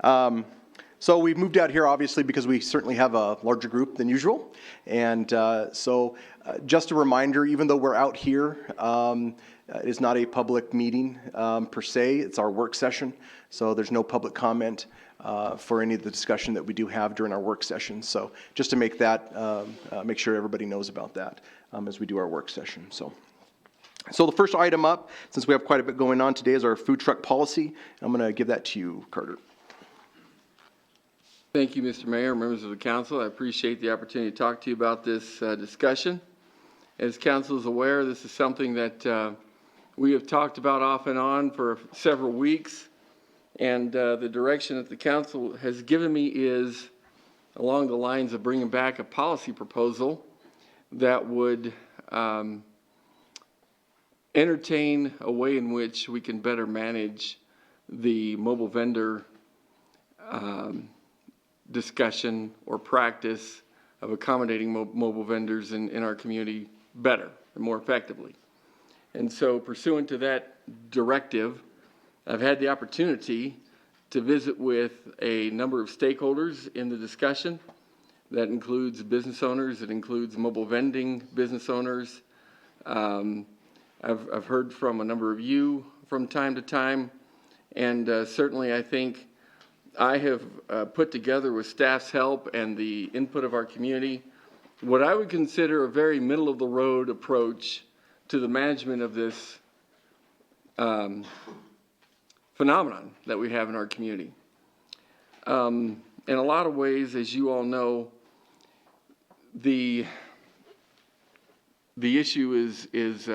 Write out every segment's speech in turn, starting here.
So we've moved out here obviously because we certainly have a larger group than usual. And just a reminder, even though we're out here, it is not a public meeting per se. It's our work session. So there's no public comment for any of the discussion that we do have during our work session. So just to make that, make sure everybody knows about that as we do our work session. So the first item up, since we have quite a bit going on today, is our food truck policy. I'm going to give that to you, Carter. Thank you, Mr. Mayor, members of the council. I appreciate the opportunity to talk to you about this discussion. As council is aware, this is something that we have talked about off and on for several weeks, and the direction that the council has given me is along the lines of bringing back a policy proposal that would entertain a way in which we can better manage the mobile vendor discussion or practice of accommodating mobile vendors in our community better and more effectively. And so pursuant to that directive, I've had the opportunity to visit with a number of stakeholders in the discussion. That includes business owners, it includes mobile vending business owners. I've heard from a number of you from time to time, and certainly I think I have put together with staff's help and the input of our community what I would consider a very middle-of-the-road approach to the management of this phenomenon that we have in our community. In a lot of ways, as you all know, the issue is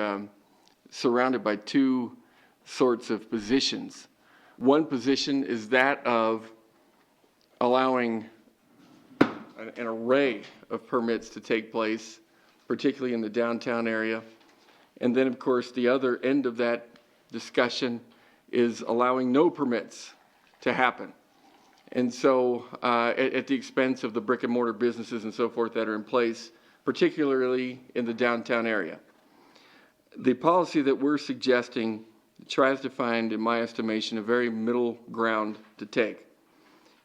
surrounded by two sorts of positions. One position is that of allowing an array of permits to take place, particularly in the downtown area. And then, of course, the other end of that discussion is allowing no permits to happen. And so at the expense of the brick and mortar businesses and so forth that are in place, particularly in the downtown area. The policy that we're suggesting tries to find, in my estimation, a very middle ground to take.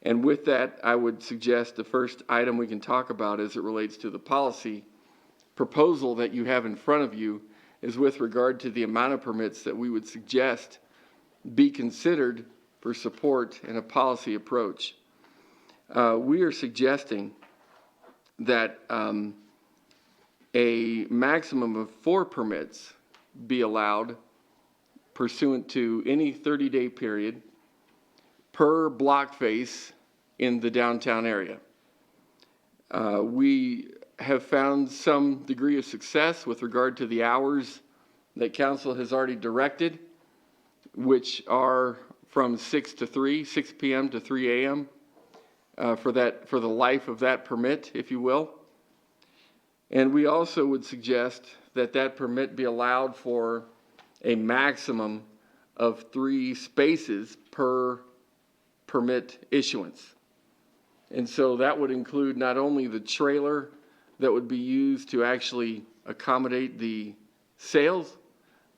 And with that, I would suggest the first item we can talk about as it relates to the policy proposal that you have in front of you is with regard to the amount of permits that we would suggest be considered for support in a policy approach. We are suggesting that a maximum of 4 permits be allowed pursuant to any 30-day period per block face in the downtown area. We have found some degree of success with regard to the hours that council has already directed, which are from 6 p.m. to 3 a.m. For the life of that permit, if you will. And we also would suggest that that permit be allowed for a maximum of 3 spaces per permit issuance. And so that would include not only the trailer that would be used to actually accommodate the sales,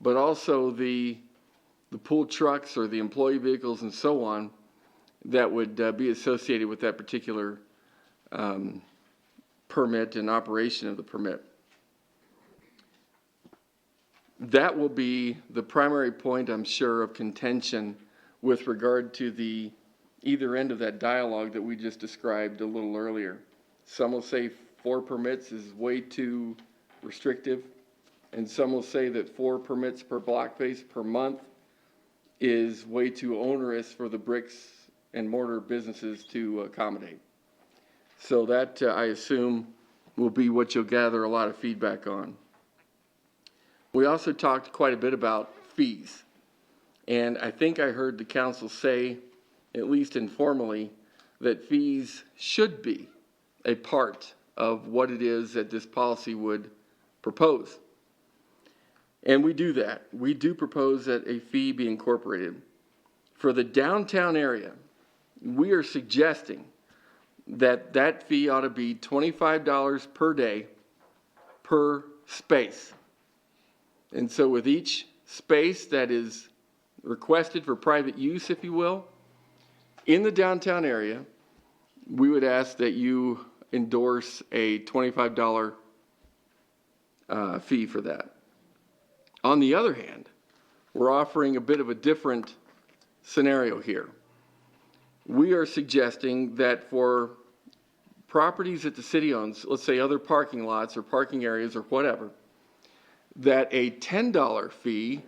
but also the pool trucks or the employee vehicles and so on that would be associated with that particular permit and operation of the permit. That will be the primary point, I'm sure, of contention with regard to the either end of that dialogue that we just described a little earlier. Some will say 4 permits is way too restrictive, and some will say that 4 permits per block face per month is way too onerous for the bricks and mortar businesses to accommodate. So that, I assume, will be what you'll gather a lot of feedback on. We also talked quite a bit about fees. And I think I heard the council say, at least informally, that fees should be a part of what it is that this policy would propose. And we do that. We do propose that a fee be incorporated. For the downtown area, we are suggesting that that fee ought to be $25 per day per space. And so with each space that is requested for private use, if you will, In the downtown area, we would ask that you endorse a $25 fee for that. On the other hand, we're offering a bit of a different scenario here. We are suggesting that for properties that the city owns, let's say other parking lots or parking areas or whatever, that a $10 fee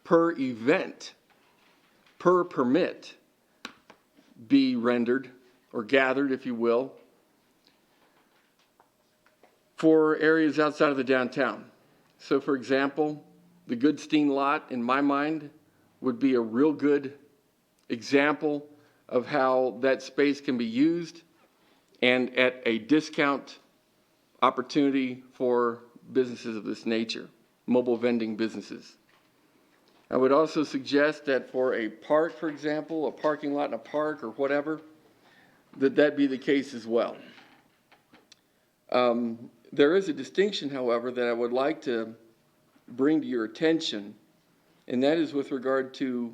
per event, per permit, be rendered or gathered, if you will, for areas outside of the downtown. So for example, the Goodstein lot, in my mind, would be a real good example of how that space can be used and at a discount opportunity for businesses of this nature, mobile vending businesses. I would also suggest that for a park, for example, a parking lot in a park or whatever, that be the case as well. There is a distinction, however, that I would like to bring to your attention, and that is with regard to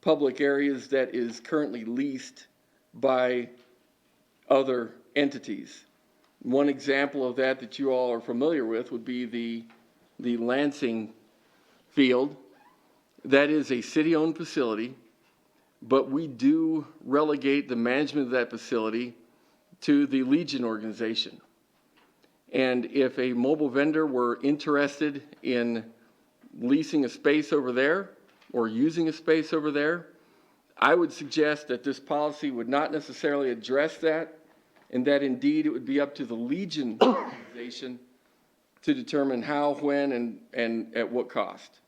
public areas that is currently leased by other entities. One example of that you all are familiar with would be the Lansing field. That is a city-owned facility, but we do relegate the management of that facility to the Legion organization. And if a mobile vendor were interested in leasing a space over there or using a space over there, I would suggest that this policy would not necessarily address that, and that indeed it would be up to the Legion organization to determine how, when, and at what cost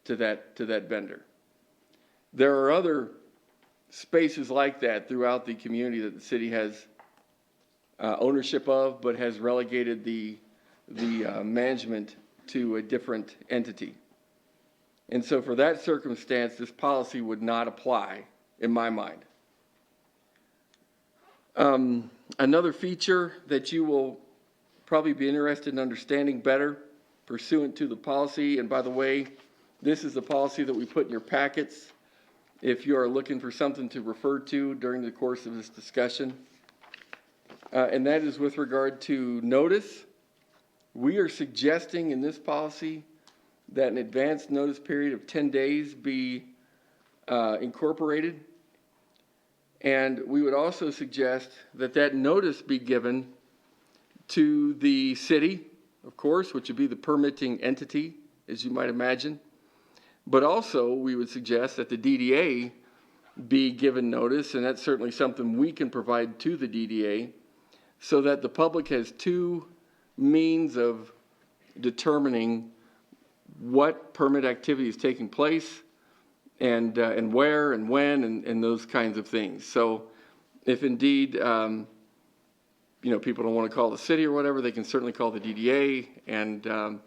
to that vendor. There are other spaces like that throughout the community that the city has ownership of, but has relegated the management to a different entity. And so for that circumstance, this policy would not apply in my mind. Another feature that you will probably be interested in understanding better pursuant to the policy, and by the way, this is the policy that we put in your packets if you are looking for something to refer to during the course of this discussion. And that is with regard to notice. We are suggesting in this policy that an advance notice period of 10 days be incorporated. And we would also suggest that that notice be given to the city, of course, which would be the permitting entity, as you might imagine. But also, we would suggest that the DDA be given notice, and that's certainly something we can provide to the DDA, so that the public has two means of determining what permit activity is taking place and where and when and those kinds of things. So if indeed people don't want to call the city or whatever, they can certainly call the DDA, and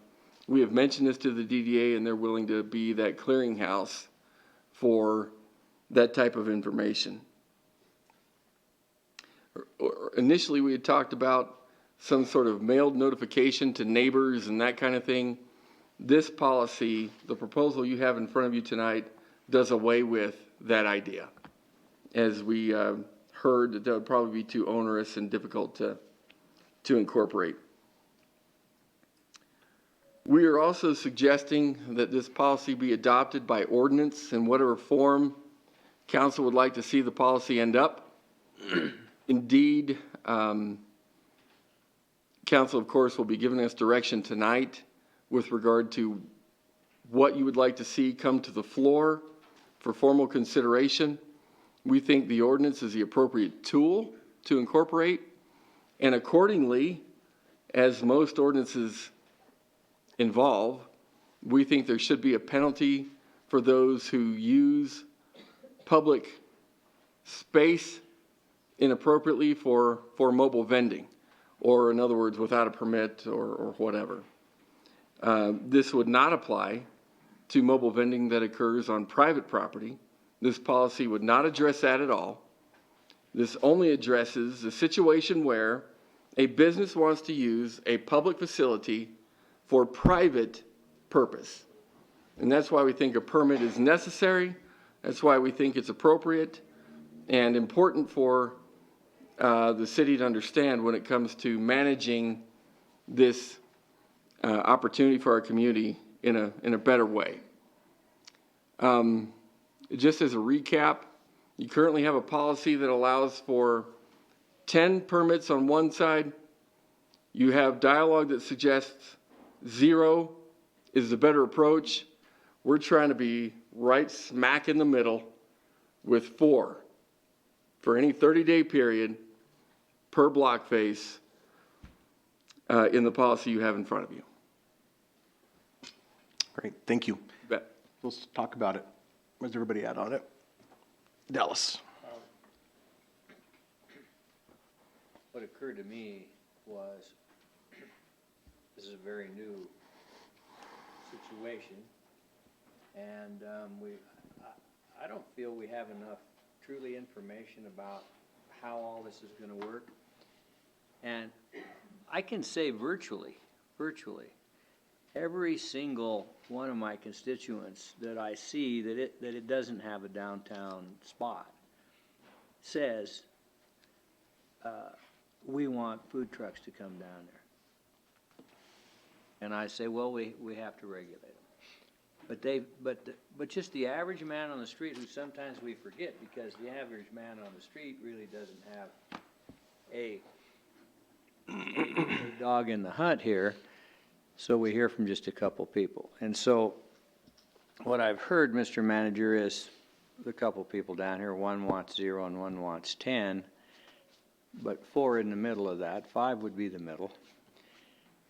we have mentioned this to the DDA, and they're willing to be that clearinghouse for that type of information. Initially, we had talked about some sort of mailed notification to neighbors and that kind of thing. This policy, the proposal you have in front of you tonight, does away with that idea. As we heard, that would probably be too onerous and difficult to incorporate. We are also suggesting that this policy be adopted by ordinance in whatever form council would like to see the policy end up. Indeed, council, of course, will be giving us direction tonight with regard to what you would like to see come to the floor for formal consideration. We think the ordinance is the appropriate tool to incorporate, and accordingly, as most ordinances involve, we think there should be a penalty for those who use public space inappropriately for mobile vending, or in other words, without a permit or whatever. This would not apply to mobile vending that occurs on private property. This policy would not address that at all. This only addresses the situation where a business wants to use a public facility for private purpose. And that's why we think a permit is necessary. That's why we think it's appropriate. and important for the city to understand when it comes to managing this opportunity for our community in a better way. Just as a recap, you currently have a policy that allows for 10 permits on one side. You have dialogue that suggests 0 is the better approach. We're trying to be right smack in the middle with 4 for any 30-day period per block face in the policy you have in front of you. Great, thank you. Bet. Let's talk about it. Where's everybody at on it? Dallas. What occurred to me was, this is a very new situation, and I don't feel we have enough truly information about how all this is going to work. And I can say virtually, every single one of my constituents that I see that it doesn't have a downtown spot says, we want food trucks to come down there. And I say, well, we have to regulate them. But just the average man on the street, who sometimes we forget, because the average man on the street really doesn't have a dog in the hunt here, so we hear from just a couple people. And so what I've heard, Mr. Manager, is the couple people down here, one wants 0 and one wants 10, but 4 in the middle of that. 5 would be the middle.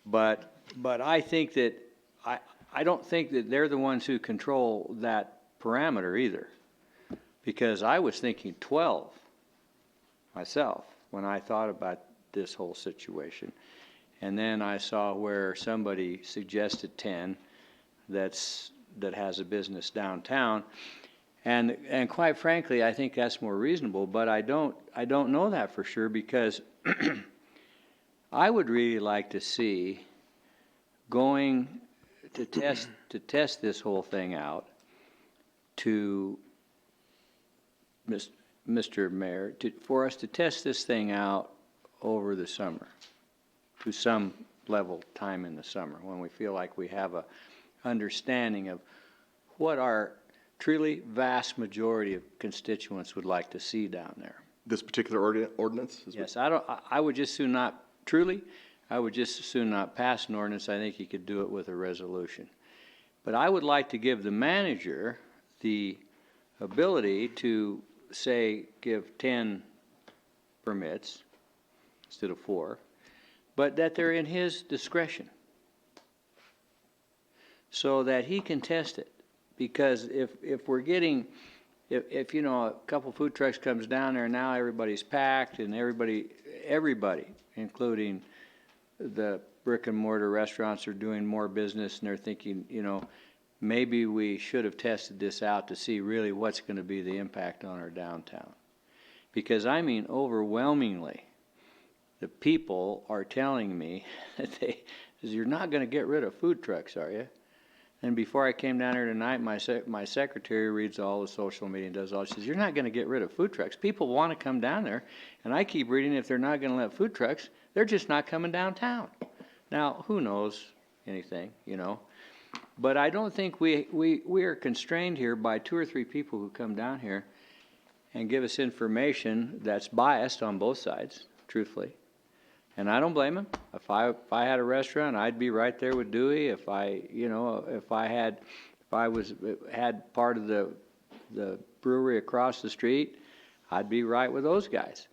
But I think that, I don't think that they're the ones who control that parameter either, because I was thinking 12 myself when I thought about this whole situation. And then I saw where somebody suggested 10 that has a business downtown. And quite frankly, I think that's more reasonable, but I don't know that for sure, because I would really like to see going to test this whole thing out to Mr. Mayor, for us to test this thing out over the summer, to some level time in the summer, when we feel like we have a understanding of what our truly vast majority of constituents would like to see down there. This particular ordinance? Yes, I would just soon not, truly, I would just as soon not pass an ordinance. I think you could do it with a resolution. But I would like to give the manager the ability to, say, give 10 permits instead of 4, but that they're in his discretion, so that he can test it. Because if we're getting, if you know, a couple food trucks comes down there and now everybody's packed, and everybody, including the brick and mortar restaurants, are doing more business, and they're thinking, you know, maybe we should have tested this out to see really what's going to be the impact on our downtown. Because I mean, overwhelmingly, the people are telling me that you're not going to get rid of food trucks, are you? And before I came down here tonight, my secretary reads all the social media and does all. She says, you're not going to get rid of food trucks. People want to come down there. And I keep reading, if they're not going to let food trucks, they're just not coming downtown. Now, who knows anything, you know? But I don't think we are constrained here by 2 or 3 people who come down here and give us information that's biased on both sides, truthfully. And I don't blame him. If I had a restaurant, I'd be right there with Dewey. If I had part of the brewery across the street, I'd be right with those guys.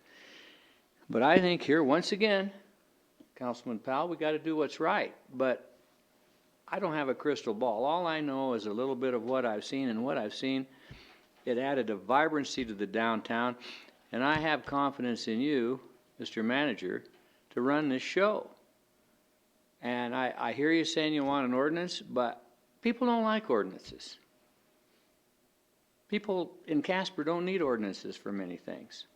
But I think here, once again, Councilman Powell, we got to do what's right. But I don't have a crystal ball. All I know is a little bit of what I've seen, and what I've seen, it added a vibrancy to the downtown. And I have confidence in you, Mr. Manager, to run this show. And I hear you saying you want an ordinance, but people don't like ordinances. People in Casper don't need ordinances for many things.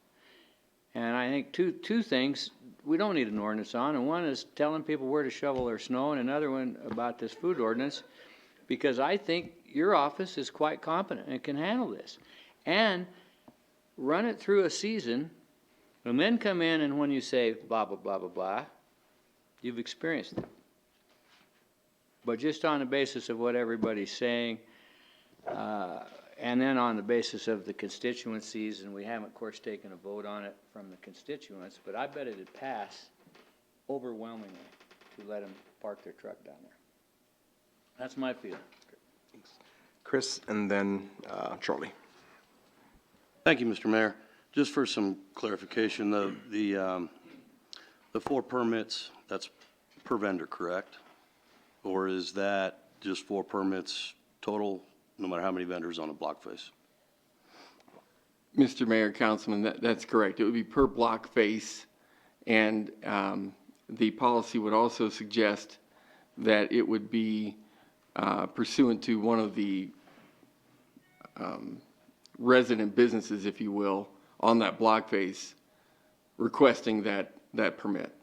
And I think two things we don't need an ordinance on, and one is telling people where to shovel their snow, and another one about this food ordinance, because I think your office is quite competent and can handle this. And run it through a season, and then come in and when you say blah, blah, blah, blah, blah, you've experienced it. But just on the basis of what everybody's saying, and then on the basis of the constituencies, and we haven't, of course, taken a vote on it from the constituents, but I bet it'd pass overwhelmingly to let them park their truck down there. That's my feeling. Chris, and then Charlie. Thank you, Mr. Mayor. Just for some clarification, the 4 permits, that's per vendor, correct? Or is that just 4 permits total, no matter how many vendors on a block face? Mr. Mayor, Councilman, that's correct. It would be per block face, and the policy would also suggest that it would be pursuant to one of the resident businesses, if you will, on that block face, requesting that permit.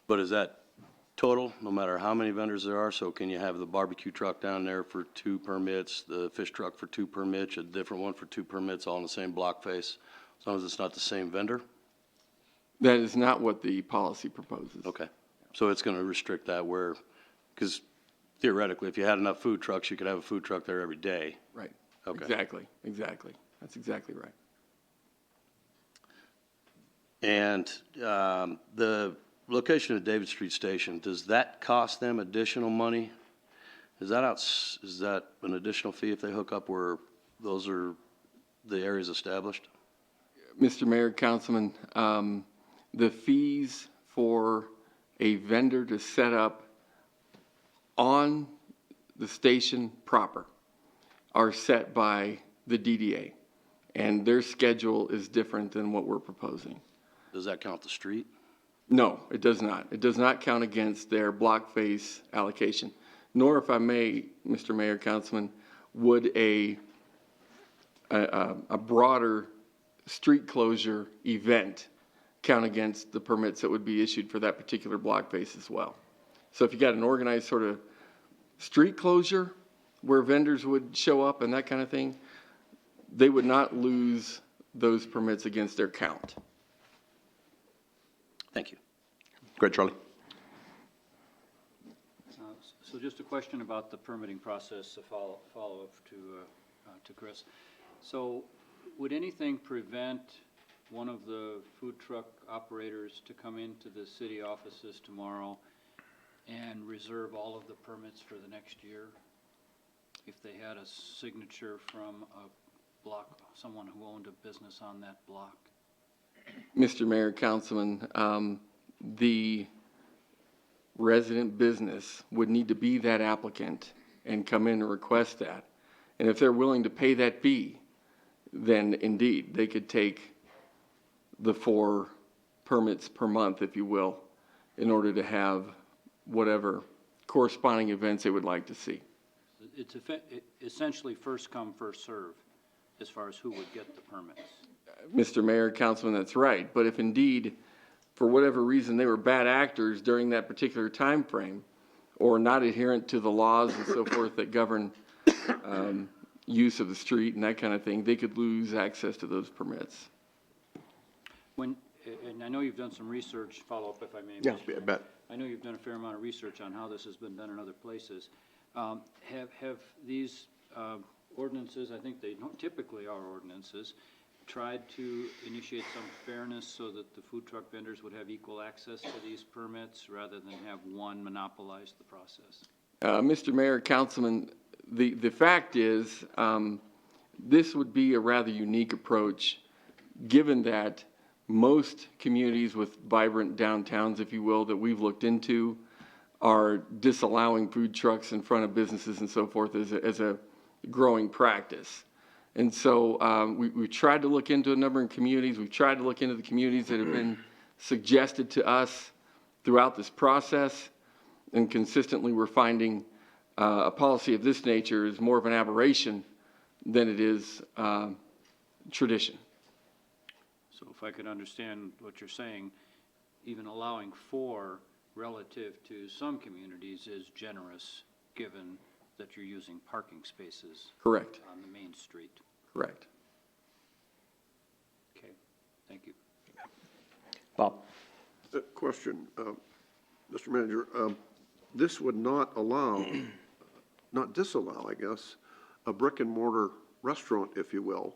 But is that total, no matter how many vendors there are? So can you have the barbecue truck down there for 2 permits, the fish truck for 2 permits, a different one for 2 permits, all in the same block face, as long as it's not the same vendor? That is not what the policy proposes. Okay. So it's going to restrict that where, because theoretically, if you had enough food trucks, you could have a food truck there every day. Right. Okay. Exactly. That's exactly right. And the location of David Street Station, does that cost them additional money? Is that an additional fee if they hook up where those are the areas established? Mr. Mayor, Councilman, the fees for a vendor to set up on the station proper are set by the DDA, and their schedule is different than what we're proposing. Does that count the street? No, it does not. It does not count against their block face allocation, nor, if I may, Mr. Mayor, Councilman, would a broader street closure event count against the permits that would be issued for that particular block face as well. So if you got an organized sort of street closure where vendors would show up and that kind of thing, they would not lose those permits against their count. Thank you. Go ahead, Charlie. So just a question about the permitting process, a follow-up to Chris. So would anything prevent one of the food truck operators to come into the city offices tomorrow and reserve all of the permits for the next year? If they had a signature from a block, someone who owned a business on that block? Mr. Mayor, Councilman, the resident business would need to be that applicant and come in and request that. And if they're willing to pay that fee, then indeed, they could take the 4 permits per month, if you will, in order to have whatever corresponding events they would like to see. It's essentially first come, first serve as far as who would get the permits. Mr. Mayor, Councilman, that's right. But if indeed, for whatever reason, they were bad actors during that particular time frame, or not adherent to the laws and so forth that govern use of the street and that kind of thing, they could lose access to those permits. And I know you've done some research, follow-up if I may. Yeah, Mr. I bet. I know you've done a fair amount of research on how this has been done in other places. Have these ordinances, I think they typically are ordinances, tried to initiate some fairness so that the food truck vendors would have equal access to these permits rather than have one monopolize the process? Mr. Mayor, Councilman, the fact is, this would be a rather unique approach, given that most communities with vibrant downtowns, if you will, that we've looked into, are disallowing food trucks in front of businesses and so forth as a growing practice. And so we tried to look into a number of communities. We've tried to look into the communities that have been suggested to us throughout this process, and consistently we're finding a policy of this nature is more of an aberration than it is tradition. So if I could understand what you're saying, even allowing 4 relative to some communities is generous, given that you're using parking spaces Correct. on the main street. Correct. Thank you. Bob? Question, Mr. Manager, this would not allow, not disallow, I guess, a brick and mortar restaurant, if you will,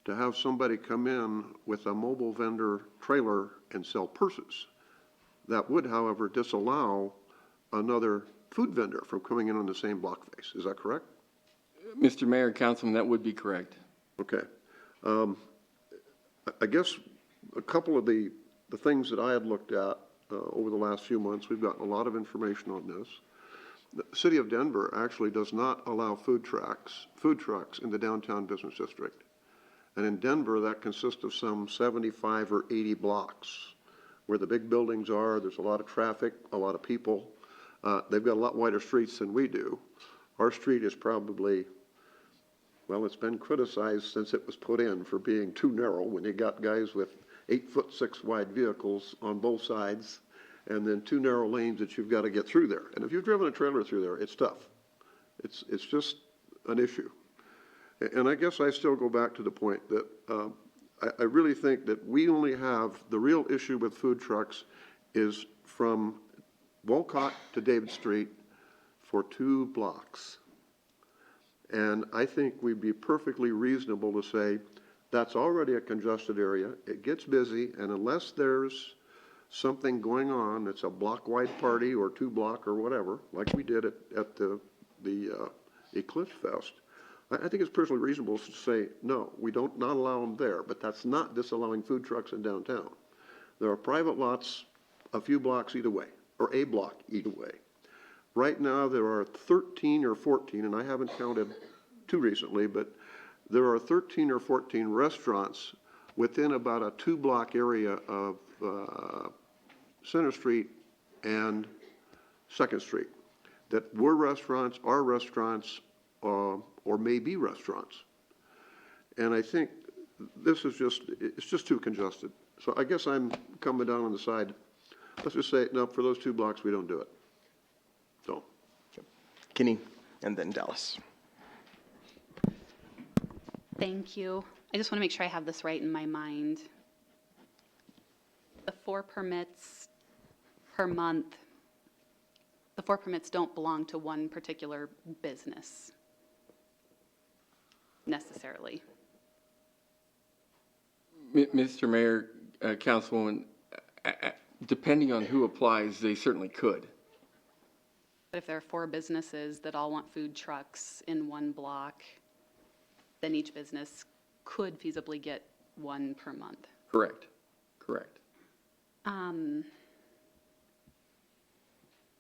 to have somebody come in with a mobile vendor trailer and sell purses. That would, however, disallow another food vendor from coming in on the same block face. Is that correct? Mr. Mayor, Councilman, that would be correct. Okay. I guess a couple of the things that I had looked at over the last few months, we've gotten a lot of information on this. The city of Denver actually does not allow food trucks in the downtown business district. And in Denver, that consists of some 75 or 80 blocks where the big buildings are. There's a lot of traffic, a lot of people. They've got a lot wider streets than we do. Our street is probably, well, it's been criticized since it was put in for being too narrow when you got guys with 8'6" wide vehicles on both sides, and then two narrow lanes that you've got to get through there. And if you've driven a trailer through there, it's tough. It's just an issue. And I guess I still go back to the point that I really think that we only have, the real issue with food trucks is from Wolcott to David Street for 2 blocks. And I think we'd be perfectly reasonable to say, that's already a congested area, it gets busy, and unless there's something going on that's a block-wide party or 2-block or whatever, like we did at the Eclipse Fest, I think it's perfectly reasonable to say, no, we don't not allow them there, but that's not disallowing food trucks in downtown. There are private lots a few blocks either way, or a block either way. Right now, there are 13 or 14, and I haven't counted too recently, but there are 13 or 14 restaurants within about a 2-block area of Center Street and 2nd Street that were restaurants, are restaurants, or may be restaurants. And I think this is it's just too congested. So I guess I'm coming down on the side, let's just say, no, for those 2 blocks, we don't do it. So. Kinney, and then Dallas. Thank you. I just want to make sure I have this right in my mind. The 4 permits per month, the 4 permits don't belong to one particular business necessarily. Mr. Mayor, Councilwoman, depending on who applies, they certainly could. But if there are 4 businesses that all want food trucks in one block, then each business could feasibly get 1 per month. Correct. Correct.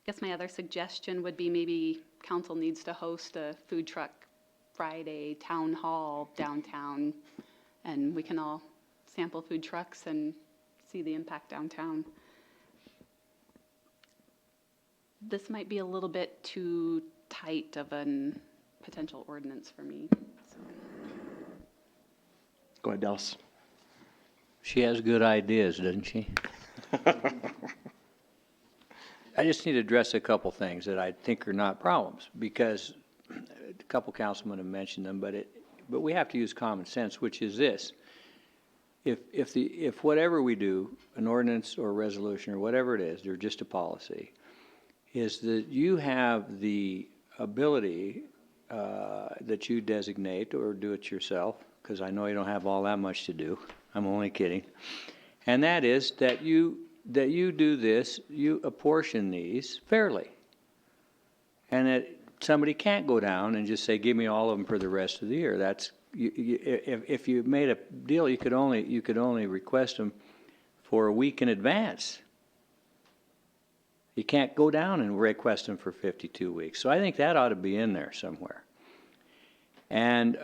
Guess my other suggestion would be maybe council needs to host a food truck Friday town hall downtown, and we can all sample food trucks and see the impact downtown. This might be a little bit too tight of a potential ordinance for me. So. Go ahead, Dallas. She has good ideas, doesn't she? I just need to address a couple things that I think are not problems, because a couple councilmen have mentioned them, but we have to use common sense, which is this. If whatever we do, an ordinance or a resolution or whatever it is, or just a policy, is that you have the ability that you designate or do it yourself, because I know you don't have all that much to do. I'm only kidding. And that is that you do this, you apportion these fairly. And that somebody can't go down and just say, give me all of them for the rest of the year. That's, if you made a deal, you could only request them for a week in advance. You can't go down and request them for 52 weeks. So I think that ought to be in there somewhere. And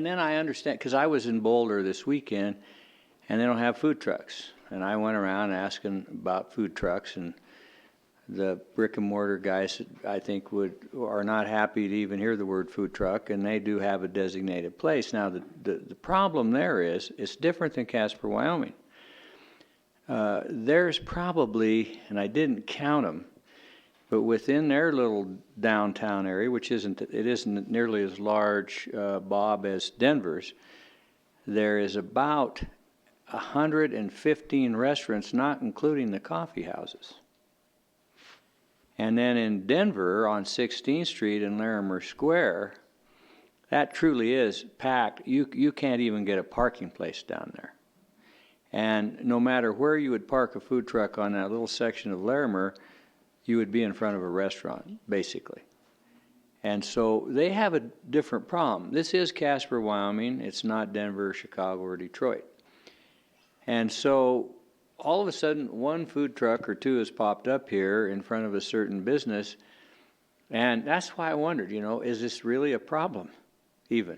then I understand, because I was in Boulder this weekend, and they don't have food trucks. And I went around asking about food trucks, and the brick and mortar guys, I think, are not happy to even hear the word food truck, and they do have a designated place. Now, the problem there is, it's different than Casper, Wyoming. There's probably, and I didn't count them, but within their little downtown area, which isn't nearly as large, Bob, as Denver's, there is about 115 restaurants, not including the coffee houses. And then in Denver, on 16th Street in Larimer Square, that truly is packed. You can't even get a parking place down there. And no matter where you would park a food truck on that little section of Larimer, you would be in front of a restaurant, basically. And so they have a different problem. This is Casper, Wyoming. It's not Denver, Chicago, or Detroit. And so all of a sudden, one food truck or two has popped up here in front of a certain business. And that's why I wondered, is this really a problem even?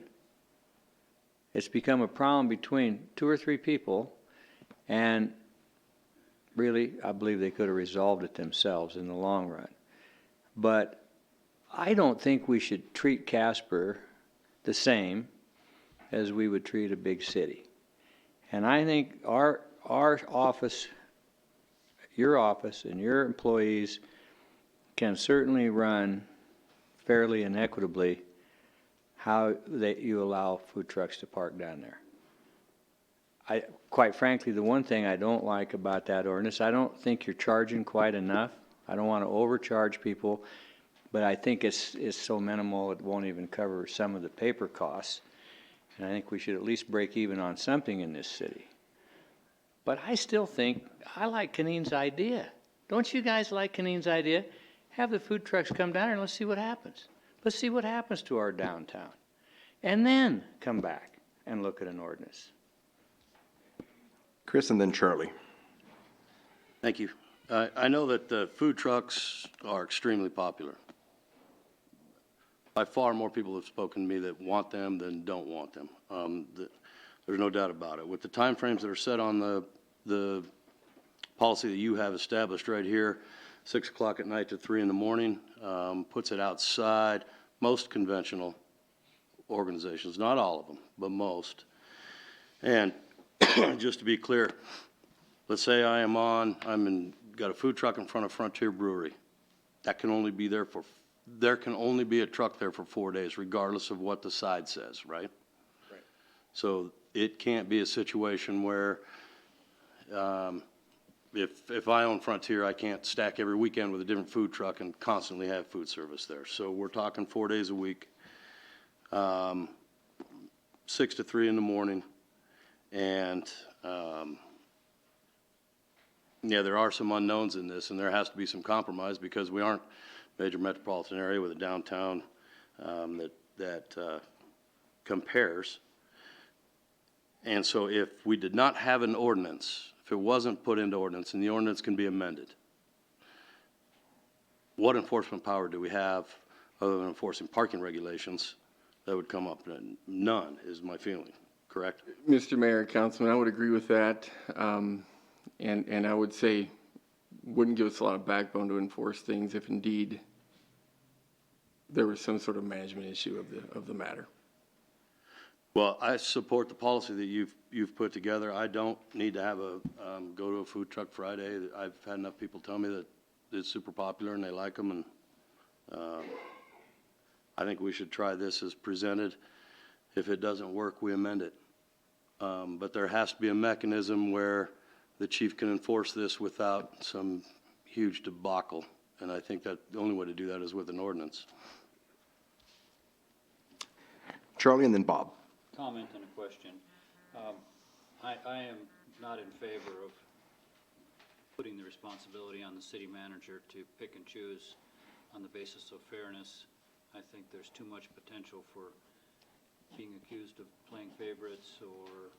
It's become a problem between 2 or 3 people. And really, I believe they could have resolved it themselves in the long run. But I don't think we should treat Casper the same as we would treat a big city. And I think our office, your office, and your employees can certainly run fairly and equitably how you allow food trucks to park down there. Quite frankly, the one thing I don't like about that ordinance, I don't think you're charging quite enough. I don't want to overcharge people, but I think it's so minimal it won't even cover some of the paper costs. And I think we should at least break even on something in this city. But I still think, I like Caneen's idea. Don't you guys like Caneen's idea? Have the food trucks come down here and let's see what happens. Let's see what happens to our downtown. And then come back and look at an ordinance. Chris and then Charlie. Thank you. I know that the food trucks are extremely popular. By far more people have spoken to me that want them than don't want them. There's no doubt about it. With the timeframes that are set on the policy that you have established right here, 6 o'clock at night to 3 in the morning, puts it outside most conventional organizations, not all of them, but most. And just to be clear, let's say got a food truck in front of Frontier Brewery. There can only be a truck there for 4 days, regardless of what the side says, right? Right. So it can't be a situation where, if I own Frontier, I can't stack every weekend with a different food truck and constantly have food service there. So we're talking 4 days a week, 6 to 3 in the morning. And, there are some unknowns in this, and there has to be some compromise because we aren't a major metropolitan area with a downtown that compares. And so if we did not have an ordinance, if it wasn't put into ordinance, and the ordinance can be amended, what enforcement power do we have other than enforcing parking regulations that would come up? None is my feeling. Correct? Mr. Mayor, Councilman, I would agree with that. And I would say wouldn't give us a lot of backbone to enforce things if indeed there was some sort of management issue of the matter. Well, I support the policy that you've put together. I don't need to have go to a food truck Friday. I've had enough people tell me that it's super popular and they like them, and I think we should try this as presented. If it doesn't work, we amend it. But there has to be a mechanism where the chief can enforce this without some huge debacle. And I think that the only way to do that is with an ordinance. Charlie and then Bob. Comment and a question. I am not in favor of putting the responsibility on the city manager to pick and choose on the basis of fairness. I think there's too much potential for being accused of playing favorites or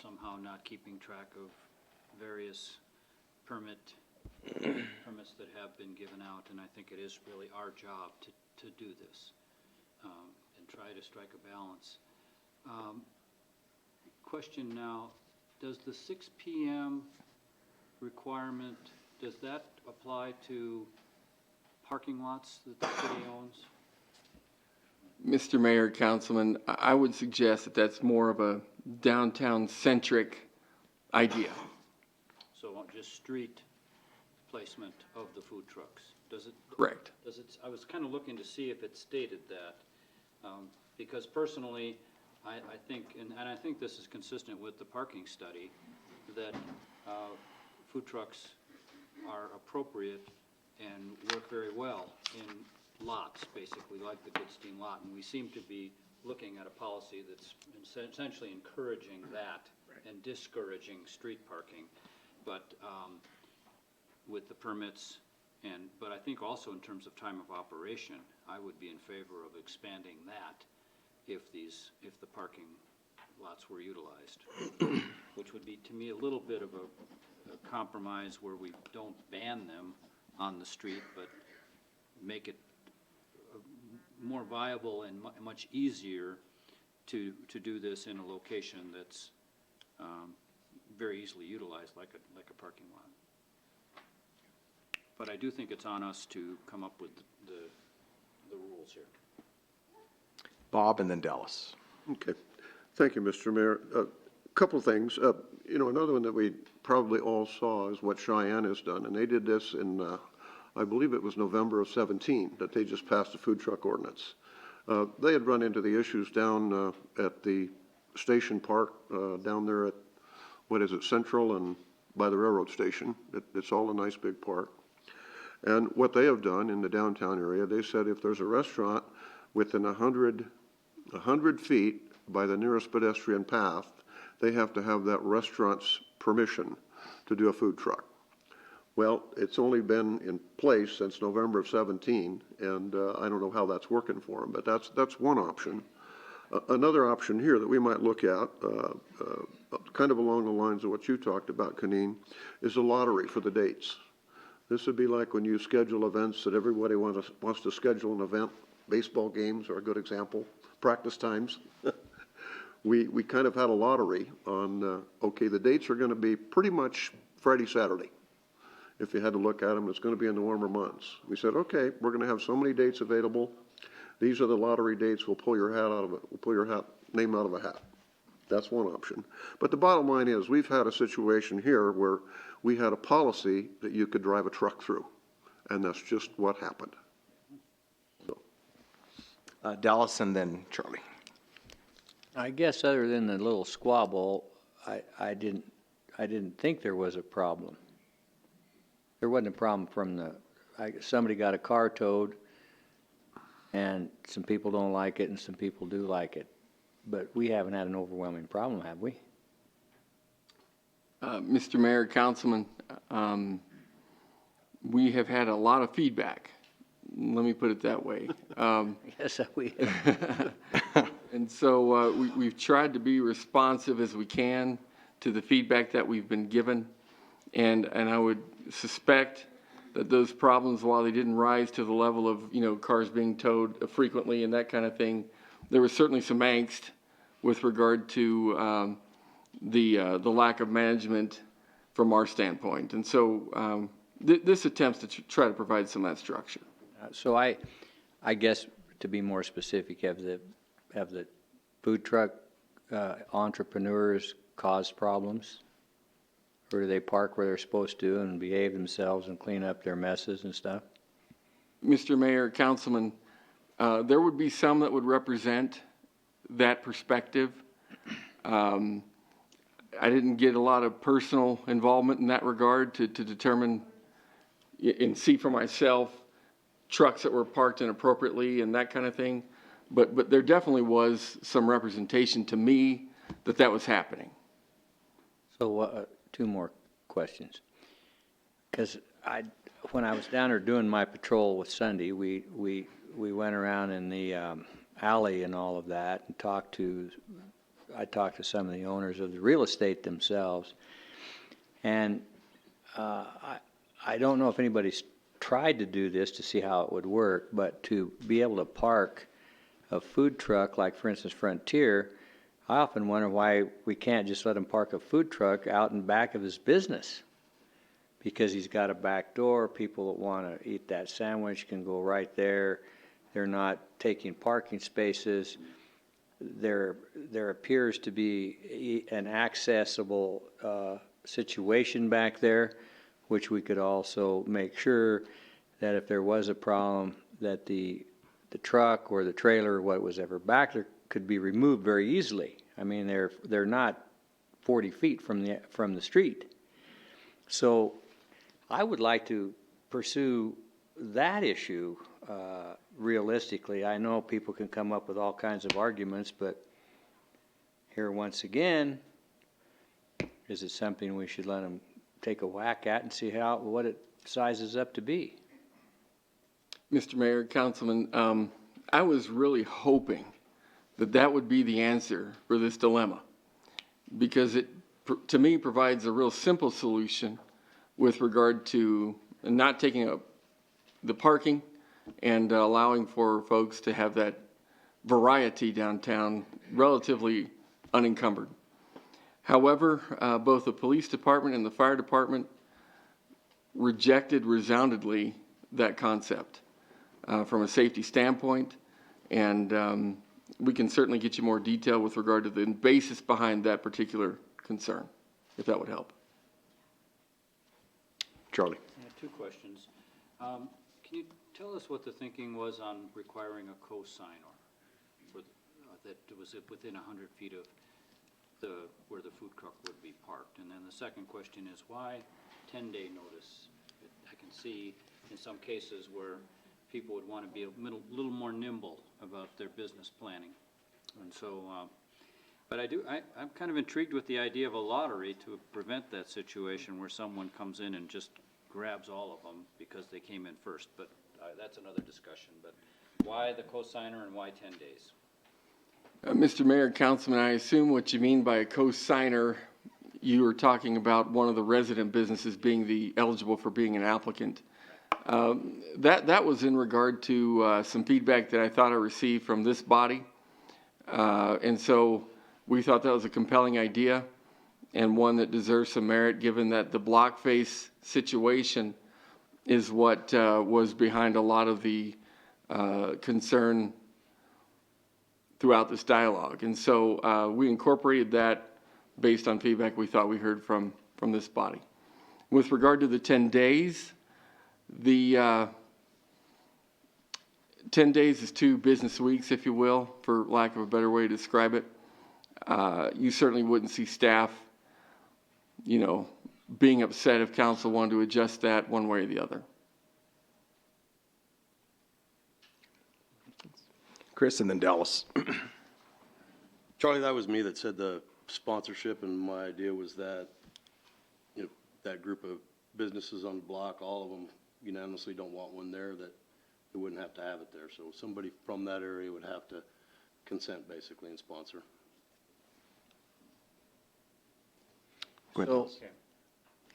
somehow not keeping track of various permits that have been given out, and I think it is really our job to do this and try to strike a balance. Question now, does the 6 p.m. requirement, does that apply to parking lots that the city owns? Mr. Mayor, Councilman, I would suggest that that's more of a downtown-centric idea. So just street placement of the food trucks, does it? Correct. I was kind of looking to see if it stated that, because personally, I think, and I think this is consistent with the parking study, that food trucks are appropriate and work very well in lots, basically, like the Goodstein lot. And we seem to be looking at a policy that's essentially encouraging that and discouraging street parking. But with the permits, but I think also in terms of time of operation, I would be in favor of expanding that if the parking lots were utilized, which would be, to me, a little bit of a compromise where we don't ban them on the street, but make it more viable and much easier to do this in a location that's very easily utilized, like a parking lot. But I do think it's on us to come up with the rules here. Bob and then Dallas. Okay. Thank you, Mr. Mayor. A couple of things. Another one that we probably all saw is what Cheyenne has done, and they did this in, I believe it was November of 17, that they just passed a food truck ordinance. They had run into the issues down at the station park, down there at, Central and by the railroad station. It's all a nice big park. And what they have done in the downtown area, they said if there's a restaurant within 100 feet by the nearest pedestrian path, they have to have that restaurant's permission to do a food truck. Well, it's only been in place since November of 17, and I don't know how that's working for them, but that's one option. Another option here that we might look at, kind of along the lines of what you talked about, Kaneen, is a lottery for the dates. This would be like when you schedule events that everybody wants to schedule an event. Baseball games are a good example, practice times. We kind of had a lottery on, okay, the dates are going to be pretty much Friday, Saturday. If you had to look at them, it's going to be in the warmer months. We said, okay, we're going to have so many dates available. These are the lottery dates. We'll pull your name out of a hat. That's one option. But the bottom line is we've had a situation here where we had a policy that you could drive a truck through, and that's just what happened. So. Dallas and then Charlie. I guess other than the little squabble, I didn't think there was a problem. There wasn't a problem from somebody got a car towed, and some people don't like it and some people do like it. But we haven't had an overwhelming problem, have we? Mr. Mayor, Councilman, we have had a lot of feedback. Let me put it that way. Yes, we have. And so we've tried to be responsive as we can to the feedback that we've been given. And I would suspect that those problems, while they didn't rise to the level of, cars being towed frequently and that kind of thing, there was certainly some angst with regard to the lack of management from our standpoint. And so this attempts to try to provide some of that structure. So I guess to be more specific, have the food truck entrepreneurs caused problems? Or do they park where they're supposed to and behave themselves and clean up their messes and stuff? Mr. Mayor, Councilman, there would be some that would represent that perspective. I didn't get a lot of personal involvement in that regard to determine and see for myself trucks that were parked inappropriately and that kind of thing. But there definitely was some representation to me that was happening. So two more questions. Because when I was down there doing my patrol with Sunday, we went around in the alley and all of that and I talked to some of the owners of the real estate themselves. And I don't know if anybody's tried to do this to see how it would work, but to be able to park a food truck, like for instance Frontier, I often wonder why we can't just let him park a food truck out in back of his business. Because he's got a back door, people that want to eat that sandwich can go right there. They're not taking parking spaces. There appears to be an accessible situation back there, which we could also make sure that if there was a problem, that the truck or the trailer or what was ever back there could be removed very easily. I mean, they're not 40 feet from the street. So I would like to pursue that issue realistically. I know people can come up with all kinds of arguments, but here once again, is it something we should let them take a whack at and see what it sizes up to be? Mr. Mayor, Councilman, I was really hoping that that would be the answer for this dilemma, because it, to me, provides a real simple solution with regard to not taking up the parking and allowing for folks to have that variety downtown relatively unencumbered. However, both the police department and the fire department rejected resoundingly that concept from a safety standpoint, and we can certainly get you more detail with regard to the basis behind that particular concern, if that would help. Charlie. I have two questions. Can you tell us what the thinking was on requiring a co-signer for, that was within 100 feet of where the food truck would be parked? And then the second question is, why 10-day notice? I can see in some cases where people would want to be a little more nimble about their business planning. And so, but I'm kind of intrigued with the idea of a lottery to prevent that situation where someone comes in and just grabs all of them because they came in first. But that's another discussion. But why the co-signer and why 10 days? Mr. Mayor, Councilman, I assume what you mean by a co-signer, you were talking about one of the resident businesses being eligible for being an applicant. That was in regard to some feedback that I thought I received from this body. And so we thought that was a compelling idea and one that deserves some merit, given that the block face situation is what was behind a lot of the concern throughout this dialogue. And so we incorporated that based on feedback we thought we heard from this body. With regard to the 10 days, the 10 days is 2 business weeks, if you will, for lack of a better way to describe it. You certainly wouldn't see staff, being upset if council wanted to adjust that one way or the other. Chris, and then Dallas. Charlie, that was me that said the sponsorship, and my idea was that, that group of businesses on the block, all of them unanimously don't want one there, that they wouldn't have to have it there. So somebody from that area would have to consent, basically, and sponsor. Go ahead. So,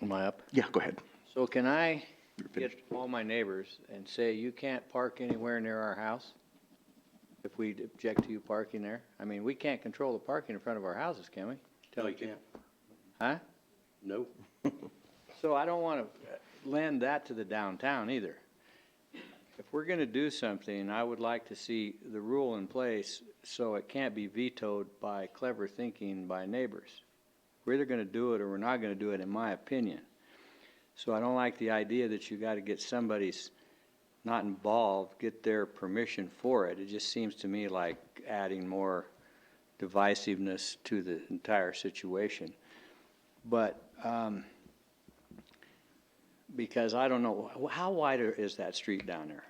am I up? Yeah, go ahead. So can I get all my neighbors and say, you can't park anywhere near our house if we object to you parking there? I mean, we can't control the parking in front of our houses, can we? No, you can't. Huh? No. So I don't want to lend that to the downtown either. If we're going to do something, I would like to see the rule in place so it can't be vetoed by clever thinking by neighbors. We're either going to do it or we're not going to do it, in my opinion. So I don't like the idea that you got to get somebody's not involved, get their permission for it. It just seems to me like adding more divisiveness to the entire situation. But because I don't know, how wide is that street down there,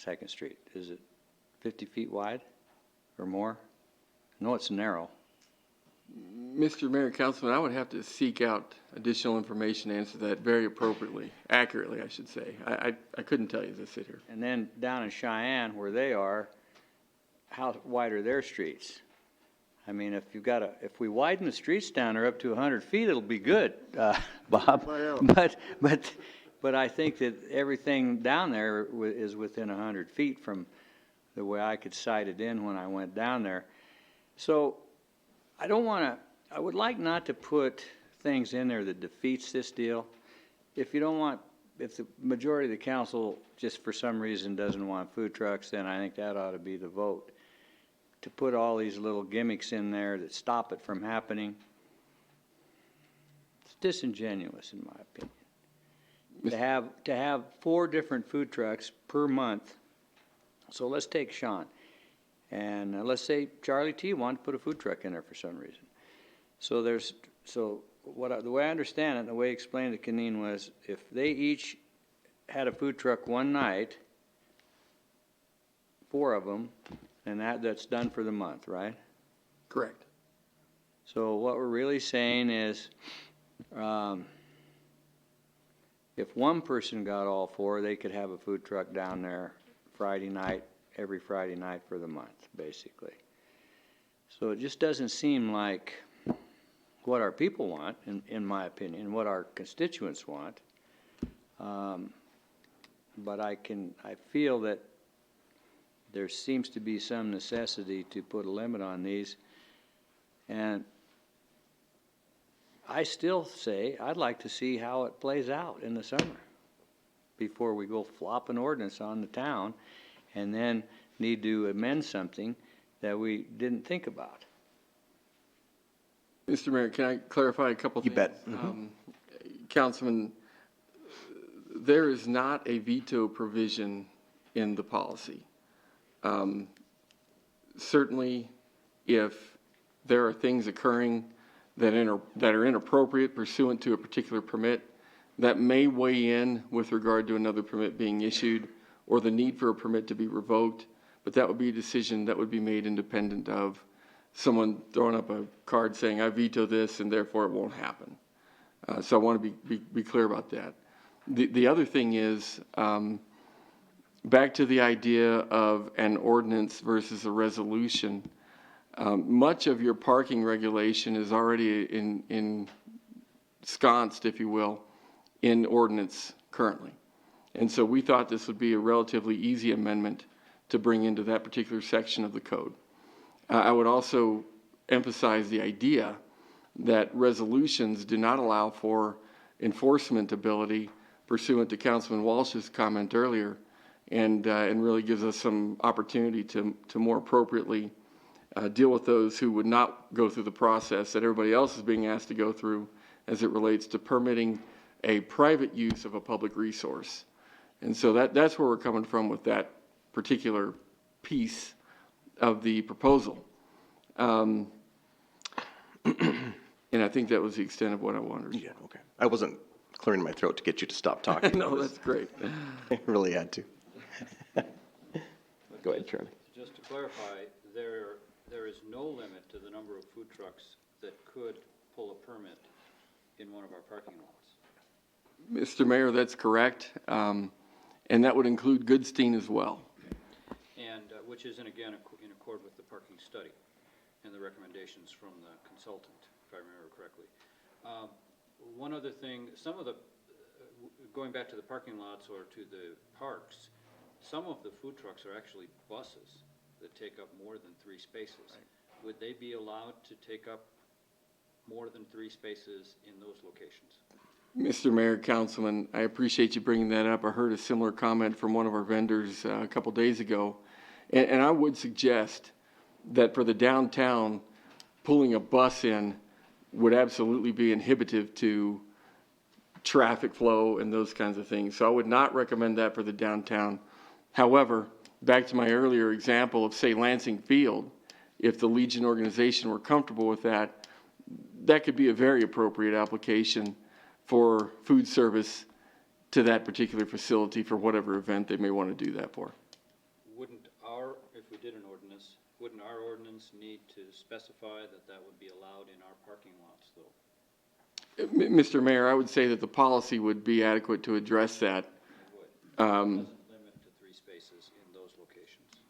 2nd Street? Is it 50 feet wide or more? No, it's narrow. Mr. Mayor, Councilman, I would have to seek out additional information to answer that very appropriately, accurately, I should say. I couldn't tell you as I sit here. And then down in Cheyenne, where they are, how wide are their streets? I mean, if we widen the streets down there up to 100 feet, it'll be good, Bob. But I think that everything down there is within 100 feet from the way I could sight it in when I went down there. So I would like not to put things in there that defeats this deal. If the majority of the council just for some reason doesn't want food trucks, then I think that ought to be the vote. To put all these little gimmicks in there that stop it from happening, it's disingenuous in my opinion. To have 4 different food trucks per month. So let's take Sean. And let's say Charlie T wanted to put a food truck in there for some reason. So the way I understand it, the way he explained it to Keneen was, if they each had a food truck one night, 4 of them, and that's done for the month, right? Correct. So what we're really saying is, if one person got all 4, they could have a food truck down there Friday night, every Friday night for the month, basically. So it just doesn't seem like what our people want, in my opinion, what our constituents want. But I feel that there seems to be some necessity to put a limit on these. And I still say I'd like to see how it plays out in the summer before we go flop an ordinance on the town and then need to amend something that we didn't think about. Mr. Mayor, can I clarify a couple You things? bet. Councilman, there is not a veto provision in the policy. Certainly, if there are things occurring that are inappropriate pursuant to a particular permit, that may weigh in with regard to another permit being issued or the need for a permit to be revoked, but that would be a decision that would be made independent of someone throwing up a card saying, I veto this and therefore it won't happen. So I want to be clear about that. The other thing is, back to the idea of an ordinance versus a resolution, much of your parking regulation is already ensconced, if you will, in ordinance currently. And so we thought this would be a relatively easy amendment to bring into that particular section of the code. I would also emphasize the idea that resolutions do not allow for enforcement ability pursuant to Councilman Walsh's comment earlier, and really gives us some opportunity to more appropriately deal with those who would not go through the process that everybody else is being asked to go through as it relates to permitting a private use of a public resource. And so that's where we're coming from with that particular piece of the proposal. And I think that was the extent of what I wanted. Yeah, okay. I wasn't clearing my throat to get you to stop talking. No, that's great. I really had to. Go ahead, Charlie. Just to clarify, there is no limit to the number of food trucks that could pull a permit in one of our parking lots. Mr. Mayor, that's correct. And that would include Goodstein as well. And, which is, again, in accord with the parking study and the recommendations from the consultant, if I remember correctly. One other thing, some of the, going back to the parking lots or to the parks, some of the food trucks are actually buses that take up more than 3 spaces. Right. Would they be allowed to take up more than 3 spaces in those locations? Mr. Mayor, Councilman, I appreciate you bringing that up. I heard a similar comment from one of our vendors a couple days ago. And I would suggest that for the downtown, pulling a bus in would absolutely be inhibitive to traffic flow and those kinds of things. So I would not recommend that for the downtown. However, back to my earlier example of, say, Lansing Field, if the Legion organization were comfortable with that, that could be a very appropriate application for food service to that particular facility for whatever event they may want to do that for. If we did an ordinance, wouldn't our ordinance need to specify that would be allowed in our parking lots, though? Mr. Mayor, I would say that the policy would be adequate to address that. It doesn't limit to 3 spaces in those locations.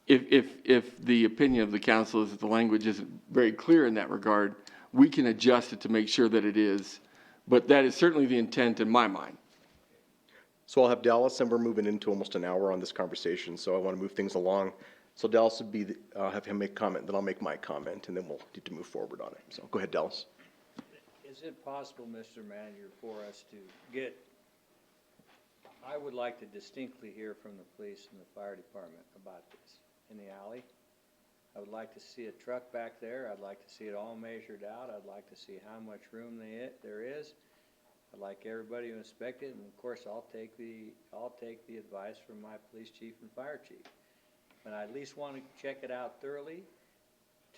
If the opinion of the council is that the language isn't very clear in that regard, we can adjust it to make sure that it is. But that is certainly the intent in my mind. So I'll have Dallas, and we're moving into almost an hour on this conversation, so I want to move things along. So Dallas would be, have him make comment, then I'll make my comment, and then we'll need to move forward on it. So go ahead, Dallas. Is it possible, Mr. Manager, for us to get, I would like to distinctly hear from the police and the fire department about this in the alley. I would like to see a truck back there. I'd like to see it all measured out. I'd like to see how much room there is. I'd like everybody to inspect it, and of course, I'll take the advice from my police chief and fire chief. but I at least want to check it out thoroughly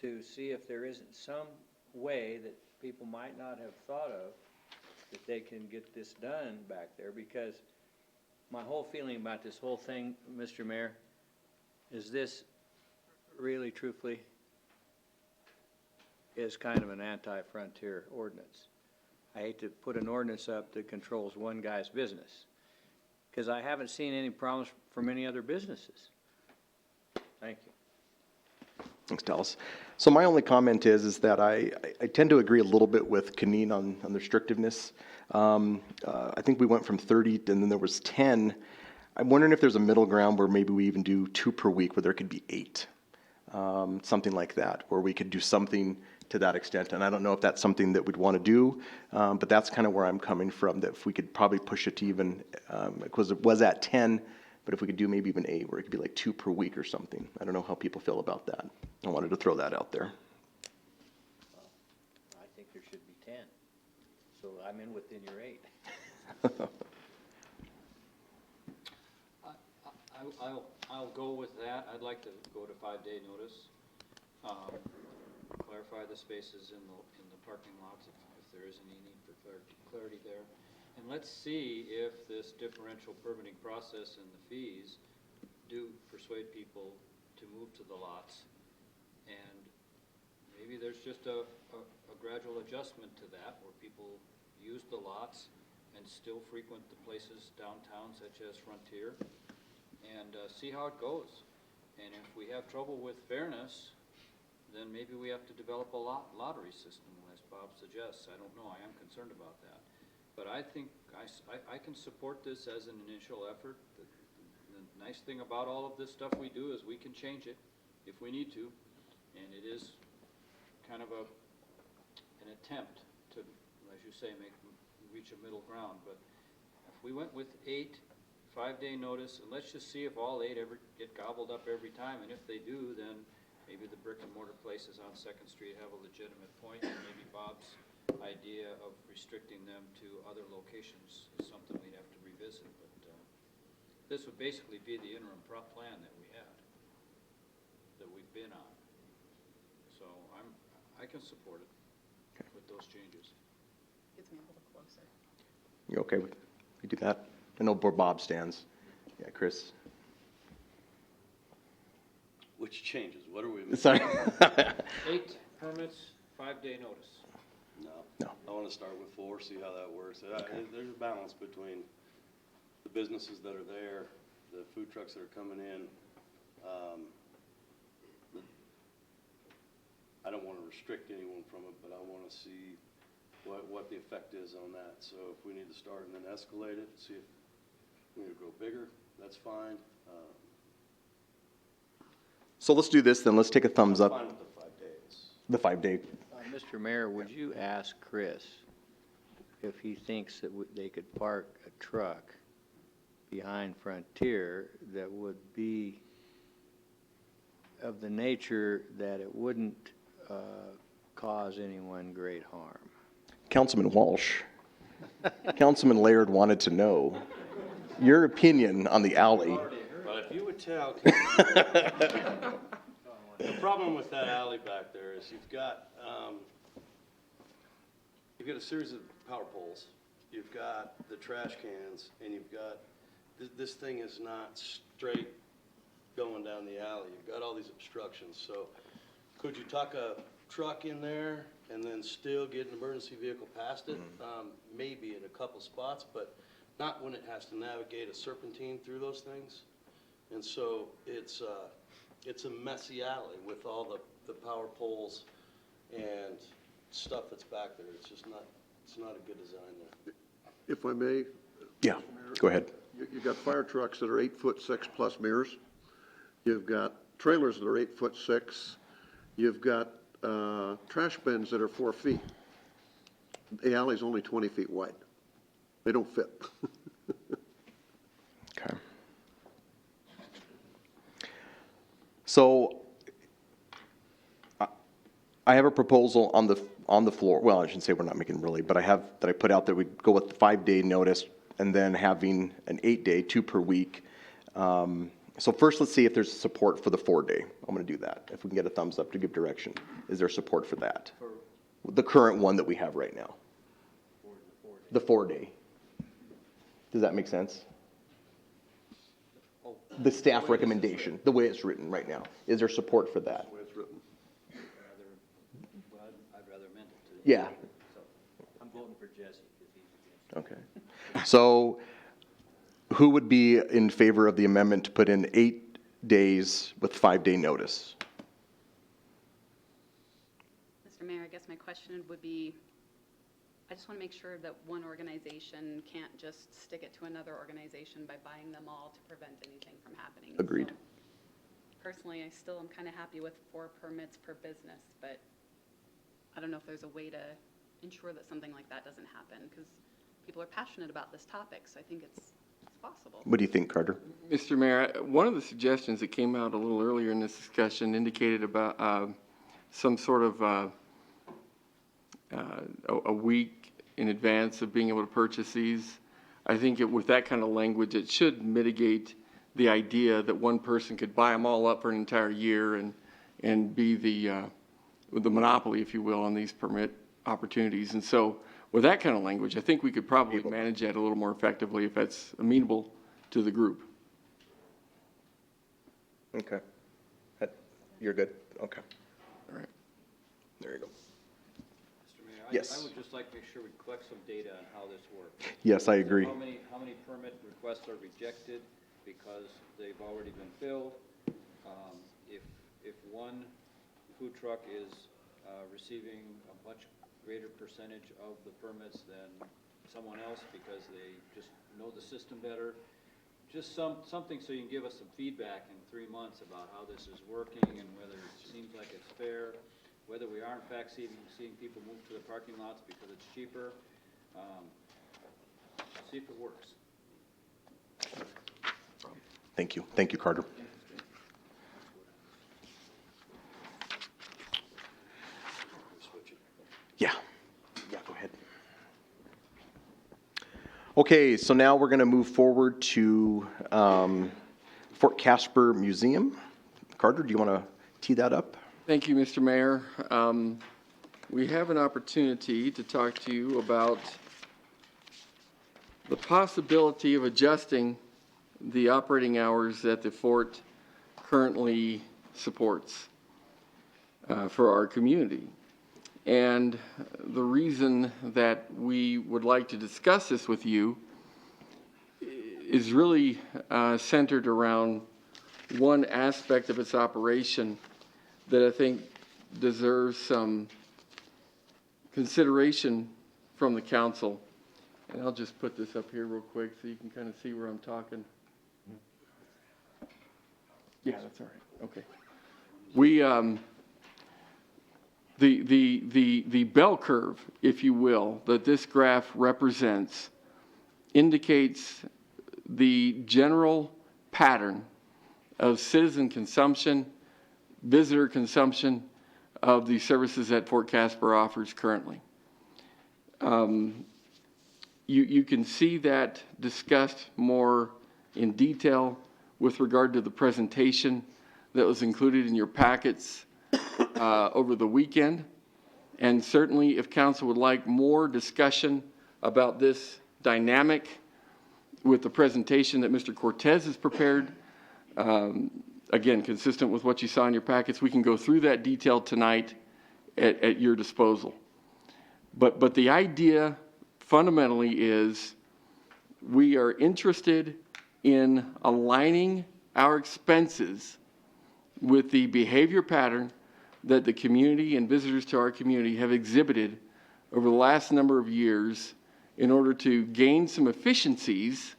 to see if there isn't some way that people might not have thought of that they can get this done back there, because my whole feeling about this whole thing, Mr. Mayor, is this really truthfully is kind of an anti-frontier ordinance. I hate to put an ordinance up that controls one guy's business, because I haven't seen any problems from any other businesses. Thank you. Thanks, Dallas. So my only comment is that I tend to agree a little bit with Kaneen on the restrictiveness. I think we went from 30 and then there was 10. I'm wondering if there's a middle ground where maybe we even do 2 per week, where there could be 8. Something like that, where we could do something to that extent. And I don't know if that's something that we'd want to do, but that's kind of where I'm coming from, that if we could probably push it to even, because it was at 10, but if we could do maybe even 8, where it could be like 2 per week or something. I don't know how people feel about that. I wanted to throw that out there. I think there should be 10, so I'm in within your 8. I'll go with that. I'd like to go to 5-day notice. Clarify the spaces in the parking lots if there is any need for clarity there. And let's see if this differential permitting process and the fees do persuade people to move to the lots. And maybe there's just a gradual adjustment to that, where people use the lots and still frequent the places downtown such as Frontier, and see how it goes. And if we have trouble with fairness, then maybe we have to develop a lottery system, as Bob suggests. I don't know, I am concerned about that. But I think I can support this as an initial effort. The nice thing about all of this stuff we do is we can change it if we need to, and it is kind of an attempt to, as you say, reach a middle ground. But if we went with 8, 5-day notice, and let's just see if all 8 ever get gobbled up every time, and if they do, then maybe the brick and mortar places on 2nd Street have a legitimate point, and maybe Bob's idea of restricting them to other locations is something we'd have to revisit. But this would basically be the interim plan that we had, that we've been on. So I can support it with those changes. Gets me a little closer. You okay with, we do that? I know where Bob stands. Yeah, Chris. Which changes? What are we? Sorry. 8 permits, 5-day notice. No. I want to start with 4, see how that works. There's a balance between the businesses that are there, the food trucks that are coming in. I don't want to restrict anyone from it, but I want to see what the effect is on that. So if we need to start and then escalate it, see if we need to grow bigger, that's fine. So let's do this then. Let's take a thumbs I'm up. fine with the 5 days. The 5-day. Mr. Mayor, would you ask Chris if he thinks that they could park a truck behind Frontier that would be of the nature that it wouldn't cause anyone great harm? Councilman Walsh. Councilman Laird wanted to know your opinion on the alley. But if you would tell, the problem with that alley back there is you've got a series of power poles, you've got the trash cans, and you've got, this thing is not straight going down the alley. You've got all these obstructions. So could you tuck a truck in there and then still get an emergency vehicle past it? Maybe in a couple spots, but not when it has to navigate a serpentine through those things. And so it's a messy alley with all the power poles and stuff that's back there. It's just not, it's not a good design there. If I may, Yeah, go ahead. you've got fire trucks that are 8'6" plus mirrors. You've got trailers that are 8'6". You've got trash bins that are 4 feet. The alley's only 20 feet wide. They don't fit. Okay. So I have a proposal on the floor. Well, I shouldn't say we're not making really, but I have that I put out there. We go with the 5-day notice and then having an 8-day, 2 per week. So first, let's see if there's support for the 4-day. I'm going to do that. If we can get a thumbs up to give direction. Is there support for that? The current one that we have right now. The 4-day. Does that make sense? The staff recommendation, the way it's written right now. Is there support for that? The way it's written. Well, I'd rather amend it to. Yeah. I'm voting for Jesse because he's against. Okay. So who would be in favor of the amendment to put in 8 days with 5-day notice? Mr. Mayor, I guess my question would be, I just want to make sure that one organization can't just stick it to another organization by buying them all to prevent anything from happening. Agreed. So, personally, I still am kind of happy with 4 permits per business, but I don't know if there's a way to ensure that something like that doesn't happen, because people are passionate about this topic, so I think it's possible. What do you think, Carter? Mr. Mayor, one of the suggestions that came out a little earlier in this discussion indicated about some sort of a week in advance of being able to purchase these. I think with that kind of language, it should mitigate the idea that one person could buy them all up for an entire year and be the monopoly, if you will, on these permit opportunities. And so with that kind of language, I think we could probably manage that a little more effectively if that's amenable to the group. Okay. You're good? Okay. All right. There you go. Mr. Mayor, Yes. I would just like to make sure we collect some data on how this works. Yes, I agree. So how many permit requests are rejected because they've already been filled? If one food truck is receiving a much greater percentage of the permits than someone else because they just know the system better, just something so you can give us some feedback in 3 months about how this is working and whether it seems like it's fair, whether we are in fact seeing people move to the parking lots because it's cheaper. See if it works. Thank you. Thank you, Carter. Yeah. Yeah, go ahead. Okay, so now we're going to move forward to Fort Casper Museum. Carter, do you want to tee that up? Thank you, Mr. Mayor. We have an opportunity to talk to you about the possibility of adjusting the operating hours that the fort currently supports for our community. And the reason that we would like to discuss this with you is really centered around one aspect of its operation that I think deserves some consideration from the council. And I'll just put this up here real quick so you can kind of see where I'm talking. Yeah, that's all right. Okay. We, the bell curve, if you will, that this graph represents indicates the general pattern of citizen consumption, visitor consumption of the services that Fort Casper offers currently. You can see that discussed more in detail with regard to the presentation that was included in your packets over the weekend. And certainly if council would like more discussion about this dynamic with the presentation that Mr. Cortez has prepared, again, consistent with what you saw in your packets, we can go through that detail tonight at your disposal. But the idea fundamentally is we are interested in aligning our expenses with the behavior pattern that the community and visitors to our community have exhibited over the last number of years in order to gain some efficiencies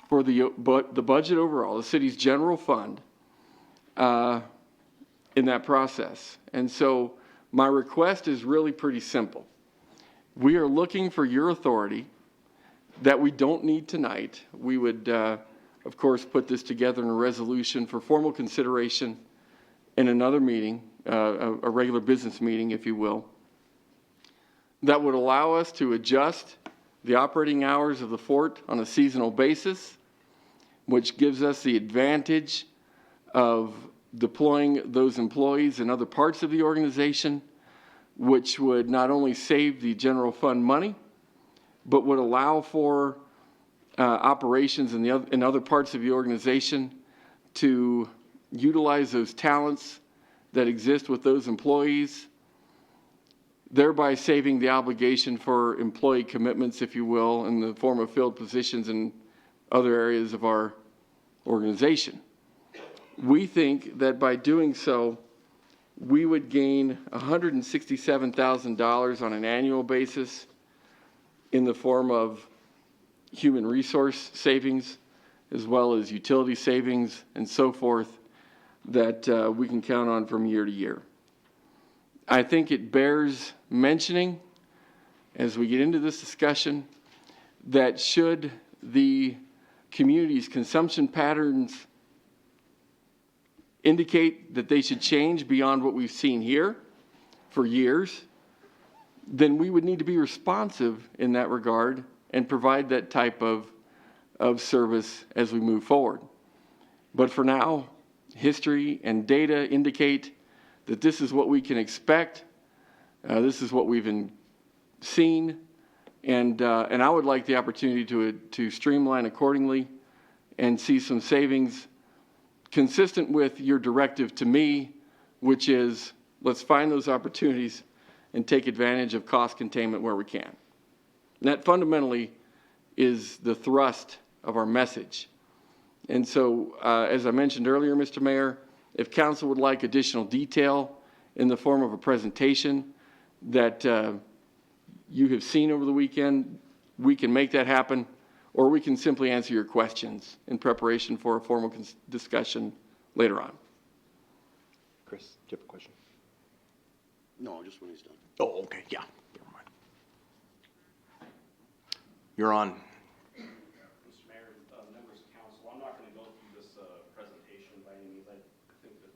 for the budget overall, the city's general fund, in that process. And so my request is really pretty simple. We are looking for your authority that we don't need tonight. We would, of course, put this together in a resolution for formal consideration in another meeting, a regular business meeting, if you will, that would allow us to adjust the operating hours of the fort on a seasonal basis, which gives us the advantage of deploying those employees in other parts of the organization, which would not only save the general fund money, but would allow for operations in other parts of the organization to utilize those talents that exist with those employees, thereby saving the obligation for employee commitments, if you will, in the form of filled positions in other areas of our organization. We think that by doing so, we would gain $167,000 on an annual basis in the form of human resource savings, as well as utility savings and so forth, that we can count on from year to year. I think it bears mentioning, as we get into this discussion, that should the community's consumption patterns indicate that they should change beyond what we've seen here for years, then we would need to be responsive in that regard and provide that type of service as we move forward. But for now, history and data indicate that this is what we can expect. This is what we've seen. And I would like the opportunity to streamline accordingly and see some savings consistent with your directive to me, which is let's find those opportunities and take advantage of cost containment where we can. And that fundamentally is the thrust of our message. And so, as I mentioned earlier, Mr. Mayor, if council would like additional detail in the form of a presentation that you have seen over the weekend, we can make that happen, or we can simply answer your questions in preparation for a formal discussion later on. Chris, do you have a question? No, just when he's done. Oh, okay, yeah. Never mind. You're on. Mr. Mayor, members of council, I'm not going to go through this presentation by any means. I think that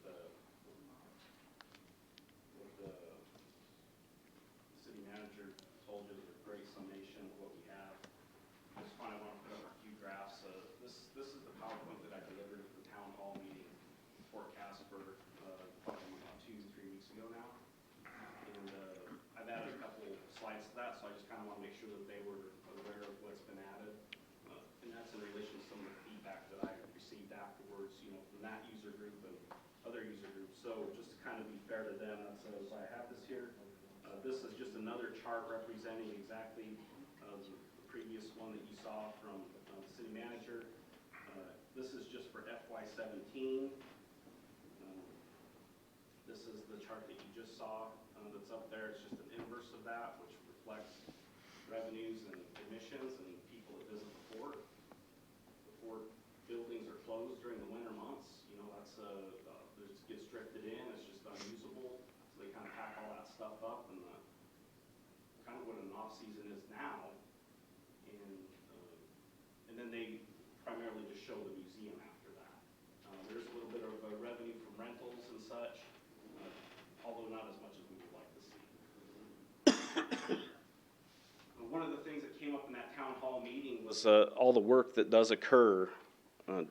what the city manager told you is a great summation of what we have. I just want to put up a few graphs. This is the PowerPoint that I delivered at the town hall meeting in Fort Casper probably about 2-3 weeks ago now. And I've added a couple slides to that, so I just kind of want to make sure that they were aware of what's been added. And that's in relation to some of the feedback that I received afterwards, you know, from that user group and other user groups. So just to kind of be fair to them, that's why I have this here. This is just another chart representing exactly the previous one that you saw from the city manager. This is just for FY17. This is the chart that you just saw that's up there. It's just an inverse of that, which reflects revenues and emissions and people that visit the fort. The fort buildings are closed during the winter months. You know, that's it just gets drifted in. It's just unusable. So they kind of pack all that stuff up, and kind of what an off season is now. And then they primarily just show the museum after that. There's a little bit of revenue from rentals and such, although not as much as we would like to see. One of the things that came up in that town hall meeting was all the work that does occur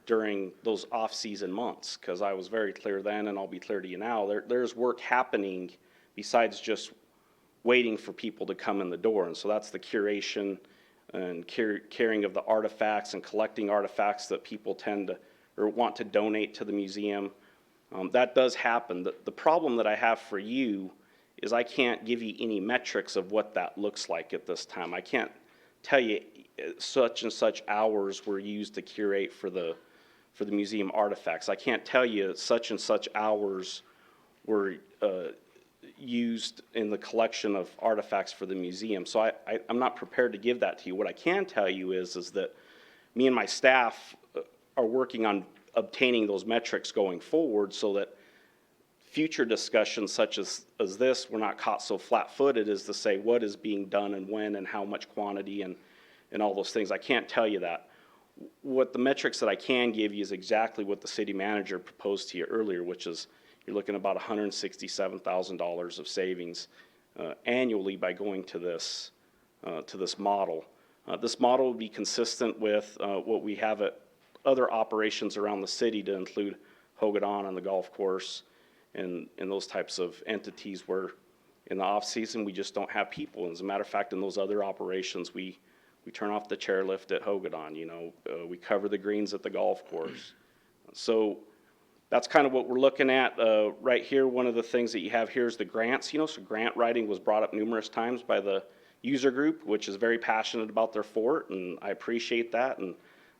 during those off-season months, because I was very clear then, and I'll be clear to you now, there's work happening besides just waiting for people to come in the door. And so that's the curation and carrying of the artifacts and collecting artifacts that people tend to or want to donate to the museum. That does happen. The problem that I have for you is I can't give you any metrics of what that looks like at this time. I can't tell you such and such hours were used to curate for the museum artifacts. I can't tell you such and such hours were used in the collection of artifacts for the museum. So I'm not prepared to give that to you. What I can tell you is that me and my staff are working on obtaining those metrics going forward so that future discussions such as this, we're not caught so flat-footed as to say what is being done and when and how much quantity and all those things. I can't tell you that. What the metrics that I can give you is exactly what the city manager proposed to you earlier, which is you're looking at about $167,000 of savings annually by going to this model. This model would be consistent with what we have at other operations around the city to include Hogadon and the golf course and those types of entities where in the off-season, we just don't have people. And as a matter of fact, in those other operations, we turn off the chairlift at Hogadon, we cover the greens at the golf course. So that's kind of what we're looking at right here. One of the things that you have here is the grants, so grant writing was brought up numerous times by the user group, which is very passionate about their fort, and I appreciate that, and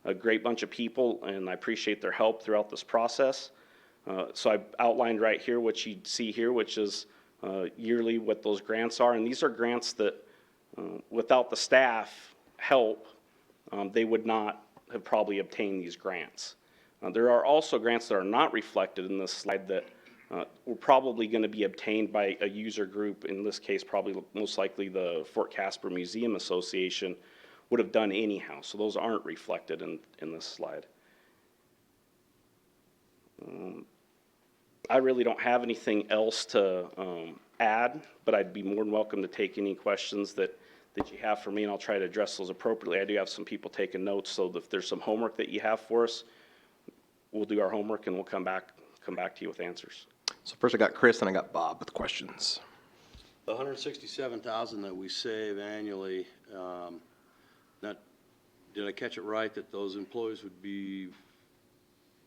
a great bunch of people, and I appreciate their help throughout this process. So I outlined right here what you see here, which is yearly what those grants are, and these are grants that without the staff help, they would not have probably obtained these grants. There are also grants that are not reflected in this slide that were probably going to be obtained by a user group, in this case probably most likely the Fort Casper Museum Association would have done anyhow, so those aren't reflected in this slide. I really don't have anything else to add, but I'd be more than welcome to take any questions that you have for me, and I'll try to address those appropriately. I do have some people taking notes, so if there's some homework that you have for us, we'll do our homework and we'll come back to you with answers. So first I got Chris and I got Bob with questions. The $167,000 that we save annually, did I catch it right that those employees would be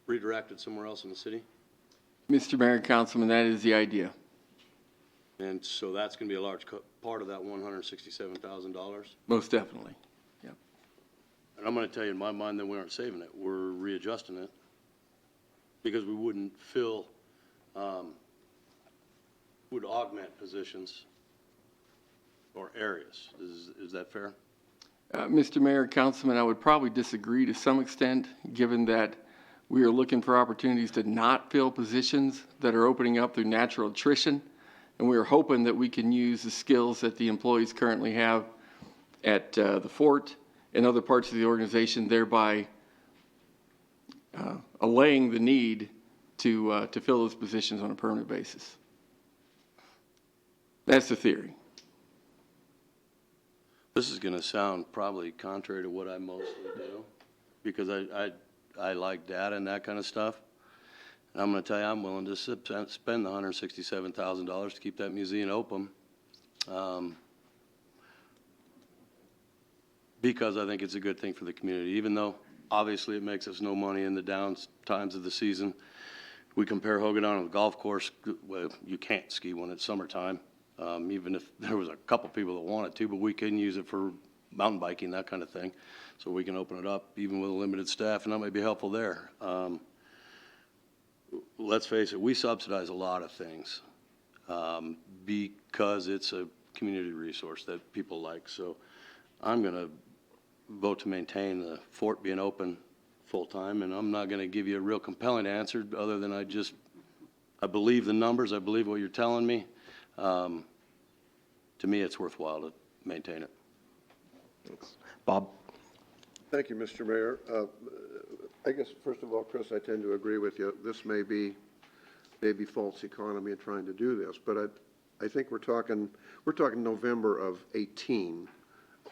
redirected somewhere else in the city? Mr. Mayor and Councilman, that is the idea. And so that's going to be a large part of that $167,000? Most definitely. Yep. And I'm going to tell you, in my mind, that we aren't saving it. We're readjusting it because we wouldn't fill, would augment positions or areas. Is that fair? Mr. Mayor, Councilman, I would probably disagree to some extent, given that we are looking for opportunities to not fill positions that are opening up through natural attrition, and we are hoping that we can use the skills that the employees currently have at the fort and other parts of the organization, thereby allaying the need to fill those positions on a permanent basis. That's the theory. This is going to sound probably contrary to what I mostly do, because I like data and that kind of stuff. And I'm going to tell you, I'm willing to spend the $167,000 to keep that museum open, because I think it's a good thing for the community, even though obviously it makes us no money in the down times of the season. We compare Hogadon to the golf course. Well, you can't ski when it's summertime. Even if there was a couple people that wanted to, but we can use it for mountain biking, that kind of thing. So we can open it up even with a limited staff, and that might be helpful there. Let's face it, we subsidize a lot of things because it's a community resource that people like. So I'm going to vote to maintain the fort being open full-time, and I'm not going to give you a real compelling answer other than I believe the numbers, I believe what you're telling me. To me, it's worthwhile to maintain it. Thanks. Bob? Thank you, Mr. Mayor. I guess, first of all, Chris, I tend to agree with you. This may be false economy in trying to do this, but I think we're talking November of 18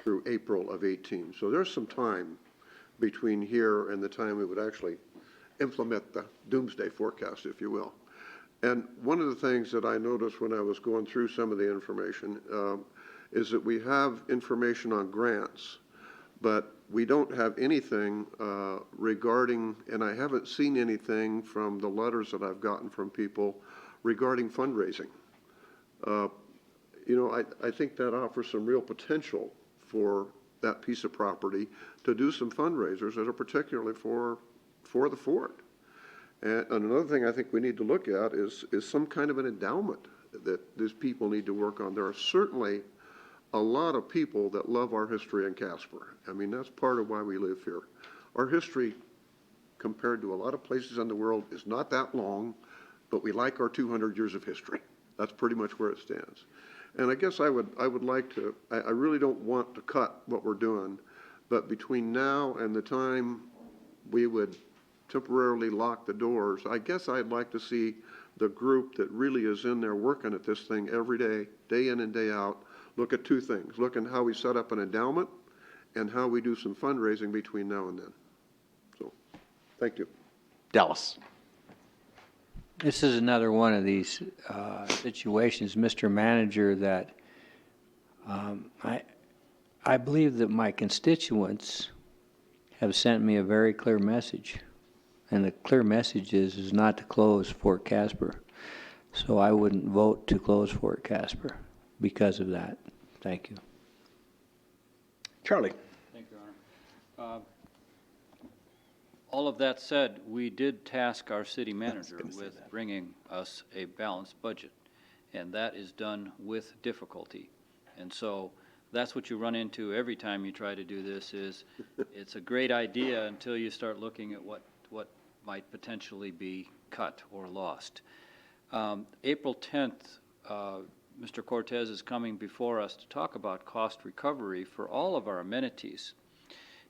through April of 18. So there's some time between here and the time we would actually implement the doomsday forecast, if you will. And one of the things that I noticed when I was going through some of the information is that we have information on grants, but we don't have anything regarding, and I haven't seen anything from the letters that I've gotten from people regarding fundraising. I think that offers some real potential for that piece of property to do some fundraisers that are particularly for the fort. And another thing I think we need to look at is some kind of an endowment that these people need to work on. There are certainly a lot of people that love our history in Casper. I mean, that's part of why we live here. Our history, compared to a lot of places in the world, is not that long, but we like our 200 years of history. That's pretty much where it stands. And I guess I would like to, I really don't want to cut what we're doing, but between now and the time we would temporarily lock the doors, I guess I'd like to see the group that really is in there working at this thing every day, day in and day out, look at two things. Look at how we set up an endowment and how we do some fundraising between now and then. So Thank you. Dallas. This is another one of these situations, Mr. Manager, that I believe that my constituents have sent me a very clear message. And the clear message is not to close Fort Casper. So I wouldn't vote to close Fort Casper because of that. Thank you. Charlie. Thank you, Your Honor. All of that said, we did task our city manager with bringing us a balanced budget, and that is done with difficulty. And so that's what you run into every time you try to do this is it's a great idea until you start looking at what might potentially be cut or lost. April 10th, Mr. Cortez is coming before us to talk about cost recovery for all of our amenities.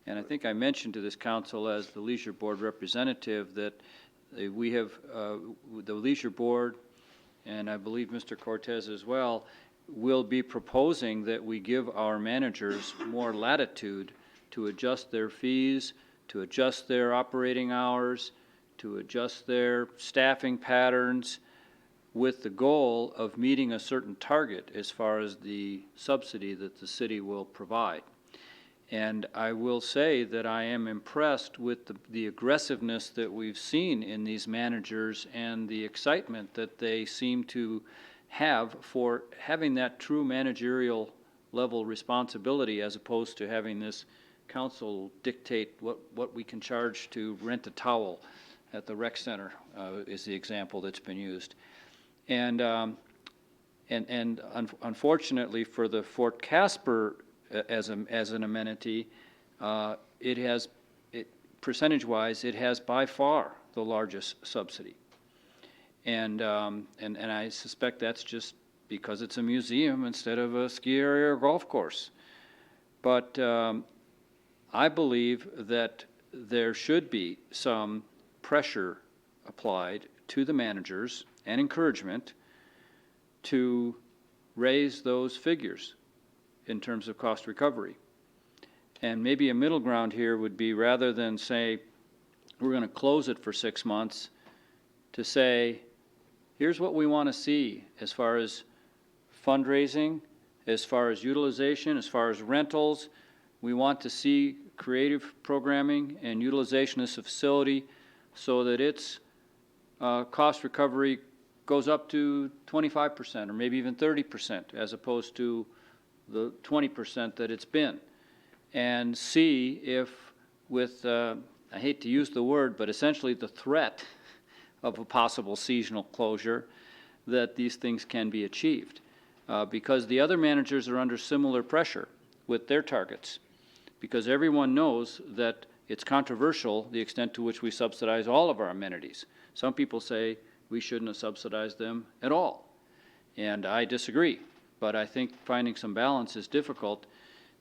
And I think I mentioned to this council as the Leisure Board representative that we have, the Leisure Board, and I believe Mr. Cortez as well, will be proposing that we give our managers more latitude to adjust their fees, to adjust their operating hours, to adjust their staffing patterns, with the goal of meeting a certain target as far as the subsidy that the city will provide. And I will say that I am impressed with the aggressiveness that we've seen in these managers and the excitement that they seem to have for having that true managerial level responsibility as opposed to having this council dictate what we can charge to rent a towel at the rec center, is the example that's been used. And unfortunately for the Fort Casper as an amenity, percentage-wise, it has by far the largest subsidy. And I suspect that's just because it's a museum instead of a ski area or golf course. But I believe that there should be some pressure applied to the managers and encouragement to raise those figures in terms of cost recovery. And maybe a middle ground here would be, rather than say, we're going to close it for 6 months, to say, here's what we want to see as far as fundraising, as far as utilization, as far as rentals. We want to see creative programming and utilization of the facility so that its cost recovery goes up to 25% or maybe even 30% as opposed to the 20% that it's been. And see if with, I hate to use the word, but essentially the threat of a possible seasonal closure, that these things can be achieved. Because the other managers are under similar pressure with their targets. Because everyone knows that it's controversial the extent to which we subsidize all of our amenities. Some people say we shouldn't have subsidized them at all. And I disagree. But I think finding some balance is difficult.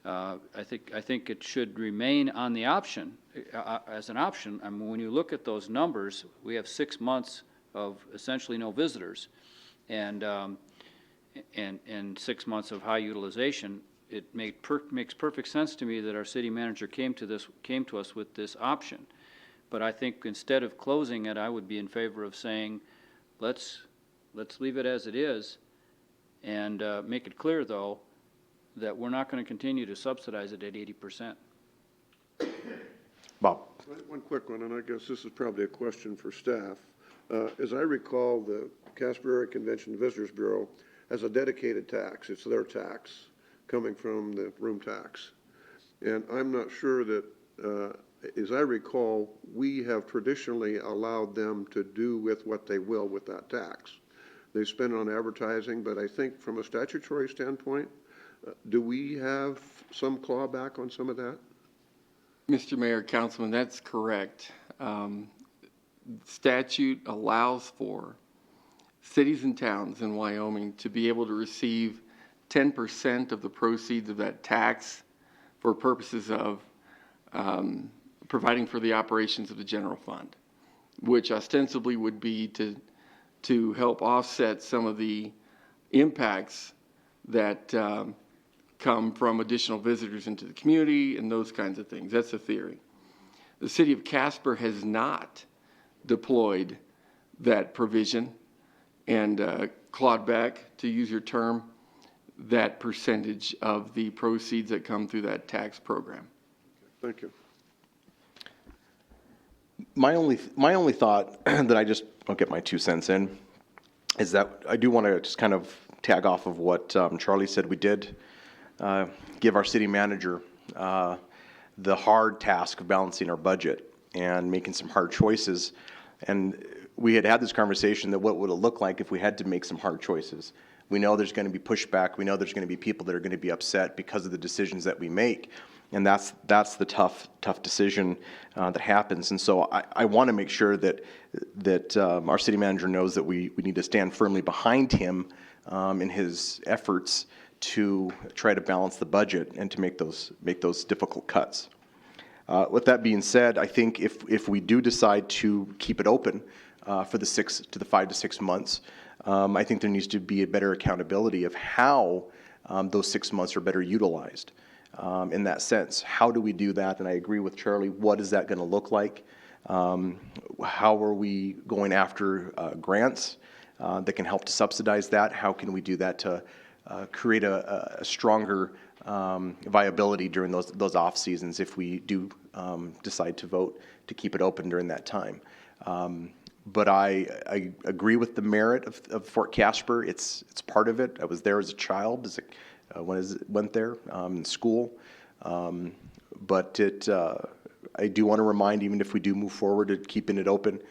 I think it should remain on the option, as an option. I mean, when you look at those numbers, we have 6 months of essentially no visitors, and 6 months of high utilization. It makes perfect sense to me that our city manager came to us with this option. But I think instead of closing it, I would be in favor of saying, let's leave it as it is, and make it clear, though, that we're not going to continue to subsidize it at 80%. Bob. One quick one, and I guess this is probably a question for staff. As I recall, the Casper Area Convention Visitors Bureau has a dedicated tax. It's their tax coming from the room tax. And I'm not sure that, as I recall, we have traditionally allowed them to do with what they will with that tax. They spend it on advertising, but I think from a statutory standpoint, do we have some clawback on some of that? Mr. Mayor, Councilman, that's correct. Statute allows for cities and towns in Wyoming to be able to receive 10% of the proceeds of that tax for purposes of providing for the operations of the general fund, which ostensibly would be to help offset some of the impacts that come from additional visitors into the community and those kinds of things. That's the theory. The city of Casper has not deployed that provision and clawed back, to use your term, that percentage of the proceeds that come through that tax program. Thank you. My only thought that I'll get my 2 cents in is that I do want to just kind of tag off of what Charlie said. We did give our city manager the hard task of balancing our budget and making some hard choices. And we had this conversation that what would it look like if we had to make some hard choices? We know there's going to be pushback. We know there's going to be people that are going to be upset because of the decisions that we make. And that's the tough decision that happens. And so I want to make sure that our city manager knows that we need to stand firmly behind him in his efforts to try to balance the budget and to make those difficult cuts. With that being said, I think if we do decide to keep it open for the 5 to 6 months, I think there needs to be a better accountability of how those 6 months are better utilized. In that sense, how do we do that? And I agree with Charlie. What is that going to look like? How are we going after grants that can help to subsidize that? How can we do that to create a stronger viability during those off seasons if we do decide to vote to keep it open during that time? But I agree with the merit of Fort Casper. It's part of it. I was there as a child, when I went there in school. But I do want to remind, even if we do move forward to keeping it open,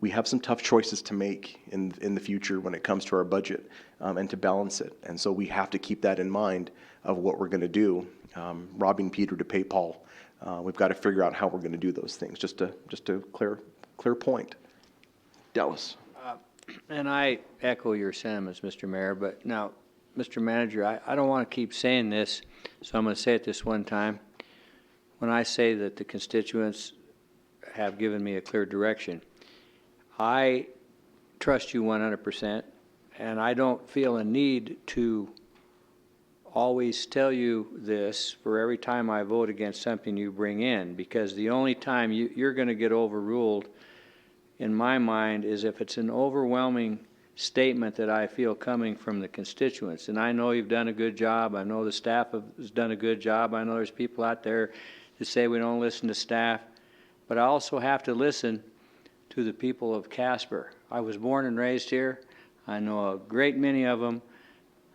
we have some tough choices to make in the future when it comes to our budget and to balance it. And so we have to keep that in mind of what we're going to do. Robbing Peter to pay Paul. We've got to figure out how we're going to do those things. Just a clear point. Dallas. And I echo your sentiments, Mr. Mayor, but now, Mr. Manager, I don't want to keep saying this, so I'm going to say it this one time. When I say that the constituents have given me a clear direction, I trust you 100%, and I don't feel a need to always tell you this for every time I vote against something you bring in, because the only time you're going to get overruled, in my mind, is if it's an overwhelming statement that I feel coming from the constituents. And I know you've done a good job. I know the staff has done a good job. I know there's people out there that say we don't listen to staff. But I also have to listen to the people of Casper. I was born and raised here. I know a great many of them.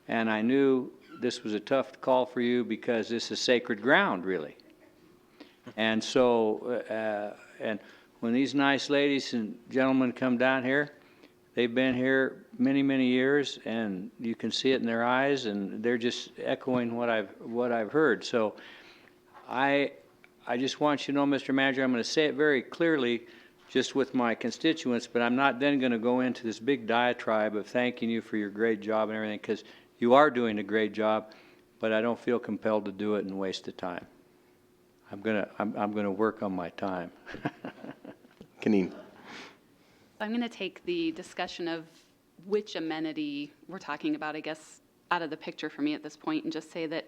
And I knew this was a tough call for you because this is sacred ground, really. And so, and when these nice ladies and gentlemen come down here, they've been here many, many years, and you can see it in their eyes, and they're just echoing what I've heard. So I just want you to know, Mr. Manager, I'm going to say it very clearly just with my constituents, but I'm not then going to go into this big diatribe of thanking you for your great job and everything, because you are doing a great job, but I don't feel compelled to do it and waste the time. I'm gonna work on my time. Kaneen. I'm going to take the discussion of which amenity we're talking about, I guess, out of the picture for me at this point, and just say that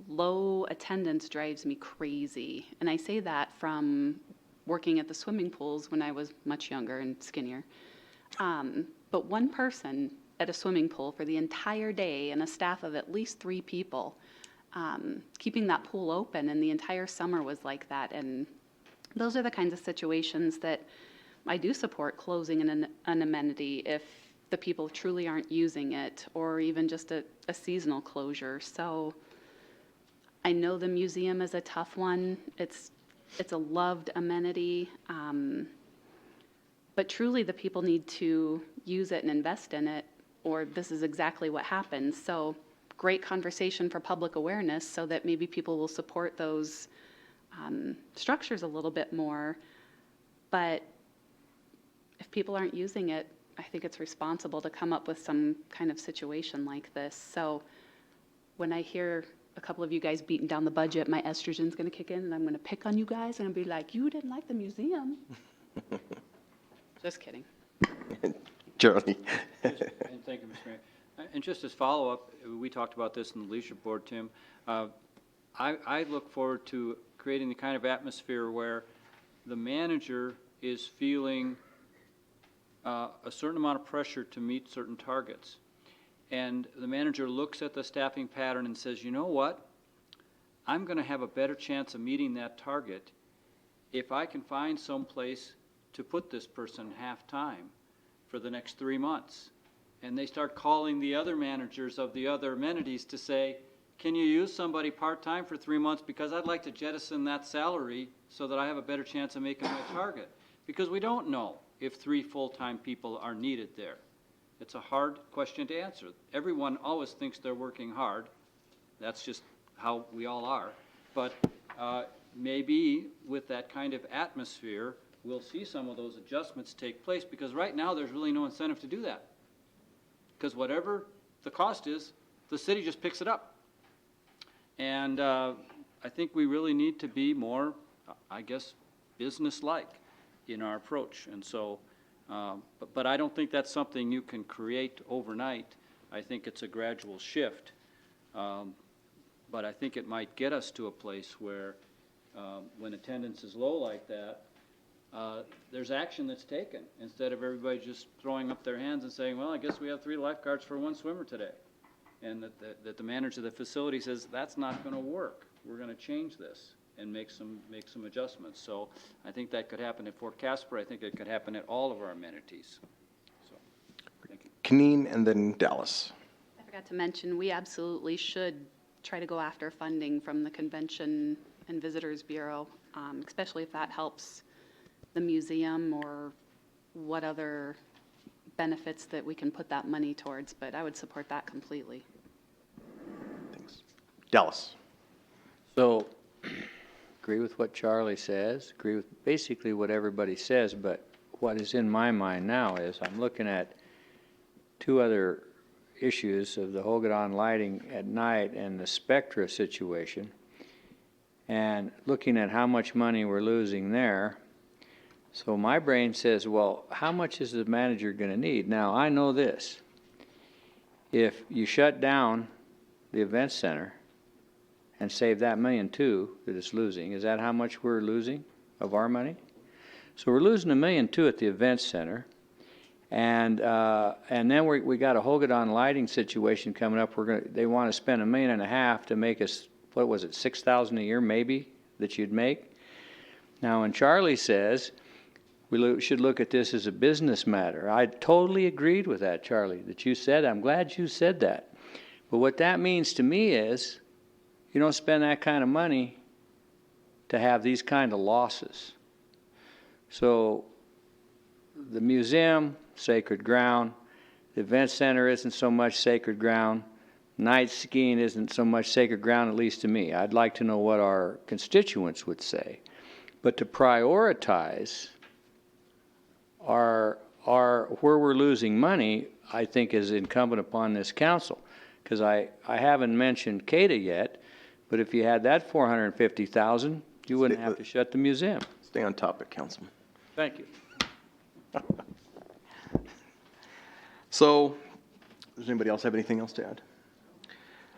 low attendance drives me crazy. And I say that from working at the swimming pools when I was much younger and skinnier. But one person at a swimming pool for the entire day and a staff of at least 3 people, keeping that pool open, and the entire summer was like that. And those are the kinds of situations that I do support closing an amenity if the people truly aren't using it, or even just a seasonal closure. So I know the museum is a tough one. It's a loved amenity, but truly the people need to use it and invest in it, or this is exactly what happens. So great conversation for public awareness so that maybe people will support those structures a little bit more. But if people aren't using it, I think it's responsible to come up with some kind of situation like this. So when I hear a couple of you guys beating down the budget, my estrogen's going to kick in, and I'm going to pick on you guys and be like, you didn't like the museum. Just kidding. Charlie. And thank you, Mr. Mayor. And just as follow-up, we talked about this in the leadership board, Tim. I look forward to creating the kind of atmosphere where the manager is feeling a certain amount of pressure to meet certain targets. And the manager looks at the staffing pattern and says, you know what? I'm going to have a better chance of meeting that target if I can find some place to put this person half-time for the next 3 months. And they start calling the other managers of the other amenities to say, can you use somebody part-time for 3 months because I'd like to jettison that salary so that I have a better chance of making my target. Because we don't know if 3 full-time people are needed there. It's a hard question to answer. Everyone always thinks they're working hard. That's just how we all are. But maybe with that kind of atmosphere, we'll see some of those adjustments take place, because right now there's really no incentive to do that. Because whatever the cost is, the city just picks it up. And I think we really need to be more, I guess, business-like in our approach. And so, but I don't think that's something you can create overnight. I think it's a gradual shift. But I think it might get us to a place where when attendance is low like that, there's action that's taken, instead of everybody just throwing up their hands and saying, well, I guess we have 3 lifeguards for 1 swimmer today. And that the manager of the facility says, that's not going to work. We're going to change this and make some adjustments. So I think that could happen at Fort Casper. I think it could happen at all of our amenities. So, thank you. Canine and then Dallas. I forgot to mention, we absolutely should try to go after funding from the Convention and Visitors Bureau, especially if that helps the museum or what other benefits that we can put that money towards, but I would support that completely. Thanks. Dallas. So, agree with what Charlie says, agree with basically what everybody says, but what is in my mind now is I'm looking at 2 other issues of the Hogadon lighting at night and the Spectra situation, and looking at how much money we're losing there. So my brain says, well, how much is the manager going to need? Now, I know this. If you shut down the event center and save that $1.2 million that it's losing, is that how much we're losing of our money? So we're losing $1.2 million at the event center. And then we got a Hogadon lighting situation coming up. They want to spend $1.5 million to make us, what was it, $6,000 a year maybe that you'd make? Now, when Charlie says we should look at this as a business matter, I totally agreed with that, Charlie, that you said. I'm glad you said that. But what that means to me is you don't spend that kind of money to have these kind of losses. So the museum, sacred ground. The event center isn't so much sacred ground. Night skiing isn't so much sacred ground, at least to me. I'd like to know what our constituents would say. But to prioritize where we're losing money, I think is incumbent upon this council. Because I haven't mentioned CADA yet, but if you had that $450,000, you wouldn't have to shut the museum. Stay on topic, Councilman. Thank you. So, does anybody else have anything else to add?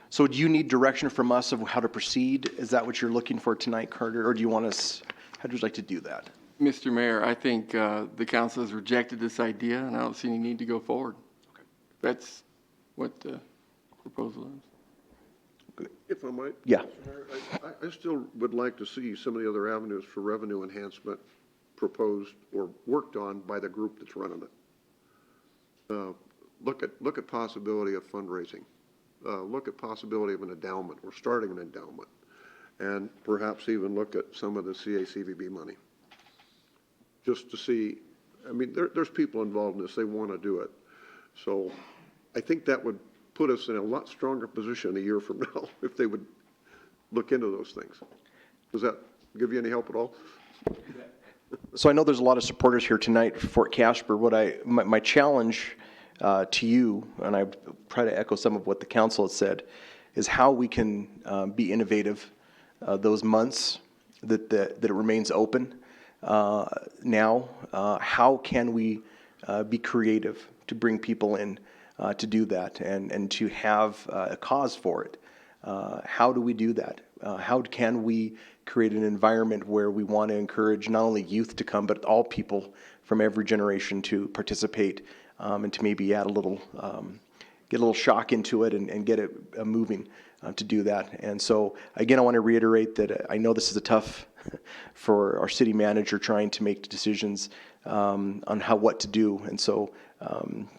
So do you need direction from us of how to proceed? Is that what you're looking for tonight, Carter? Or do you want us, how would you like to do that? Mr. Mayor, I think the council has rejected this idea, and I don't see any need to go forward. Okay. That's what the proposal is. If I might? Yeah. I still would like to see some of the other avenues for revenue enhancement proposed or worked on by the group that's running it. Look at possibility of fundraising. Look at possibility of an endowment. We're starting an endowment. And perhaps even look at some of the CACVB money. Just to see, I mean, there's people involved in this. They want to do it. So I think that would put us in a lot stronger position a year from now if they would look into those things. Does that give you any help at all? So I know there's a lot of supporters here tonight for Fort Casper. My challenge to you, and I try to echo some of what the council has said, is how we can be innovative those months that it remains open now. How can we be creative to bring people in to do that and to have a cause for it? How do we do that? how can we create an environment where we want to encourage not only youth to come, but all people from every generation to participate, and to maybe add a little, get a little shock into it and get it moving to do that. And so, again, I want to reiterate that I know this is a tough for our city manager trying to make decisions on what to do. And so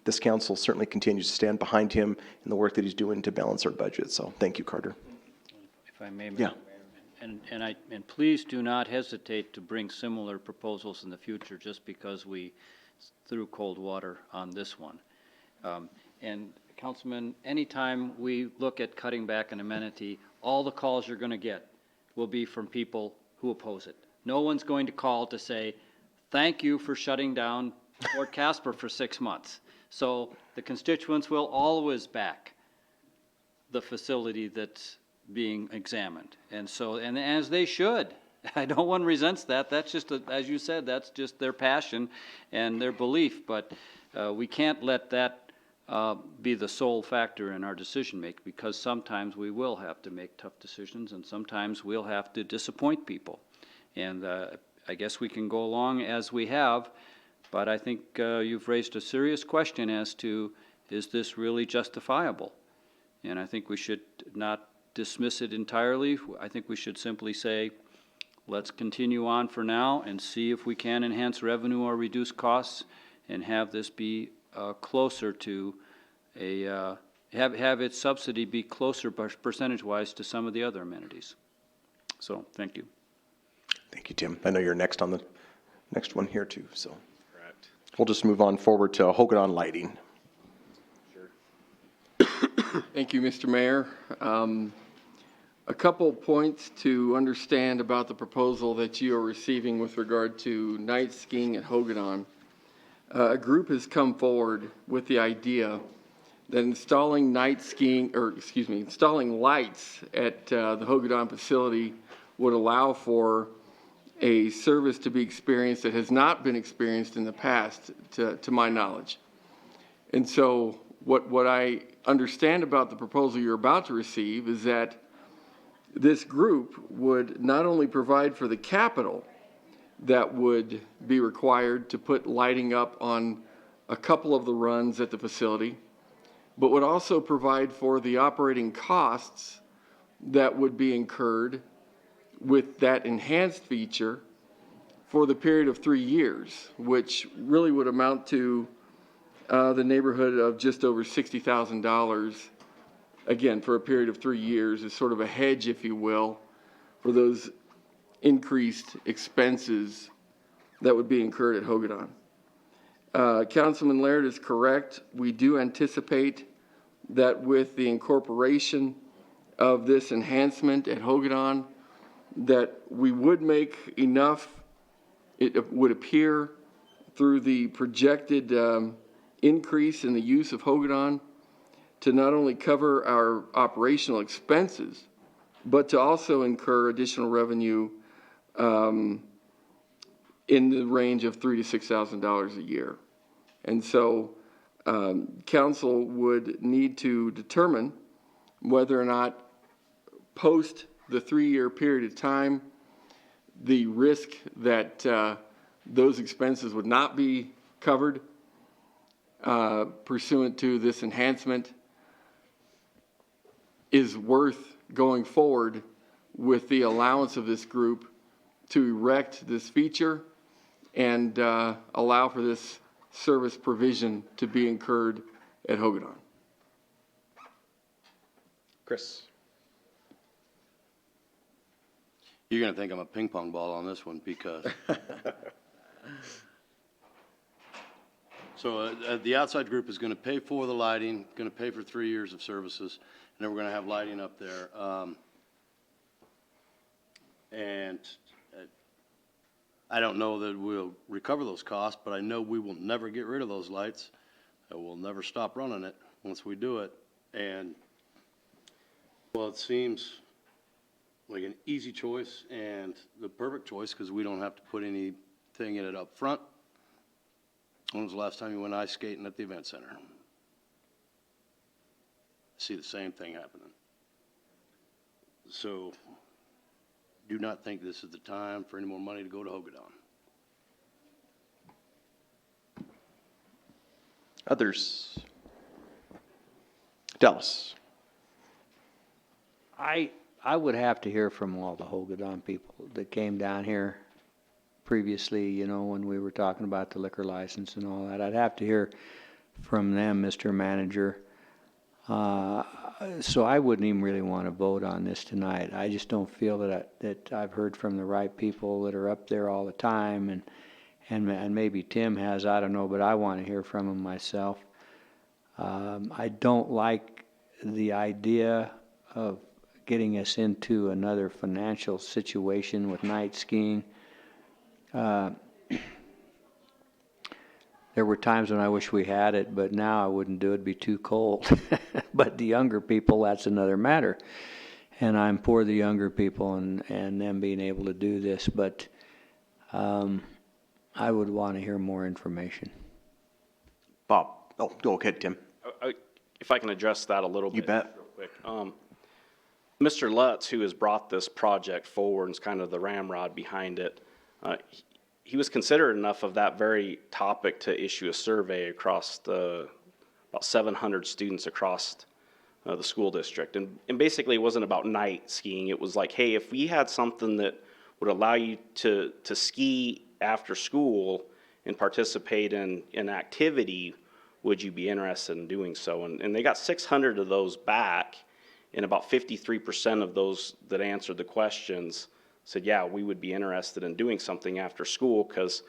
this council certainly continues to stand behind him in the work that he's doing to balance our budget. So thank you, Carter. If I may, Mr. Yeah. Mayor, and please do not hesitate to bring similar proposals in the future just because we threw cold water on this one. And Councilman, anytime we look at cutting back an amenity, all the calls you're going to get will be from people who oppose it. No one's going to call to say, thank you for shutting down Fort Casper for 6 months. So the constituents will always back the facility that's being examined. And so, and as they should. No one resents that. That's just, as you said, that's just their passion and their belief. But we can't let that be the sole factor in our decision making, because sometimes we will have to make tough decisions and sometimes we'll have to disappoint people. And I guess we can go along as we have, but I think you've raised a serious question as to, is this really justifiable? And I think we should not dismiss it entirely. I think we should simply say, let's continue on for now and see if we can enhance revenue or reduce costs and have this be closer to a, have its subsidy be closer percentage-wise to some of the other amenities. So, thank you. Thank you, Tim. I know you're next on the next one here too, so. Correct. We'll just move on forward to Hogadon Lighting. Thank you, Mr. Mayor. A couple points to understand about the proposal that you are receiving with regard to night skiing at Hogadon. A group has come forward with the idea that installing installing lights at the Hogadon facility would allow for a service to be experienced that has not been experienced in the past, to my knowledge. And so what I understand about the proposal you're about to receive is that this group would not only provide for the capital that would be required to put lighting up on a couple of the runs at the facility, but would also provide for the operating costs that would be incurred with that enhanced feature for the period of 3 years, which really would amount to the neighborhood of just over $60,000, again, for a period of 3 years, as sort of a hedge, if you will, for those increased expenses that would be incurred at Hogadon. Councilman Laird is correct. We do anticipate that with the incorporation of this enhancement at Hogadon, that we would make enough, it would appear through the projected increase in the use of Hogadon, to not only cover our operational expenses, but to also incur additional revenue in the range of $3,000 to $6,000 a year. And so council would need to determine whether or not post the 3-year period of time, the risk that those expenses would not be covered pursuant to this enhancement is worth going forward with the allowance of this group to erect this feature and allow for this service provision to be incurred at Hogadon. Chris. You're going to think I'm a ping pong ball on this one because. So the outside group is going to pay for the lighting, going to pay for 3 years of services, and then we're going to have lighting up there. And I don't know that we'll recover those costs, but I know we will never get rid of those lights. We'll never stop running it once we do it. And, well, it seems like an easy choice and the perfect choice because we don't have to put anything in it up front. When was the last time you went ice skating at the event center? I see the same thing happening. So do not think this is the time for any more money to go to Hogadon. Others? Dallas? I would have to hear from all the Hogadon people that came down here previously, you know, when we were talking about the liquor license and all that. I'd have to hear from them, Mr. Manager. So I wouldn't even really want to vote on this tonight. I just don't feel that I've heard from the right people that are up there all the time, and maybe Tim has, I don't know, but I want to hear from them myself. I don't like the idea of getting us into another financial situation with night skiing. There were times when I wish we had it, but now I wouldn't do it, it'd be too cold. But the younger people, that's another matter. And I'm for the younger people and them being able to do this, but I would want to hear more information. Bob? Oh, go ahead, Tim. If I can address that a little bit. You bet. Real quick. Mr. Lutz, who has brought this project forward and is kind of the ramrod behind it, he was considerate enough of that very topic to issue a survey across about 700 students across the school district. And basically it wasn't about night skiing. It was like, hey, if we had something that would allow you to ski after school and participate in an activity, would you be interested in doing so? And they got 600 of those back, and about 53% of those that answered the questions said, yeah, we would be interested in doing something after school, because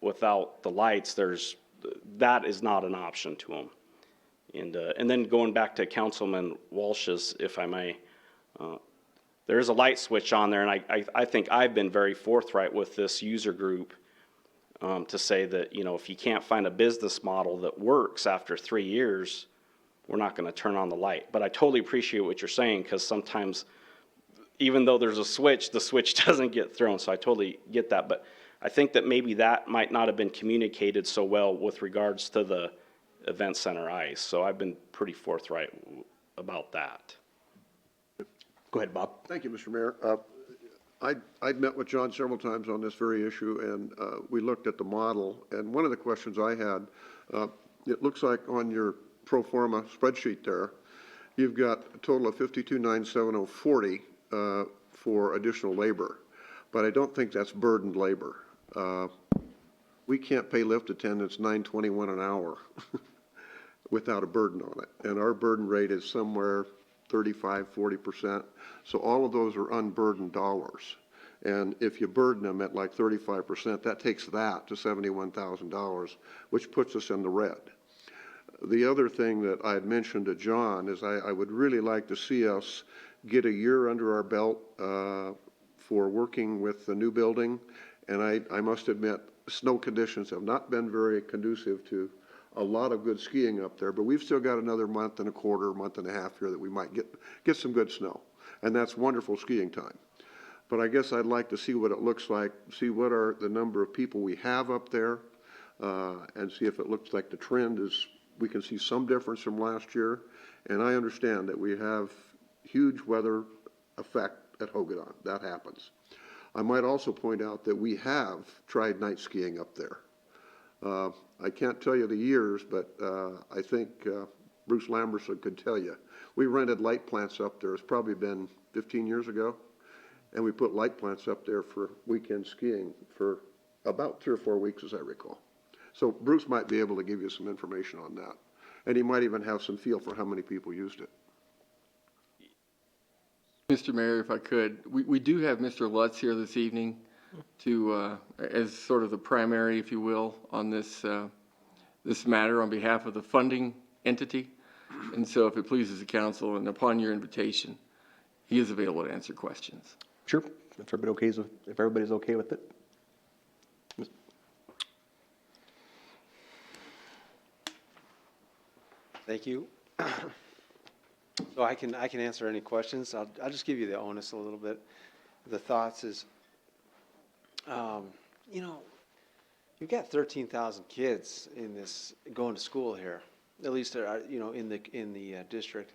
without the lights, that is not an option to them. And then going back to Councilman Walsh's, if I may, there is a light switch on there, and I think I've been very forthright with this user group to say that, you know, if you can't find a business model that works after 3 years, we're not going to turn on the light. But I totally appreciate what you're saying, because sometimes, even though there's a switch, the switch doesn't get thrown. So I totally get that. But I think that maybe that might not have been communicated so well with regards to the event center ice. So I've been pretty forthright about that. Go ahead, Bob. Thank you, Mr. Mayor. I'd met with John several times on this very issue, and we looked at the model. And one of the questions I had, it looks like on your pro forma spreadsheet there, you've got a total of 52,970,40 for additional labor, but I don't think that's burdened labor. We can't pay lift attendants $9.21 an hour without a burden on it, and our burden rate is somewhere 35–40%. So all of those are unburdened dollars, and if you burden them at like 35%, that takes that to $71,000, which puts us in the red. The other thing that I had mentioned to John is I would really like to see us get a year under our belt for working with the new building. And I must admit, snow conditions have not been very conducive to a lot of good skiing up there, but we've still got another month and a quarter, month and a half here that we might get some good snow. And that's wonderful skiing time. But I guess I'd like to see what it looks like, see what are the number of people we have up there, and see if it looks like the trend is, we can see some difference from last year. And I understand that we have huge weather effect at Hogadon. That happens. I might also point out that we have tried night skiing up there. I can't tell you the years, but I think Bruce Lamberson could tell you. We rented light plants up there. It's probably been 15 years ago. And we put light plants up there for weekend skiing for about 3 or 4 weeks, as I recall. So Bruce might be able to give you some information on that. And he might even have some feel for how many people used it. Mr. Mayor, if I could, we do have Mr. Lutz here this evening to, as sort of the primary, if you will, on this, this matter on behalf of the funding entity. And so if it pleases the council and upon your invitation, he is available to answer questions. Sure. If everybody's okay with it. Thank you. So I can answer any questions. I'll just give you the onus a little bit. The thoughts is, you know, you've got 13,000 kids in this going to school here, at least you know, in the district,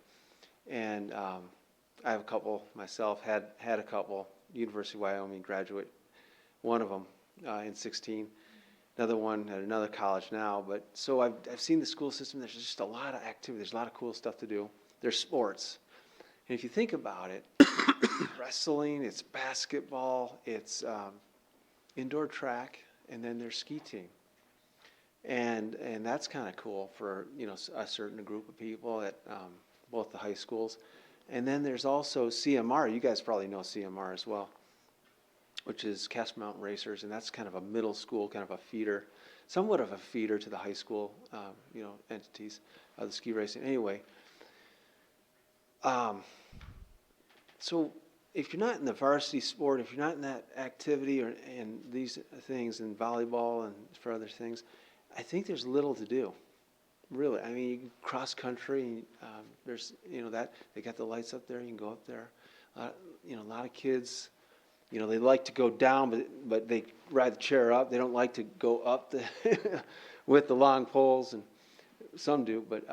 and I have a couple myself. Had a couple University of Wyoming graduate, one of them in 16, another one at another college now. But so I've seen the school system. There's just a lot of activity. There's a lot of cool stuff to do. There's sports. And if you think about it, wrestling, it's basketball, it's indoor track, and then there's ski team. And that's kind of cool for, a certain group of people at both the high schools. And then there's also CMR. You guys probably know CMR as well, which is Casper Mountain Racers, and that's kind of a middle school, kind of a feeder, somewhat of a feeder to the high school, entities of the ski racing. Anyway, so if you're not in the varsity sport, if you're not in that activity or in these things, in volleyball and for other things, I think there's little to do. Really, I mean, you can cross country. There's, that they got the lights up there. You can go up there. A lot of kids, they like to go down, but they ride the chair up. They don't like to go up the with the long poles, and some do. But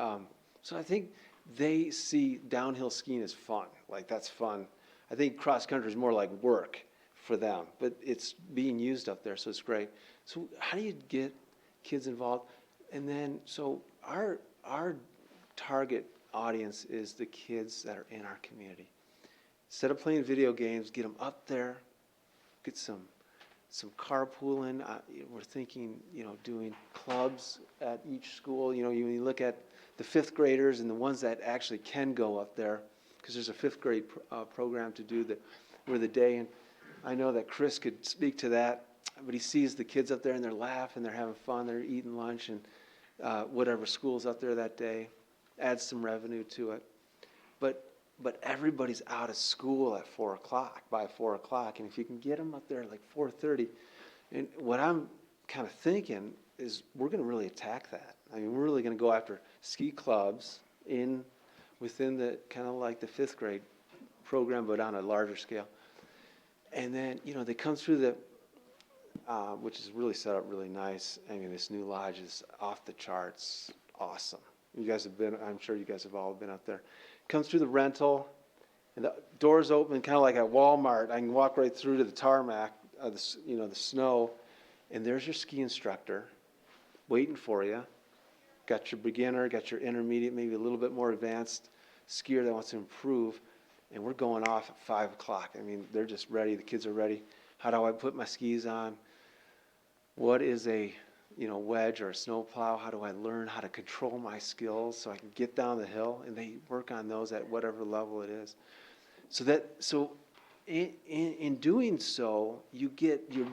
so I think they see downhill skiing as fun. Like, that's fun. I think cross country is more like work for them, but it's being used up there, so it's great. So how do you get kids involved? And then, so our target audience is the kids that are in our community. Instead of playing video games, get them up there, get some carpooling. We're thinking, doing clubs at each school. When you look at the fifth graders and the ones that actually can go up there, because there's a fifth grade program to do the day. And I know that Chris could speak to that, but he sees the kids up there and they're laughing, they're having fun, they're eating lunch, and whatever school's up there that day adds some revenue to it. But everybody's out of school at 4 o'clock, by 4 o'clock, and if you can get them up there at like 4:30, and what I'm kind of thinking is we're going to really attack that. I mean, we're really going to go after ski clubs within the kind of like the fifth grade program, but on a larger scale. And then, they come through the, which is really set up really nice. I mean, this new lodge is off the charts, awesome. You guys have been, I'm sure you guys have all been up there. Comes through the rental, and the doors open kind of like at Walmart. I can walk right through to the tarmac, the snow, and there's your ski instructor waiting for you. Got your beginner, got your intermediate, maybe a little bit more advanced skier that wants to improve, and we're going off at 5 o'clock. I mean, they're just ready. The kids are ready. How do I put my skis on? What is a wedge or a snow plow? How do I learn how to control my skills so I can get down the hill? And they work on those at whatever level it is. So in doing so, you're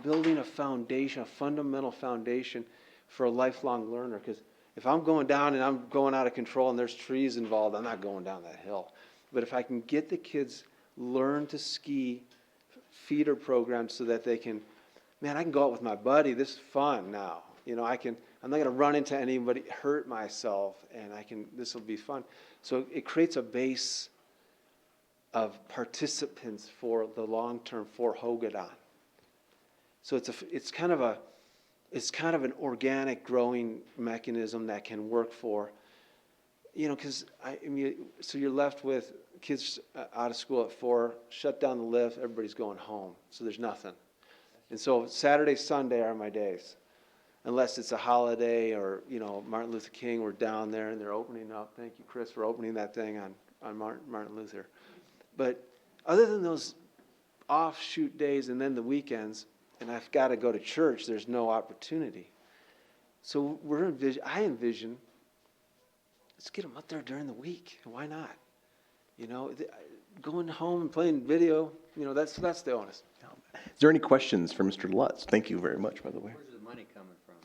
building a foundation, a fundamental foundation for a lifelong learner. Because if I'm going down and I'm going out of control and there's trees involved, I'm not going down that hill. But if I can get the kids learn to ski, feeder programs so that they can, man, I can go out with my buddy. This is fun now. I'm not going to run into anybody, hurt myself, and this will be fun. So it creates a base of participants for the long term for Hogadon. So it's kind of an organic growing mechanism that can work for, because so you're left with kids out of school at 4, shut down the lift, everybody's going home, so there's nothing. And so Saturday, Sunday are my days. Unless it's a holiday or, Martin Luther King, we're down there and they're opening up. Thank you, Chris, for opening that thing on Martin Luther. But other than those offshoot days and then the weekends, and I've got to go to church, there's no opportunity. So I envision, let's get them up there during the week. Why not? Going home and playing video, that's the onus. Is there any questions for Mr. Lutz? Thank you very much, by the way. Where's the money coming from?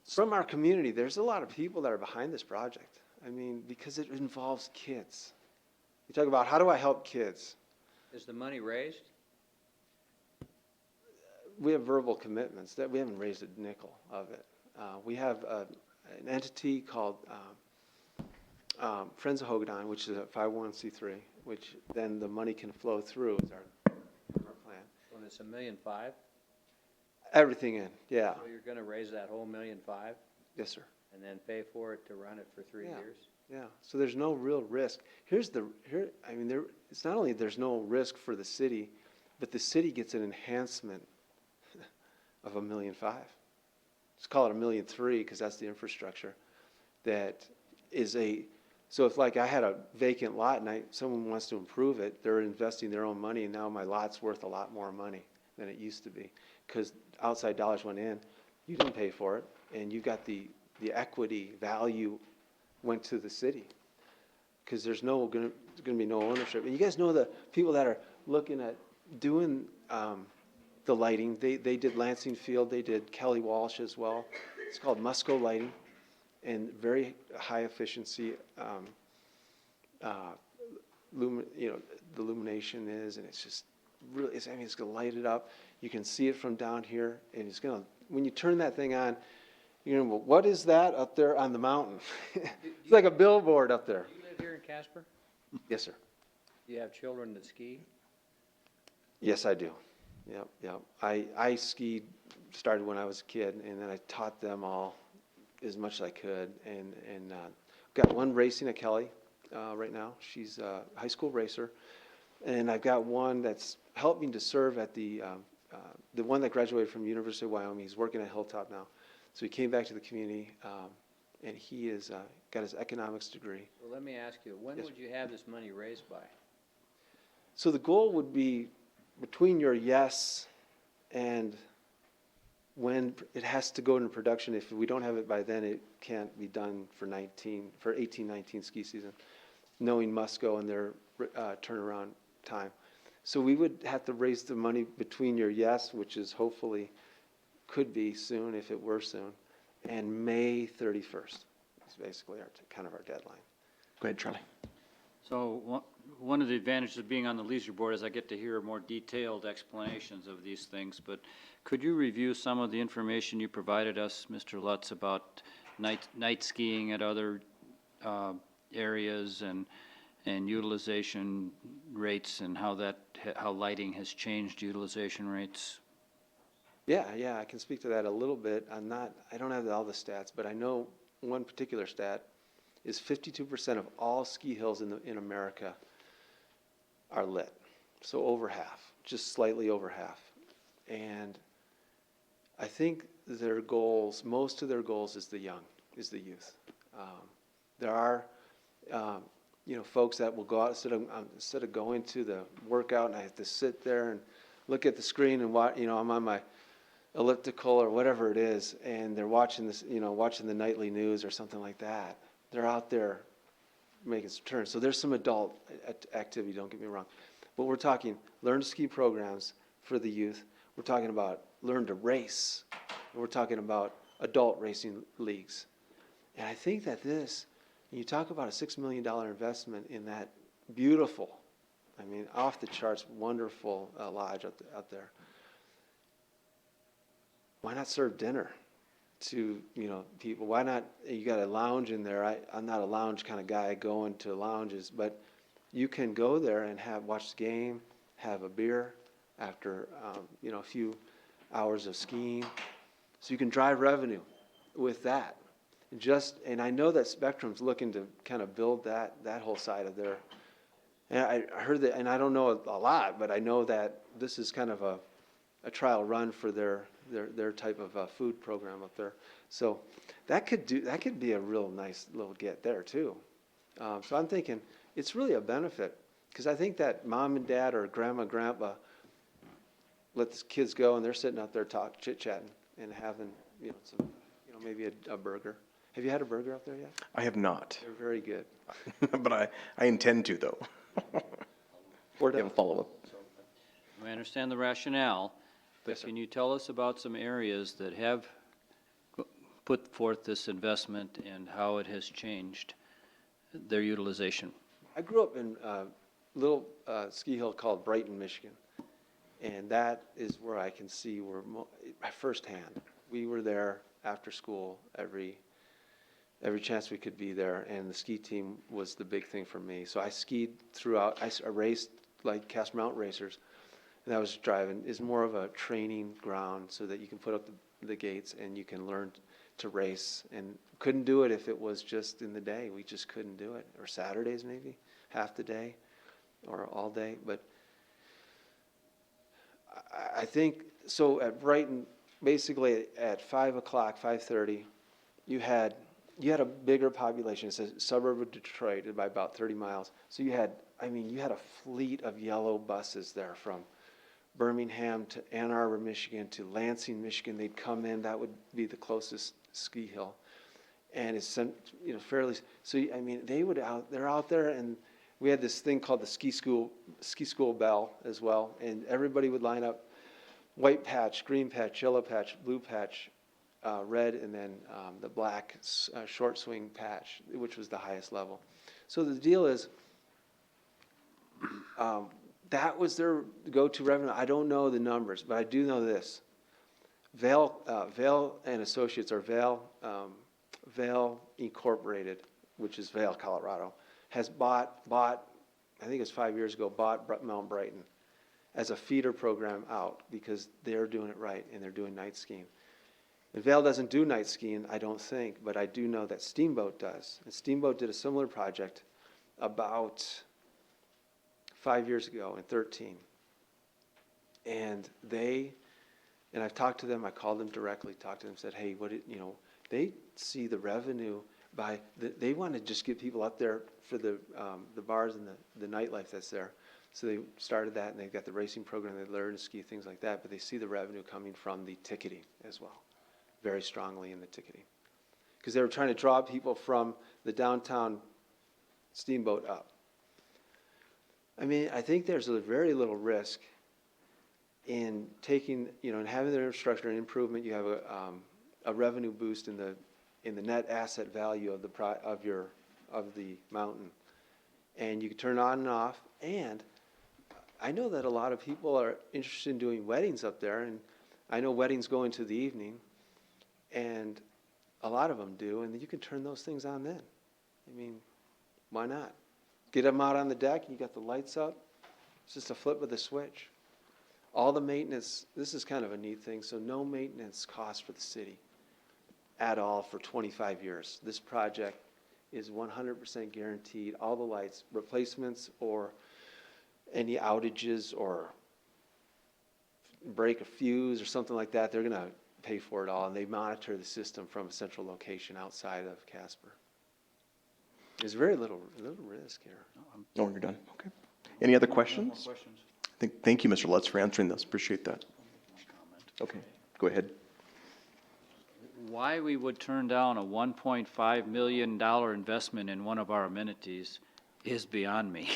From our community, there's a lot of people that are behind this project. I mean, because it involves kids. You talk about, how do I help kids? Is the money raised? We have verbal commitments that we haven't raised a nickel of it. We have an entity called Friends of Hogadon, which is a 501c3, which then the money can flow through is our plan. When it's $1.5 million? Everything in, yeah. So you're going to raise that whole $1.5 million? Yes, sir. And then pay for it to run it for 3 Yeah. years? Yeah, so there's no real risk. It's not only there's no risk for the city, but the city gets an enhancement of $1.5 million. Let's call it $1.3 million, because that's the infrastructure. That is so if like I had a vacant lot and someone wants to improve it, they're investing their own money, and now my lot's worth a lot more money than it used to be. Because outside dollars went in, you didn't pay for it, and you got the equity value went to the city. Because there's going to be no ownership. And you guys know the people that are looking at doing the lighting. They did Lansing Field, they did Kelly Walsh as well. It's called Musco Lighting, and very high efficiency. The illumination is, and it's just really, it's going to light it up. You can see it from down here, and it's going to, when you turn that thing on, you're going to go, what is that up there on the mountain? It's like a billboard up there. You live here in Casper? Yes, sir. You have children that ski? Yes, I do. Yep. I skied, started when I was a kid, and then I taught them all as much as I could. And got one racing at Kelly right now. She's a high school racer. And I've got one that's helping to serve at the one that graduated from University of Wyoming. He's working at Hilltop now. So he came back to the community, and he is got his economics degree. Well, let me ask you, when Yes, would you have this money raised by? So the goal would be between your yes and when it has to go into production. If we don't have it by then, it can't be done for 18-19 ski season, knowing Musco and their turnaround time. So we would have to raise the money between your yes, which is hopefully could be soon if it were soon, and May 31st. It's basically kind of our deadline. Go ahead, Charlie. So one of the advantages of being on the leisure board is I get to hear more detailed explanations of these things, but could you review some of the information you provided us, Mr. Lutz, about night skiing at other areas and utilization rates and how lighting has changed utilization rates? Yeah, I can speak to that a little bit. I don't have all the stats, but I know one particular stat is 52% of all ski hills in America are lit. So over half, just slightly over half. And I think most of their goals is the youth. There are, folks that will go out instead of going to the workout, and I have to sit there and look at the screen and watch, I'm on my elliptical or whatever it is, and they're watching watching the nightly news or something like that. They're out there making some turns. So there's some adult activity, don't get me wrong. But we're talking learn to ski programs for the youth. We're talking about learn to race. And we're talking about adult racing leagues. And I think that you talk about a $6 million investment in that beautiful, off the charts, wonderful lodge out there. Why not serve dinner to people? Why not? You got a lounge in there. I'm not a lounge kind of guy going to lounges, but you can go there and watch the game, have a beer after a few hours of skiing, so you can drive revenue with that. And I know that Spectrum's looking to kind of build that whole side of their. And I heard that, and I don't know a lot, but I know that this is kind of a trial run for their type of food program up there. So that could be a real nice little get there too. So I'm thinking it's really a benefit, because I think that mom and dad or grandma, grandpa let the kids go, and they're sitting out there chit-chatting and having some maybe a burger. Have you had a burger out there yet? I have not, They're very good. but I intend to, though. Or You have a follow-up? I understand the rationale, but Yes, sir. can you tell us about some areas that have put forth this investment and how it has changed their utilization? I grew up in a little ski hill called Brighton, Michigan, and that is where I can see firsthand. We were there after school every chance we could be there, and the ski team was the big thing for me. So I skied throughout. I raced like Casper Mountain racers, and I was driving. Is more of a training ground so that you can put up the gates and you can learn to race, and couldn't do it if it was just in the day. We just couldn't do it, or Saturdays maybe, half the day, or all day. But I think, so at Brighton, basically at 5 o'clock, 5:30, you had a bigger population. It's a suburb of Detroit by about 30 miles. So you had a fleet of yellow buses there from Birmingham to Ann Arbor, Michigan, to Lansing, Michigan. They'd come in. That would be the closest ski hill. And it's, fairly, so, they're out there, and we had this thing called the ski school bell as well. And everybody would line up, white patch, green patch, yellow patch, blue patch, red, and then the black short swing patch, which was the highest level. So the deal is, that was their go-to revenue. I don't know the numbers, but I do know this. Vail and Associates, or Vail Incorporated, which is Vail, Colorado, has bought, I think it's 5 years ago, bought Mount Brighton as a feeder program out, because they're doing it right, and they're doing night skiing. And Vail doesn't do night skiing, I don't think, but I do know that Steamboat does. And Steamboat did a similar project about 5 years ago in 13. And I've talked to them, I called them directly, talked to them, said, hey, they see the revenue they want to just get people up there for the bars and the nightlife that's there. So they started that, and they've got the racing program, they learn to ski, things like that, but they see the revenue coming from the ticketing as well, very strongly in the ticketing. Because they were trying to draw people from the downtown Steamboat up. I think there's a very little risk in taking, and having the infrastructure and improvement. You have a revenue boost in the net asset value of the mountain, and you can turn on and off. And I know that a lot of people are interested in doing weddings up there, and I know weddings go into the evening, and a lot of them do, and you can turn those things on then. Why not? Get them out on the deck, you got the lights up. It's just a flip of the switch. All the maintenance, this is kind of a neat thing, so no maintenance cost for the city at all for 25 years. This project is 100% guaranteed. All the lights, replacements or any outages or break a fuse or something like that, they're going to pay for it all, and they monitor the system from a central location outside of Casper. There's very little risk here. Oh, you're done. Okay. Any other questions? Thank you, Mr. Lutz, for answering those. Appreciate that. Okay, go ahead. Why we would turn down a $1.5 million investment in one of our amenities is beyond me.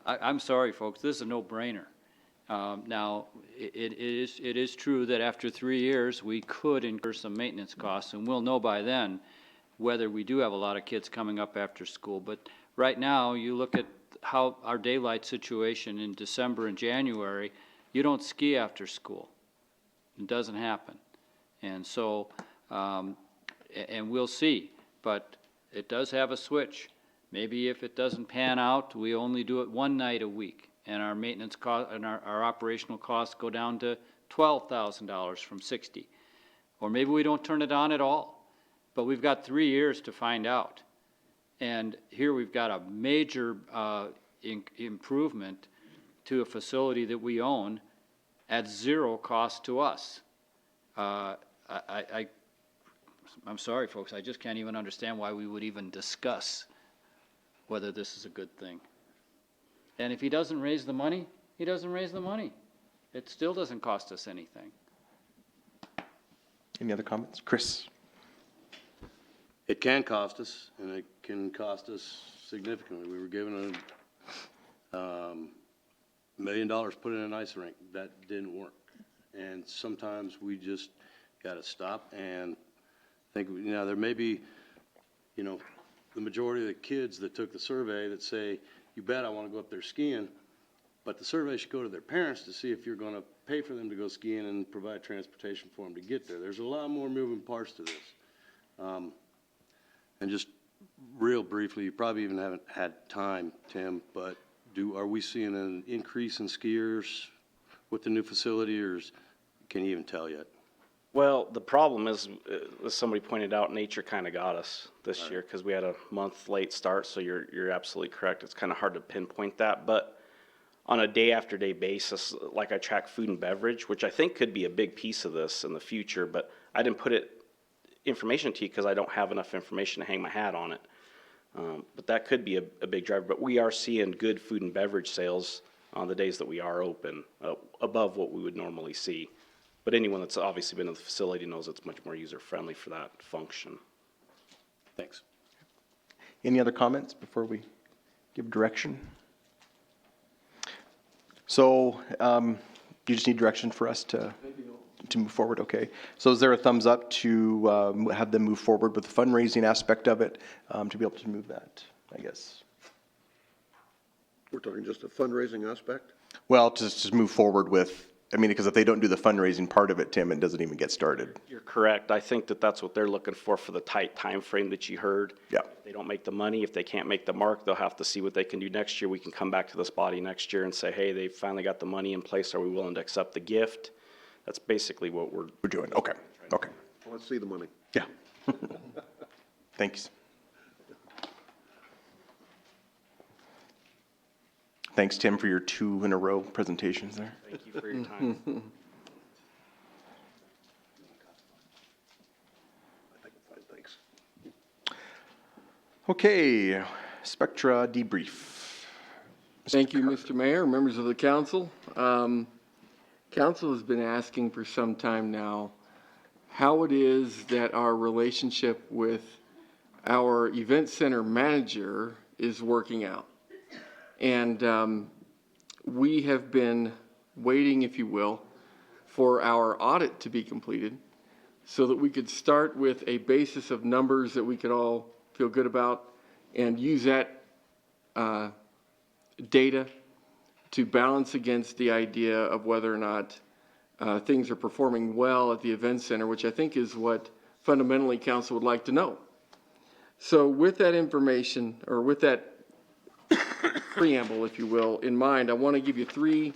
I'm sorry, folks, this is a no-brainer. Now, it is true that after 3 years, we could incur some maintenance costs, and we'll know by then whether we do have a lot of kids coming up after school. But right now, you look at how our daylight situation in December and January, you don't ski after school. It doesn't happen. And so, and we'll see, but it does have a switch. Maybe if it doesn't pan out, we only do it one night a week, and our maintenance cost and our operational costs go down to $12,000 from $60,000. Or maybe we don't turn it on at all, but we've got 3 years to find out. And here we've got a major improvement to a facility that we own at zero cost to us. I'm sorry, folks, I just can't even understand why we would even discuss whether this is a good thing. And if he doesn't raise the money, he doesn't raise the money. It still doesn't cost us anything. Any other comments? Chris? It can cost us, and it can cost us significantly. We were given $1 million put in an ice rink. That didn't work. And sometimes we just got to stop and think, there may be, the majority of the kids that took the survey that say, you bet I want to go up there skiing, but the survey should go to their parents to see if you're going to pay for them to go skiing and provide transportation for them to get there. There's a lot more moving parts to this. And just real briefly, you probably even haven't had time, Tim, but are we seeing an increase in skiers with the new facility, or is can you even tell yet? Well, the problem is, as somebody pointed out, nature kind of got us this year because we had a month late start, so you're absolutely correct. It's kind of hard to pinpoint that, but on a day-after-day basis, like I track food and beverage, which I think could be a big piece of this in the future, but I didn't put information to you because I don't have enough information to hang my hat on it. But that could be a big driver. But we are seeing good food and beverage sales on the days that we are open, above what we would normally see. But anyone that's obviously been in the facility knows it's much more user-friendly for that function. Thanks. Any other comments before we give direction? So you just need direction for us to move forward, okay? So is there a thumbs up to have them move forward with the fundraising aspect of it, to be able to move that, I guess? We're talking just a fundraising aspect? Well, to just move forward with, I mean, because if they don't do the fundraising part of it, Tim, it doesn't even get started. You're correct. I think that that's what they're looking for the tight time frame that you heard. Yeah. If they don't make the money, if they can't make the mark, they'll have to see what they can do next year. We can come back to this body next year and say, hey, they finally got the money in place. Are we willing to accept the gift? That's basically what we're Doing, okay, okay, Well, let's see the money. yeah. Thanks. Thanks, Tim, for your 2-in-a-row presentations there. Thank you for your time. Thanks. Okay, Spectra debrief. Thank you, Mr. Mayor, members of the council. Council has been asking for some time now how it is that our relationship with our event center manager is working out. And we have been waiting, if you will, for our audit to be completed so that we could start with a basis of numbers that we could all feel good about and use that data to balance against the idea of whether or not things are performing well at the event center, which I think is what fundamentally council would like to know. So with that information, or with that preamble, if you will, in mind, I want to give you 3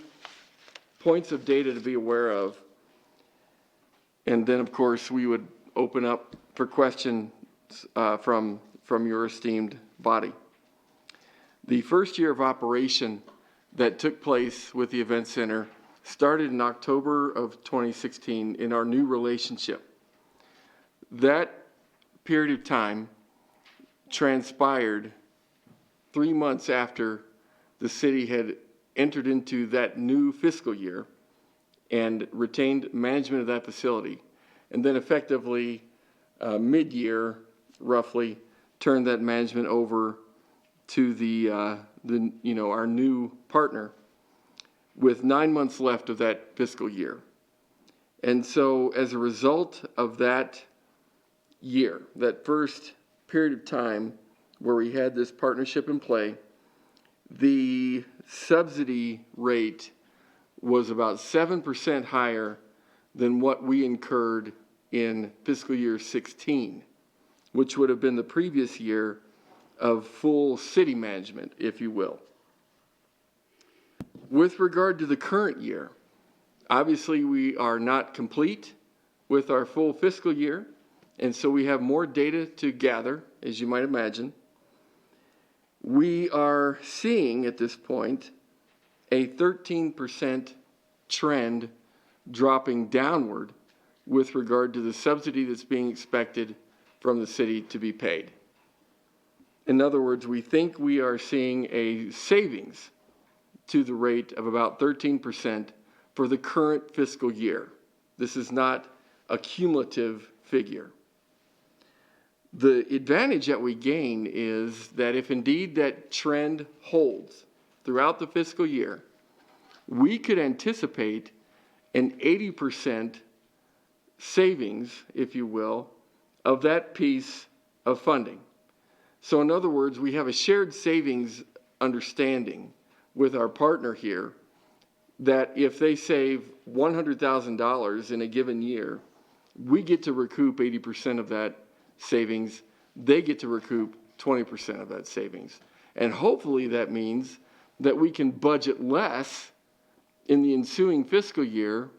points of data to be aware of. And then, of course, we would open up for questions from your esteemed body. The first year of operation that took place with the event center started in October of 2016 in our new relationship. That period of time transpired 3 months after the city had entered into that new fiscal year and retained management of that facility, and then effectively mid-year, roughly, turned that management over to our new partner, with 9 months left of that fiscal year. And so as a result of that year, that first period of time where we had this partnership in play, the subsidy rate was about 7% higher than what we incurred in fiscal year 16, which would have been the previous year of full city management, if you will. With regard to the current year, obviously we are not complete with our full fiscal year, and so we have more data to gather, as you might imagine. We are seeing at this point a 13% trend dropping downward with regard to the subsidy that's being expected from the city to be paid. In other words, we think we are seeing a savings to the rate of about 13% for the current fiscal year. This is not a cumulative figure. The advantage that we gain is that if indeed that trend holds throughout the fiscal year, we could anticipate an 80% savings, if you will, of that piece of funding. So in other words, we have a shared savings understanding with our partner here that if they save $100,000 in a given year, we get to recoup 80% of that savings. They get to recoup 20% of that savings. And hopefully that means that we can budget less in the ensuing fiscal year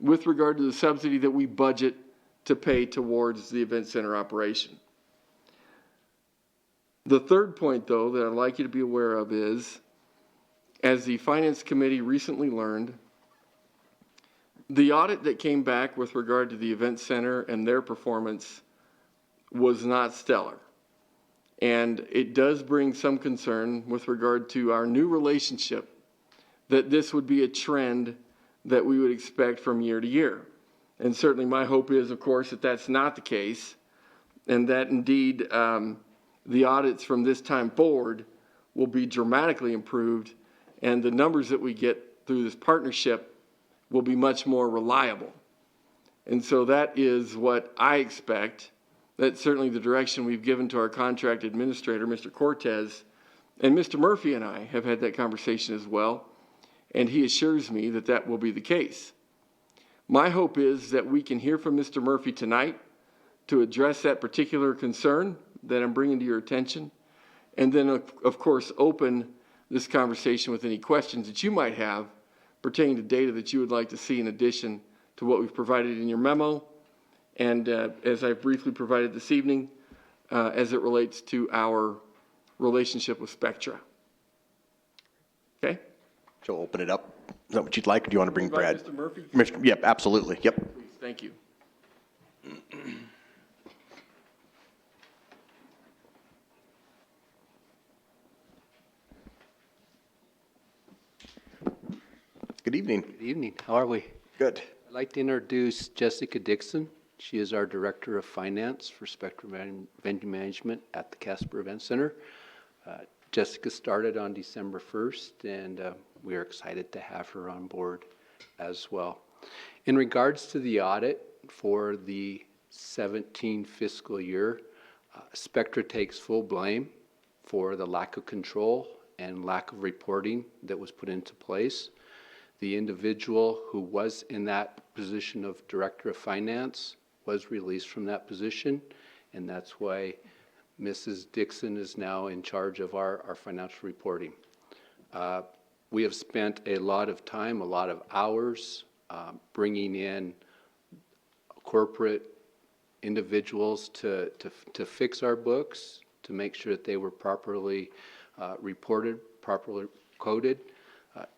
with regard to the subsidy that we budget to pay towards the event center operation. The third point, though, that I'd like you to be aware of is, as the Finance Committee recently learned, the audit that came back with regard to the event center and their performance was not stellar. And it does bring some concern with regard to our new relationship, that this would be a trend that we would expect from year to year. And certainly my hope is, of course, that that's not the case, and that indeed the audits from this time forward will be dramatically improved, and the numbers that we get through this partnership will be much more reliable. And so that is what I expect. That's certainly the direction we've given to our contract administrator, Mr. Cortez, and Mr. Murphy and I have had that conversation as well, and he assures me that that will be the case. My hope is that we can hear from Mr. Murphy tonight to address that particular concern that I'm bringing to your attention, and then, of course, open this conversation with any questions that you might have pertaining to data that you would like to see in addition to what we've provided in your memo, and as I've briefly provided this evening, as it relates to our relationship with Spectra. Okay? So open it up. Is that what you'd like, or do you want to bring Brad? Mr. Murphy? Yep, absolutely, yep. Please, thank you. Good evening. Good evening. How are we? Good. I'd like to introduce Jessica Dixon. She is our Director of Finance for Spectrum Venue Management at the Casper Event Center. Jessica started on December 1st, and we are excited to have her on board as well. In regards to the audit for the 17 fiscal year, Spectra takes full blame for the lack of control and lack of reporting that was put into place. The individual who was in that position of Director of Finance was released from that position, and that's why Mrs. Dixon is now in charge of our financial reporting. We have spent a lot of time, a lot of hours, bringing in corporate individuals to fix our books, to make sure that they were properly reported, properly coded.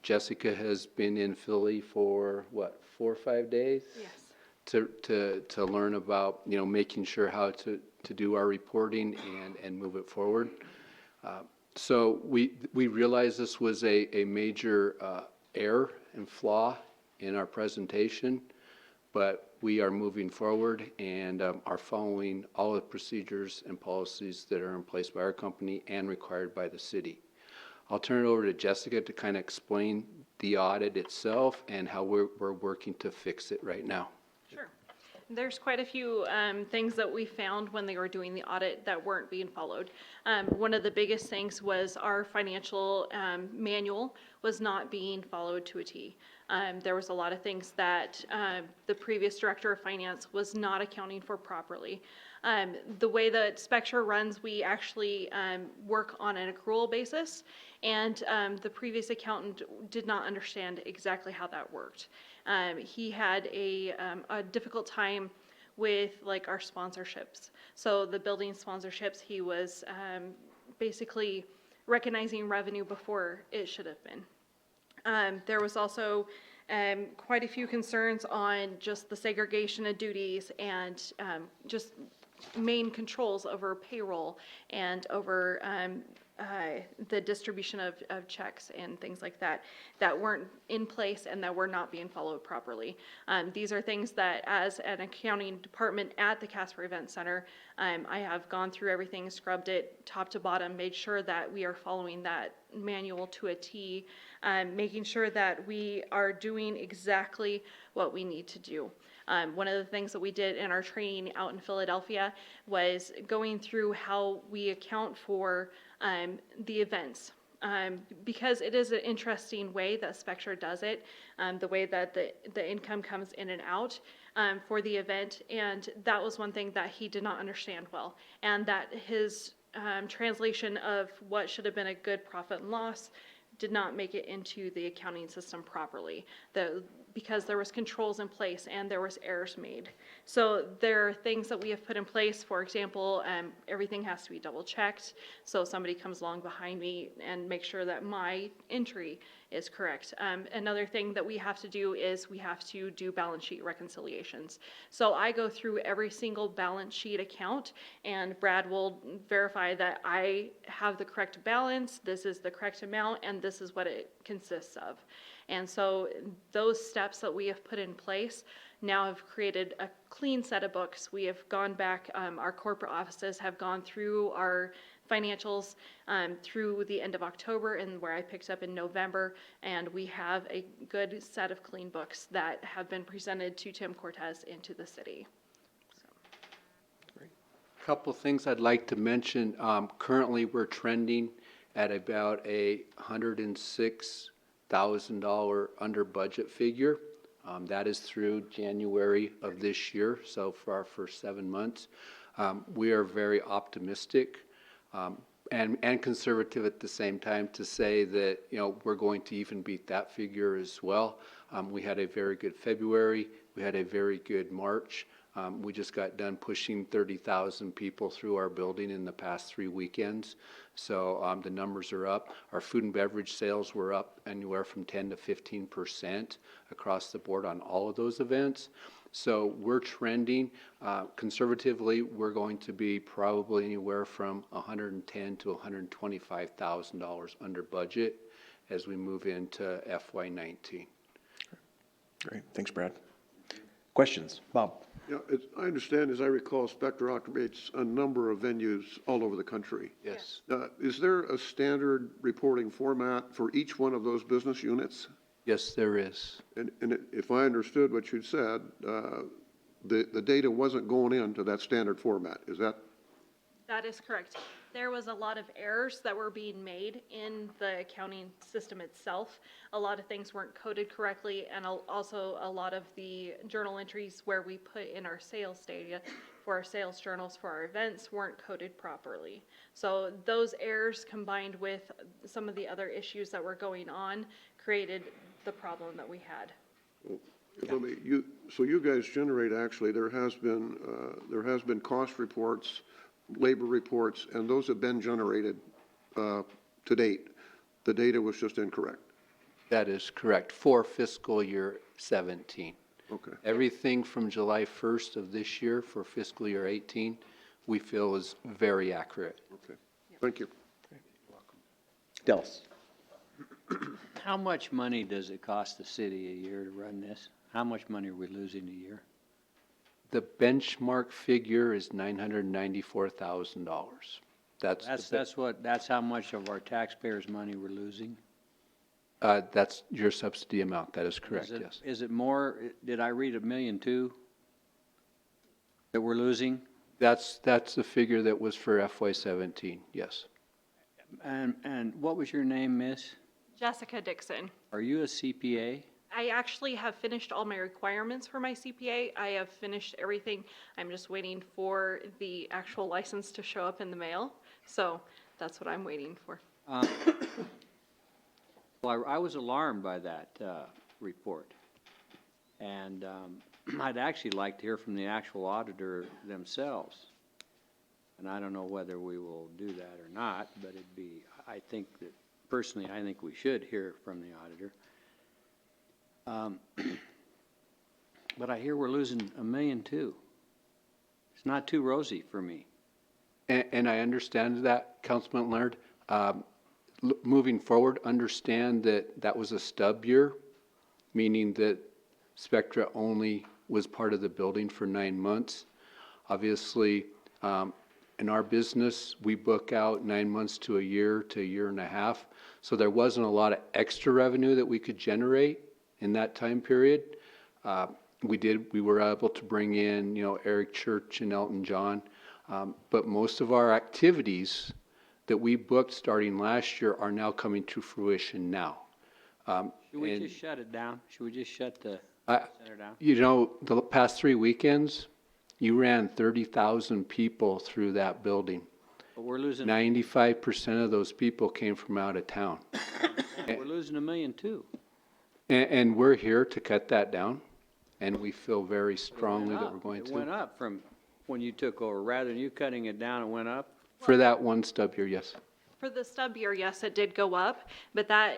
Jessica has been in Philly for, what, 4 or 5 days? Yes. To learn about, you know, making sure how to do our reporting and move it forward. So we realized this was a major error and flaw in our presentation, but we are moving forward and are following all the procedures and policies that are in place by our company and required by the city. I'll turn it over to Jessica to kind of explain the audit itself and how we're working to fix it right now. Sure. There's quite a few things that we found when they were doing the audit that weren't being followed. One of the biggest things was our financial manual was not being followed to a T. There was a lot of things that the previous Director of Finance was not accounting for properly. The way that Spectra runs, we actually work on an accrual basis, and the previous accountant did not understand exactly how that worked. He had a difficult time with like our sponsorships. So the building sponsorships, he was basically recognizing revenue before it should have been. There was also quite a few concerns on just the segregation of duties and just main controls over payroll and over the distribution of checks and things like that weren't in place and that were not being followed properly. These are things that as an accounting department at the Casper Event Center, I have gone through everything, scrubbed it top to bottom, made sure that we are following that manual to a T, making sure that we are doing exactly what we need to do. One of the things that we did in our training out in Philadelphia was going through how we account for the events. Because it is an interesting way that Spectra does it, the way that the income comes in and out for the event, and that was one thing that he did not understand well, and that his translation of what should have been a good profit and loss did not make it into the accounting system properly. Because there was controls in place and there was errors made. So there are things that we have put in place. For example, everything has to be double checked. So somebody comes along behind me and makes sure that my entry is correct. Another thing that we have to do is we have to do balance sheet reconciliations. So I go through every single balance sheet account, and Brad will verify that I have the correct balance, this is the correct amount, and this is what it consists of. And so those steps that we have put in place now have created a clean set of books. We have gone back, our corporate offices have gone through our financials through the end of October, and where I picked up in November, and we have a good set of clean books that have been presented to Tim Cortez and to the city. Couple of things I'd like to mention. Currently, we're trending at about a $106,000 under budget figure. That is through January of this year, so for our first 7 months. We are very optimistic and conservative at the same time to say that, you know, we're going to even beat that figure as well. We had a very good February. We had a very good March. We just got done pushing 30,000 people through our building in the past 3 weekends. So the numbers are up. Our food and beverage sales were up anywhere from 10 to 15% across the board on all of those events. So we're trending. Conservatively, we're going to be probably anywhere from $110,000 to $125,000 under budget as we move into FY19. Great, thanks, Brad. Questions? Bob? Yeah, I understand, as I recall, Spectra operates a number of venues all over the country. Yes. Is there a standard reporting format for each one of those business units? Yes, there is. And if I understood what you said, the data wasn't going into that standard format, is that? That is correct. There was a lot of errors that were being made in the accounting system itself. A lot of things weren't coded correctly, and also a lot of the journal entries where we put in our sales data for our sales journals for our events weren't coded properly. So those errors combined with some of the other issues that were going on created the problem that we had. So you guys generate, actually, there has been cost reports, labor reports, and those have been generated to date. The data was just incorrect. That is correct, for fiscal year 17. Okay. Everything from July 1st of this year for fiscal year 18, we feel is very accurate. Okay. Thank you. Dallas? How much money does it cost the city a year to run this? How much money are we losing a year? The benchmark figure is $994,000. That's how much of our taxpayers' money we're losing? That's your subsidy amount. That is correct, yes. Is it more, did I read $1.2 million that we're losing? That's the figure that was for FY17, yes. And what was your name, miss? Jessica Dixon. Are you a CPA? I actually have finished all my requirements for my CPA. I have finished everything. I'm just waiting for the actual license to show up in the mail. So that's what I'm waiting for. Well, I was alarmed by that report. And I'd actually like to hear from the actual auditor themselves. And I don't know whether we will do that or not, but it'd be, I think that, personally, I think we should hear from the auditor. But I hear we're losing $1.2 million. It's not too rosy for me. And I understand that, Councilman Leonard. Moving forward, understand that that was a stub year, meaning that Spectra only was part of the building for 9 months. Obviously, in our business, we book out 9 months to a year and a half. So there wasn't a lot of extra revenue that we could generate in that time period. We were able to bring in, Eric Church and Elton John. But most of our activities that we booked starting last year are now coming to fruition now. Should we just shut it down? Should we just shut the center down? The past 3 weekends, you ran 30,000 people through that building. But we're losing. 95% of those people came from out of town. We're losing $1 million too. And we're here to cut that down, and we feel very strongly that we're going It went to. up from when you took over. Rather than you cutting it down, it went up. For that one stub year, yes. For the stub year, yes, it did go up, but that,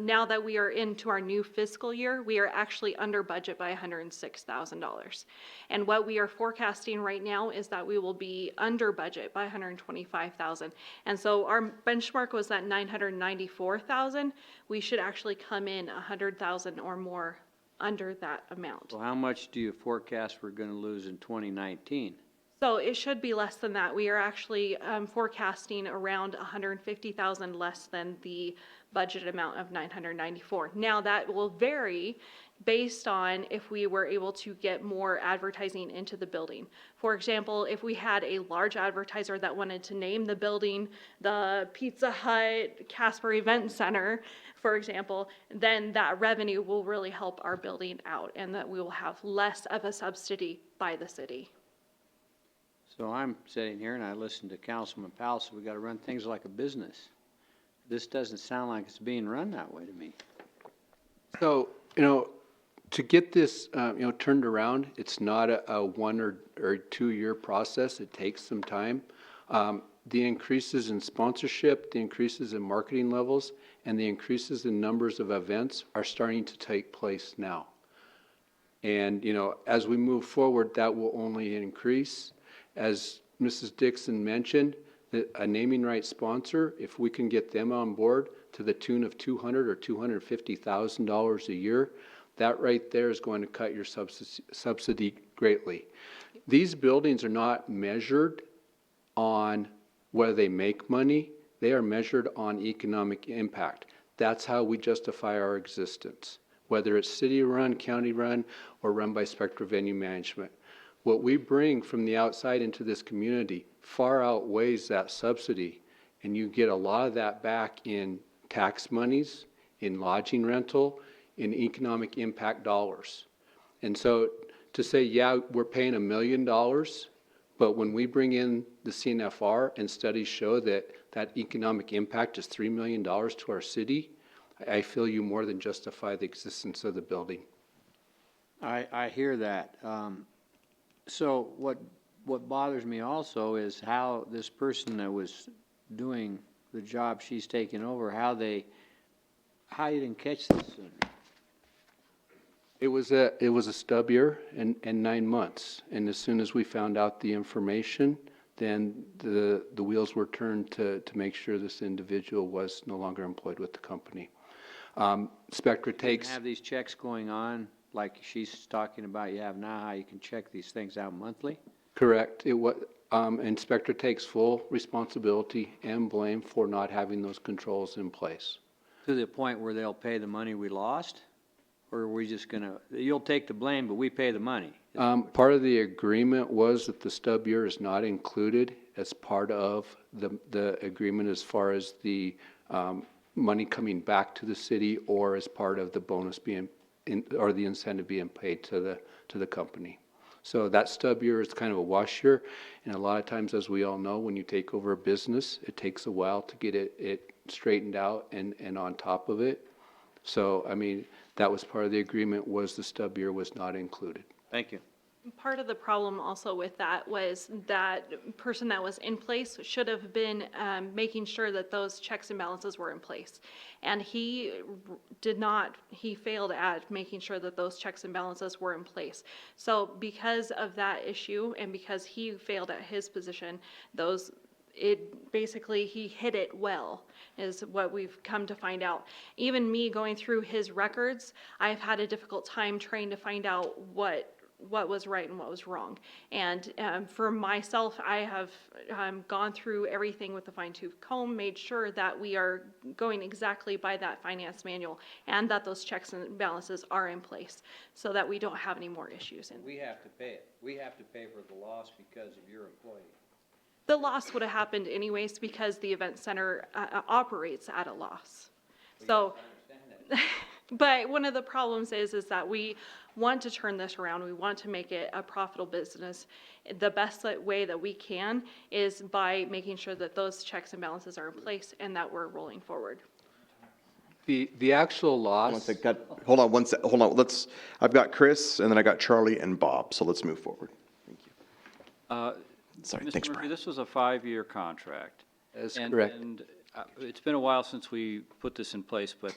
now that we are into our new fiscal year, we are actually under budget by $106,000. And what we are forecasting right now is that we will be under budget by $125,000. And so our benchmark was at $994,000. We should actually come in $100,000 or more under that amount. So how much do you forecast we're gonna lose in 2019? So it should be less than that. We are actually forecasting around 150,000 less than the budget amount of 994. Now that will vary based on if we were able to get more advertising into the building. For example, if we had a large advertiser that wanted to name the building the Pizza Hut Casper Event Center, for example, then that revenue will really help our building out and that we will have less of a subsidy by the city. So I'm sitting here and I listen to Councilman Powell, so we gotta run things like a business. This doesn't sound like it's being run that way to me. So, to get this, turned around, it's not a 1 or 2 year process. It takes some time. The increases in sponsorship, the increases in marketing levels, and the increases in numbers of events are starting to take place now. And, as we move forward, that will only increase. As Mrs. Dixon mentioned, a naming rights sponsor, if we can get them on board to the tune of $200,000 or $250,000 a year, that right there is going to cut your subsidy greatly. These buildings are not measured on whether they make money. They are measured on economic impact. That's how we justify our existence, whether it's city-run, county-run, or run by Spectra Venue Management. What we bring from the outside into this community far outweighs that subsidy, and you get a lot of that back in tax monies, in lodging rental, in economic impact dollars. And so to say, yeah, we're paying $1 million, but when we bring in the CNFR and studies show that that economic impact is $3 million to our city, I feel you more than justify the existence of the building. I hear that. So what bothers me also is how this person that was doing the job she's taking over, how you didn't catch this sooner. It was a stub year and 9 months, and as soon as we found out the information, then the wheels were turned to make sure this individual was no longer employed with the company. Spectra takes. Have these checks going on like she's talking about you have now, how you can check these things out monthly? Correct. And Spectra takes full responsibility and blame for not having those controls in place. To the point where they'll pay the money we lost? Or are we just gonna, you'll take the blame, but we pay the money? Part of the agreement was that the stub year is not included as part of the agreement as far as the money coming back to the city or as part of the bonus being or the incentive being paid to the company. So that stub year is kind of a wash year, and a lot of times, as we all know, when you take over a business, it takes a while to get it straightened out and on top of it. So, I mean, that was part of the agreement, was the stub year was not included. Thank you. Part of the problem also with that was that person that was in place should have been making sure that those checks and balances were in place. And he did not, he failed at making sure that those checks and balances were in place. So because of that issue and because he failed at his position, basically he hid it well, is what we've come to find out. Even me going through his records, I've had a difficult time trying to find out what was right and what was wrong. And for myself, I have gone through everything with a fine-tooth comb, made sure that we are going exactly by that finance manual and that those checks and balances are in place so that we don't have any more issues. And We have to pay it. We have to pay for the loss because of your employee. the loss would have happened anyways because the event center operates at a loss. So, but one of the problems is that we want to turn this around. We want to make it a profitable business. The best way that we can is by making sure that those checks and balances are in place and that we're rolling forward. The actual Hold loss, on one sec, hold on, I've got Chris, and then I got Charlie and Bob, so let's move forward. Thank you. Sorry, thanks, Mr. Murphy, Brian. this was a 5-year contract. is And- correct. And it's been a while since we put this in place, but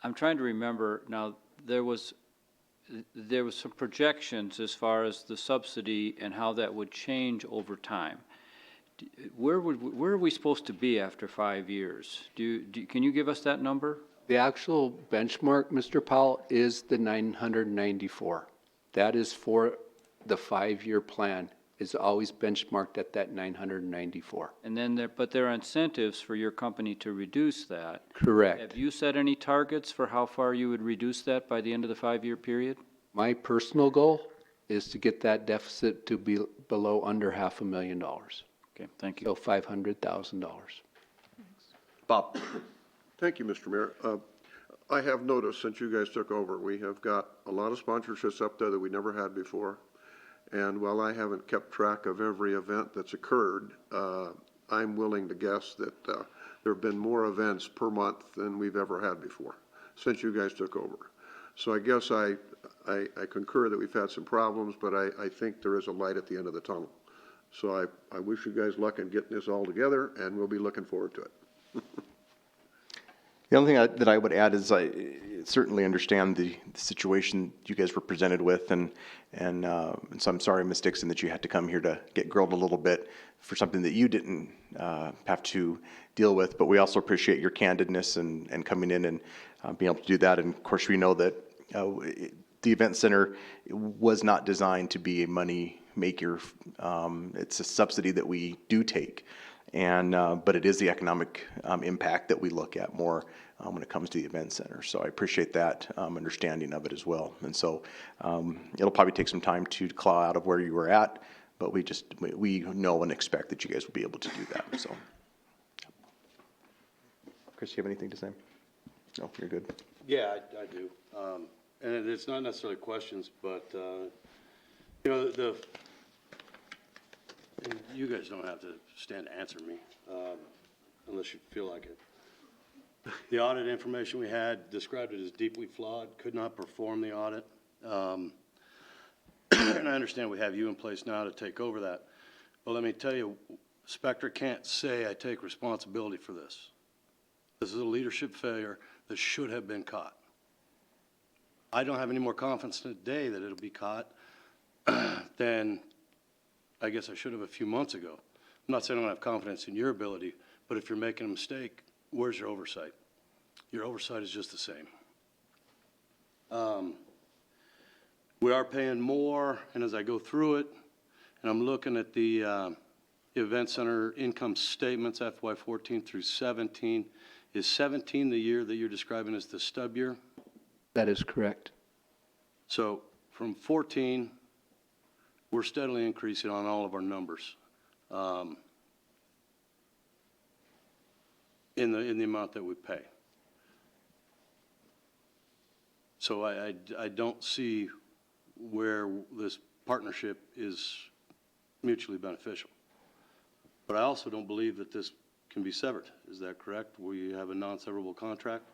I'm trying to remember, now, there was some projections as far as the subsidy and how that would change over time. Where are we supposed to be after 5 years? Can you give us that number? The actual benchmark, Mr. Powell, is the 994. That is for the 5-year plan, is always benchmarked at that 994. And then, but there are incentives for your company to reduce that. Correct. Have you set any targets for how far you would reduce that by the end of the 5-year period? My personal goal is to get that deficit to be below under $500,000. Okay, thank you. So $500,000. Bob? Thank you, Mr. Mayor. I have noticed since you guys took over, we have got a lot of sponsorships up there that we never had before. And while I haven't kept track of every event that's occurred, I'm willing to guess that there have been more events per month than we've ever had before, since you guys took over. So I guess I concur that we've had some problems, but I think there is a light at the end of the tunnel. So I wish you guys luck in getting this all together, and we'll be looking forward to it. The only thing that I would add is I certainly understand the situation you guys were presented with, and so I'm sorry, Ms. Dixon, that you had to come here to get grilled a little bit for something that you didn't have to deal with. But we also appreciate your candidness and coming in and being able to do that. And of course, we know that the event center was not designed to be a money maker. It's a subsidy that we do take. But it is the economic impact that we look at more when it comes to the event center. So I appreciate that understanding of it as well. And so it'll probably take some time to claw out of where you were at, but we know and expect that you guys will be able to do that. So, Chris, you have anything to say? No, you're good. Yeah, I do. And it's not necessarily questions, but, you know, and you guys don't have to stand to answer me, unless you feel like it. The audit information we had described it as deeply flawed, could not perform the audit. And I understand we have you in place now to take over that. But let me tell you, Spectre can't say I take responsibility for this. This is a leadership failure that should have been caught. I don't have any more confidence today that it'll be caught than I guess I should have a few months ago. I'm not saying I don't have confidence in your ability, but if you're making a mistake, where's your oversight? Your oversight is just the same. We are paying more, and as I go through it, and I'm looking at the Event Center income statements, FY14 through 17, is 17 the year that you're describing as the stub year? That is correct. So from 14, we're steadily increasing on all of our numbers in the amount that we pay. So I don't see where this partnership is mutually beneficial. But I also don't believe that this can be severed. Is that correct? We have a non-severable contract?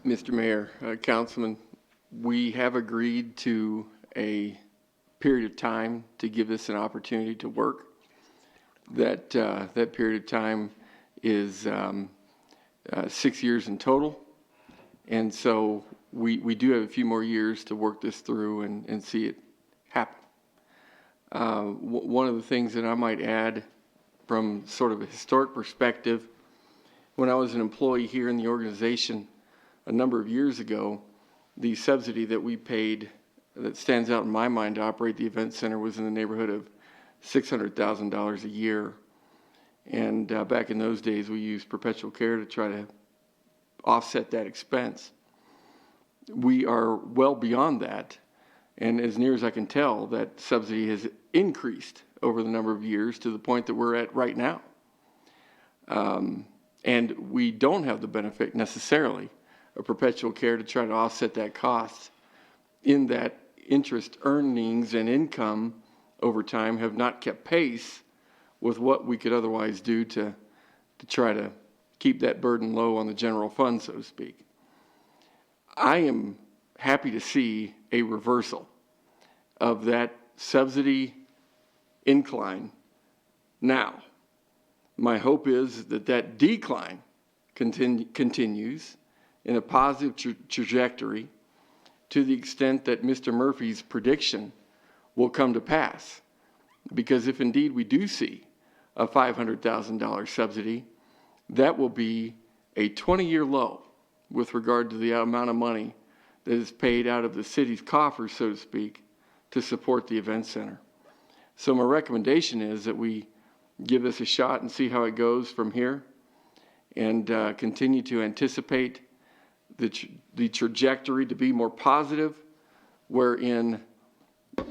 Mr. Mayor, Councilman, we have agreed to a period of time to give this an opportunity to work. That period of time is 6 years in total. And so we do have a few more years to work this through and see it happen. One of the things that I might add from sort of a historic perspective, when I was an employee here in the organization a number of years ago, the subsidy that we paid that stands out in my mind to operate the event center was in the neighborhood of $600,000 a year. And back in those days, we used perpetual care to try to offset that expense. We are well beyond that. And as near as I can tell, that subsidy has increased over the number of years to the point that we're at right now. And we don't have the benefit necessarily of perpetual care to try to offset that cost, in that interest earnings and income over time have not kept pace with what we could otherwise do to try to keep that burden low on the general fund, so to speak. I am happy to see a reversal of that subsidy incline now. My hope is that that decline continues in a positive trajectory to the extent that Mr. Murphy's prediction will come to pass. Because if indeed we do see a $500,000 subsidy, that will be a 20-year low with regard to the amount of money that is paid out of the city's coffers, so to speak, to support the event center. So my recommendation is that we give this a shot and see how it goes from here, and continue to anticipate the trajectory to be more positive, wherein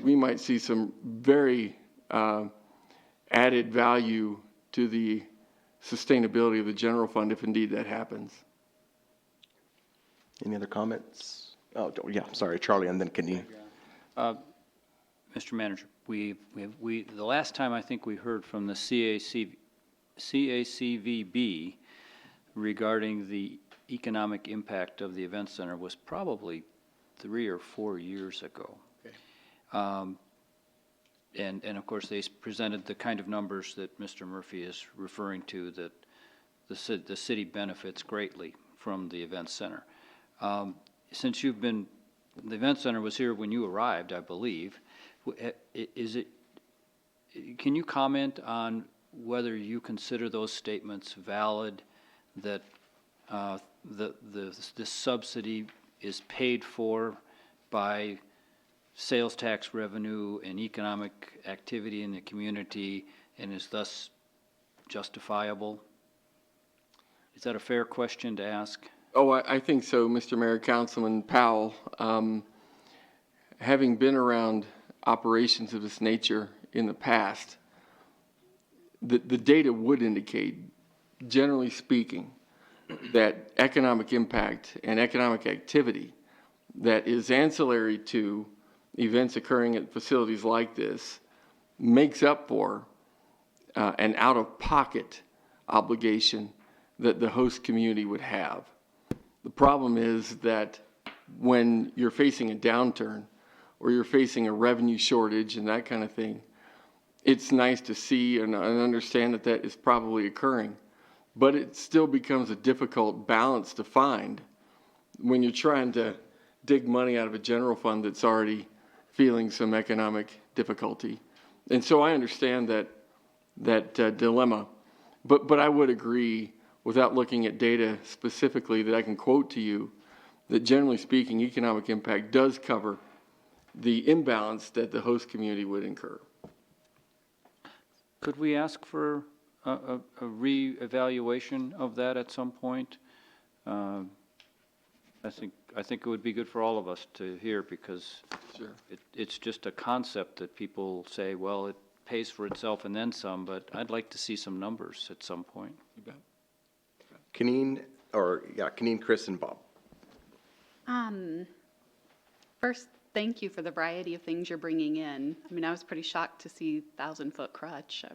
we might see some very added value to the sustainability of the general fund if indeed that happens. Any other comments? Oh, yeah, sorry, Charlie, and then Kenny. Mr. Manager, the last time I think we heard from the CACVB regarding the economic impact of the event center was probably 3 or 4 years ago. Okay. And of course, they presented the kind of numbers that Mr. Murphy is referring to, that the city benefits greatly from the event center. Since you've been, the event center was here when you arrived, I believe. Can you comment on whether you consider those statements valid, that the subsidy is paid for by sales tax revenue and economic activity in the community and is thus justifiable? Is that a fair question to ask? Oh, I think so, Mr. Mayor, Councilman Powell. Having been around operations of this nature in the past, the data would indicate, generally speaking, that economic impact and economic activity that is ancillary to events occurring at facilities like this makes up for an out-of-pocket obligation that the host community would have. The problem is that when you're facing a downturn or you're facing a revenue shortage and that kind of thing, it's nice to see and understand that that is probably occurring, but it still becomes a difficult balance to find when you're trying to dig money out of a general fund that's already feeling some economic difficulty. And so I understand that dilemma, but I would agree, without looking at data specifically that I can quote to you, that generally speaking, economic impact does cover the imbalance that the host community would incur. Could we ask for a re-evaluation of that at some point? I think it would be good for all of us to hear, because Sure. it's just a concept that people say, well, it pays for itself and then some, but I'd like to see some numbers at some point. You bet. Keneen, Chris, and Bob. First, thank you for the variety of things you're bringing in. I mean, I was pretty shocked to see 1,000-foot crutch. I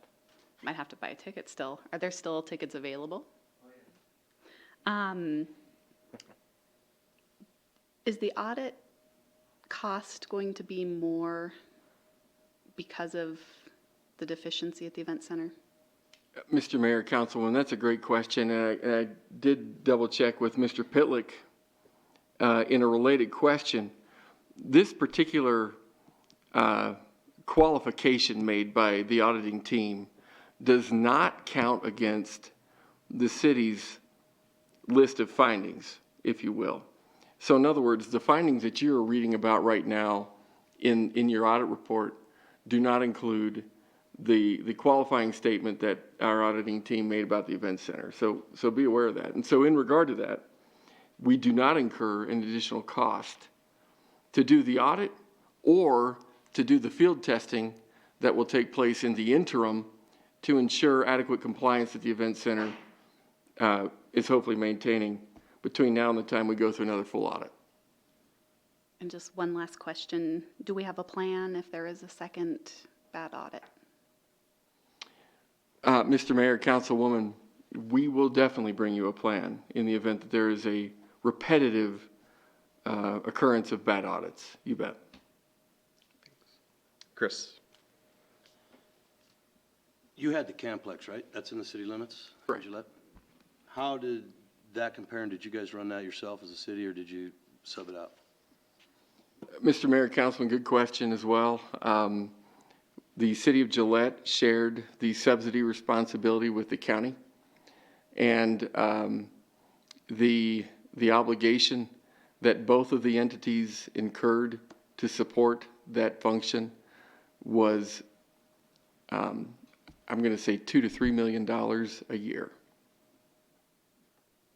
might have to buy a ticket still. Are there still tickets available? Is the audit cost going to be more because of the deficiency at the event center? Mr. Mayor, Councilwoman, that's a great question, and I did double check with Mr. Pitlick in a related question. This particular qualification made by the auditing team does not count against the city's list of findings, if you will. So in other words, the findings that you're reading about right now in your audit report do not include the qualifying statement that our auditing team made about the event center. So be aware of that. And so in regard to that, we do not incur an additional cost to do the audit or to do the field testing that will take place in the interim to ensure adequate compliance that the event center is hopefully maintaining between now and the time we go through another full audit. And just one last question. Do we have a plan if there is a second bad audit? Mr. Mayor, Councilwoman, we will definitely bring you a plan in the event that there is a repetitive occurrence of bad audits. You bet. Chris? You had the Camplex, right? That's in the city limits? Correct. Gillette? How did that compare, and did you guys run that yourself as a city, or did you sub it out? Mr. Mayor, Councilman, good question as well. The city of Gillette shared the subsidy responsibility with the county. And the obligation that both of the entities incurred to support that function was, I'm going to say $2 to $3 million a year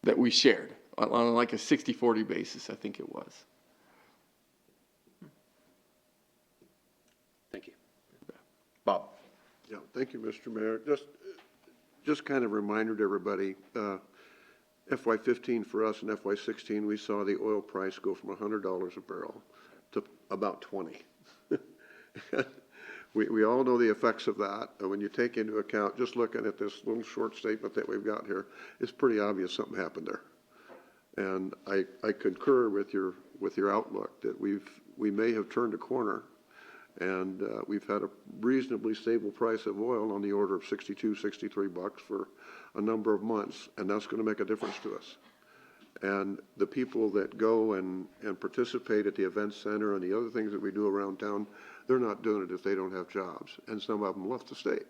that we shared on like a 60-40 basis, I think it was. Thank you. Bob? Yeah, thank you, Mr. Mayor. Just kind of reminder to everybody, FY15 for us and FY16, we saw the oil price go from $100 a barrel to about 20. We all know the effects of that. And when you take into account, just looking at this little short statement that we've got here, it's pretty obvious something happened there. And I concur with your outlook that we may have turned a corner. And we've had a reasonably stable price of oil on the order of $62, $63 for a number of months, and that's going to make a difference to us. And the people that go and participate at the event center and the other things that we do around town, they're not doing it if they don't have jobs, and some of them left the state.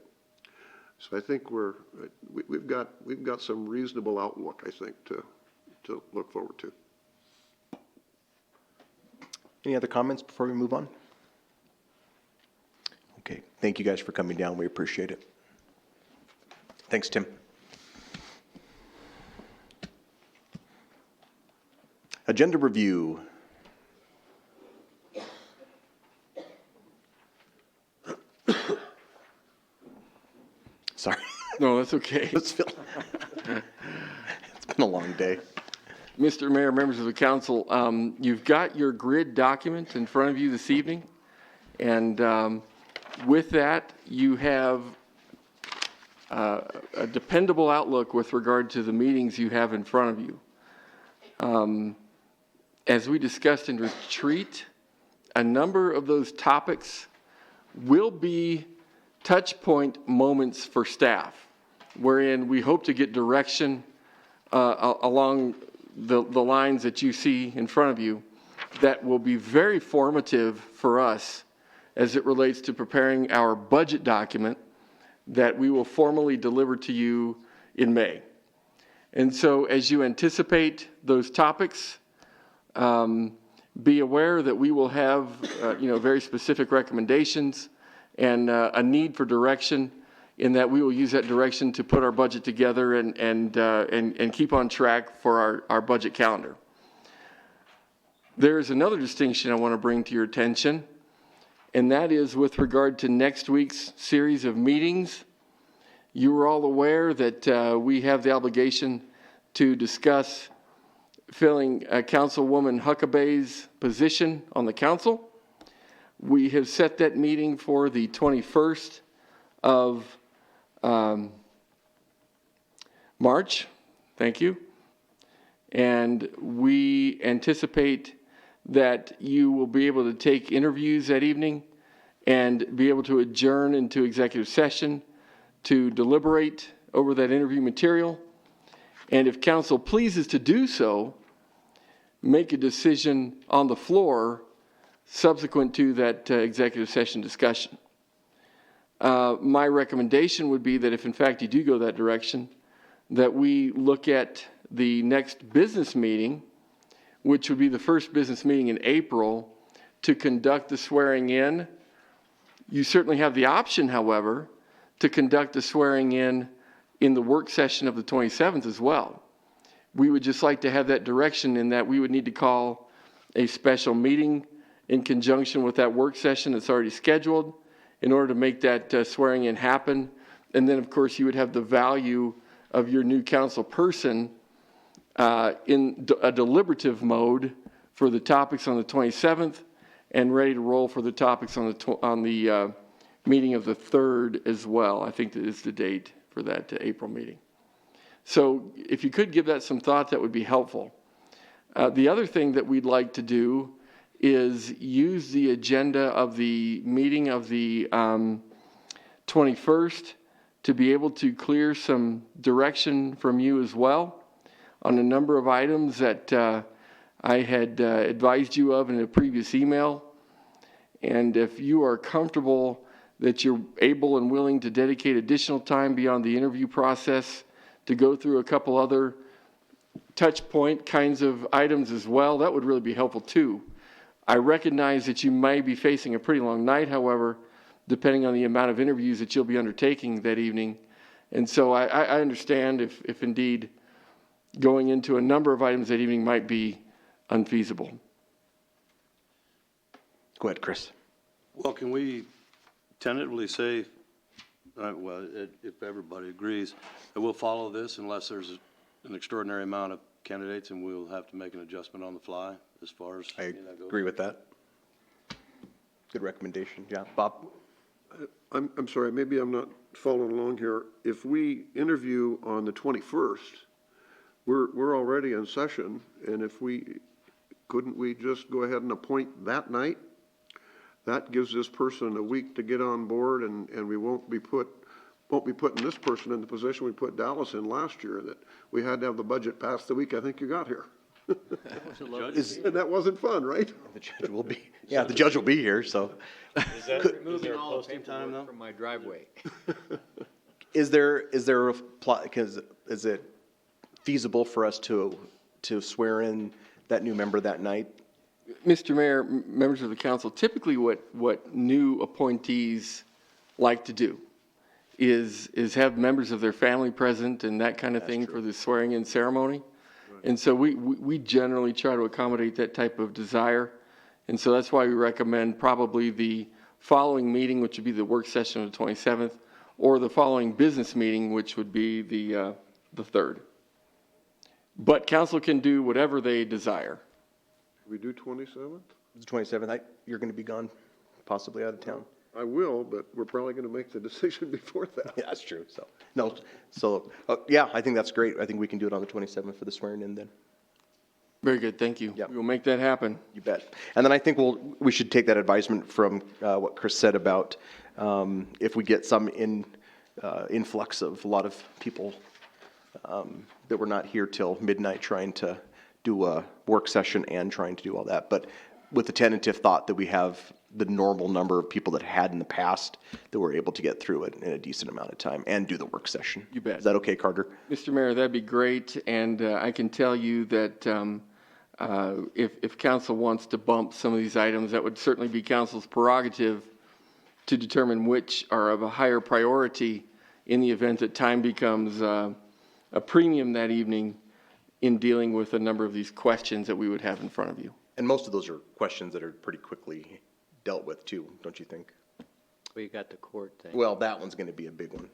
So I think we've got some reasonable outlook, I think, to look forward to. Any other comments before we move on? Okay, thank you guys for coming down. We appreciate it. Thanks, Tim. Agenda review. Sorry. No, that's okay. It's been a long day. Mr. Mayor, members of the council, you've got your grid document in front of you this evening. And with that, you have a dependable outlook with regard to the meetings you have in front of you. As we discussed in retreat, a number of those topics will be touch point moments for staff, wherein we hope to get direction along the lines that you see in front of you that will be very formative for us as it relates to preparing our budget document that we will formally deliver to you in May. And so as you anticipate those topics, be aware that we will have very specific recommendations and a need for direction, in that we will use that direction to put our budget together and keep on track for our budget calendar. There is another distinction I want to bring to your attention, and that is with regard to next week's series of meetings. You are all aware that we have the obligation to discuss filling Councilwoman Huckabay's position on the council. We have set that meeting for the 21st of March. Thank you. And we anticipate that you will be able to take interviews that evening and be able to adjourn into executive session to deliberate over that interview material. And if council pleases to do so, make a decision on the floor subsequent to that executive session discussion. My recommendation would be that if in fact you do go that direction, that we look at the next business meeting, which would be the first business meeting in April, to conduct the swearing in. You certainly have the option, however, to conduct the swearing in the work session of the 27th as well. We would just like to have that direction in that we would need to call a special meeting in conjunction with that work session that's already scheduled in order to make that swearing in happen. And then, of course, you would have the value of your new council person in a deliberative mode for the topics on the 27th and ready to roll for the topics on the meeting of the 3rd as well. I think that is the date for that April meeting. So if you could give that some thought, that would be helpful. The other thing that we'd like to do is use the agenda of the meeting of the 21st to be able to clear some direction from you as well on a number of items that I had advised you of in a previous email. And if you are comfortable that you're able and willing to dedicate additional time beyond the interview process to go through a couple other touch point kinds of items as well, that would really be helpful too. I recognize that you may be facing a pretty long night, however, depending on the amount of interviews that you'll be undertaking that evening. And so I understand if indeed going into a number of items that evening might be unfeasible. Go ahead, Chris. Well, can we tentatively say, if everybody agrees, that we'll follow this unless there's an extraordinary amount of candidates and we'll have to make an adjustment on the fly as far as I that goes? agree with that. Good recommendation. Yeah, Bob? I'm sorry, maybe I'm not following along here. If we interview on the 21st, we're already in session, and couldn't we just go ahead and appoint that night? That gives this person a week to get on board, and we won't be putting this person in the position we put Dallas in last year, that we had to have the budget passed the week I think you got here. And that wasn't fun, right? The judge will be, yeah, the judge will be here, so. Removing all the paperwork from my driveway. Is there a plot, because is it feasible for us to swear in that new member that night? Mr. Mayor, members of the council, typically what new appointees like to do is have members of their family present and that kind of thing for the swearing-in ceremony. And so we generally try to accommodate that type of desire. And so that's why we recommend probably the following meeting, which would be the work session of the 27th, or the following business meeting, which would be the 3rd. But council can do whatever they desire. We do 27th? The 27th, you're going to be gone, possibly out of town. I will, but we're probably going to make the decision before that. Yeah, that's true, so. No, so, yeah, I think that's great. I think we can do it on the 27th for the swearing in then. Very good, thank you. Yep. We will make that happen. You bet. And then I think we should take that advisement from what Chris said about if we get some influx of a lot of people that were not here till midnight trying to do a work session and trying to do all that. But with the tentative thought that we have the normal number of people that had in the past, that we're able to get through it in a decent amount of time and do the work session. You bet. Is that okay, Carter? Mr. Mayor, that'd be great, and I can tell you that if council wants to bump some of these items, that would certainly be council's prerogative to determine which are of a higher priority in the event that time becomes a premium that evening in dealing with a number of these questions that we would have in front of you. And most of those are questions that are pretty quickly dealt with too, don't you think? Well, you got the court thing. Well, that one's going to be a big one.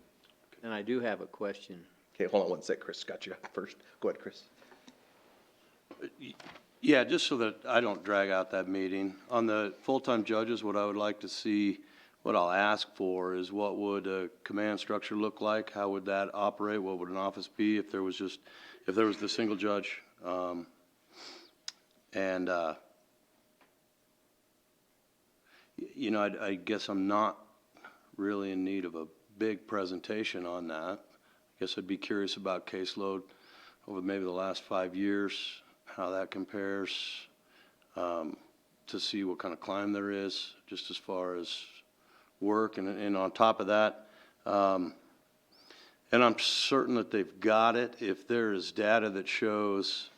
And I do have a question. Okay, hold on one sec, Chris. Got you first. Go ahead, Chris. Yeah, just so that I don't drag out that meeting. On the full-time judges, what I would like to see, what I'll ask for is what would a command structure look like? How would that operate? What would an office be if there was the single judge? I guess I'm not really in need of a big presentation on that. I guess I'd be curious about caseload over maybe the last 5 years, how that compares, to see what kind of climb there is, just as far as work. And on top of that, and I'm certain that they've got it, if there is data that shows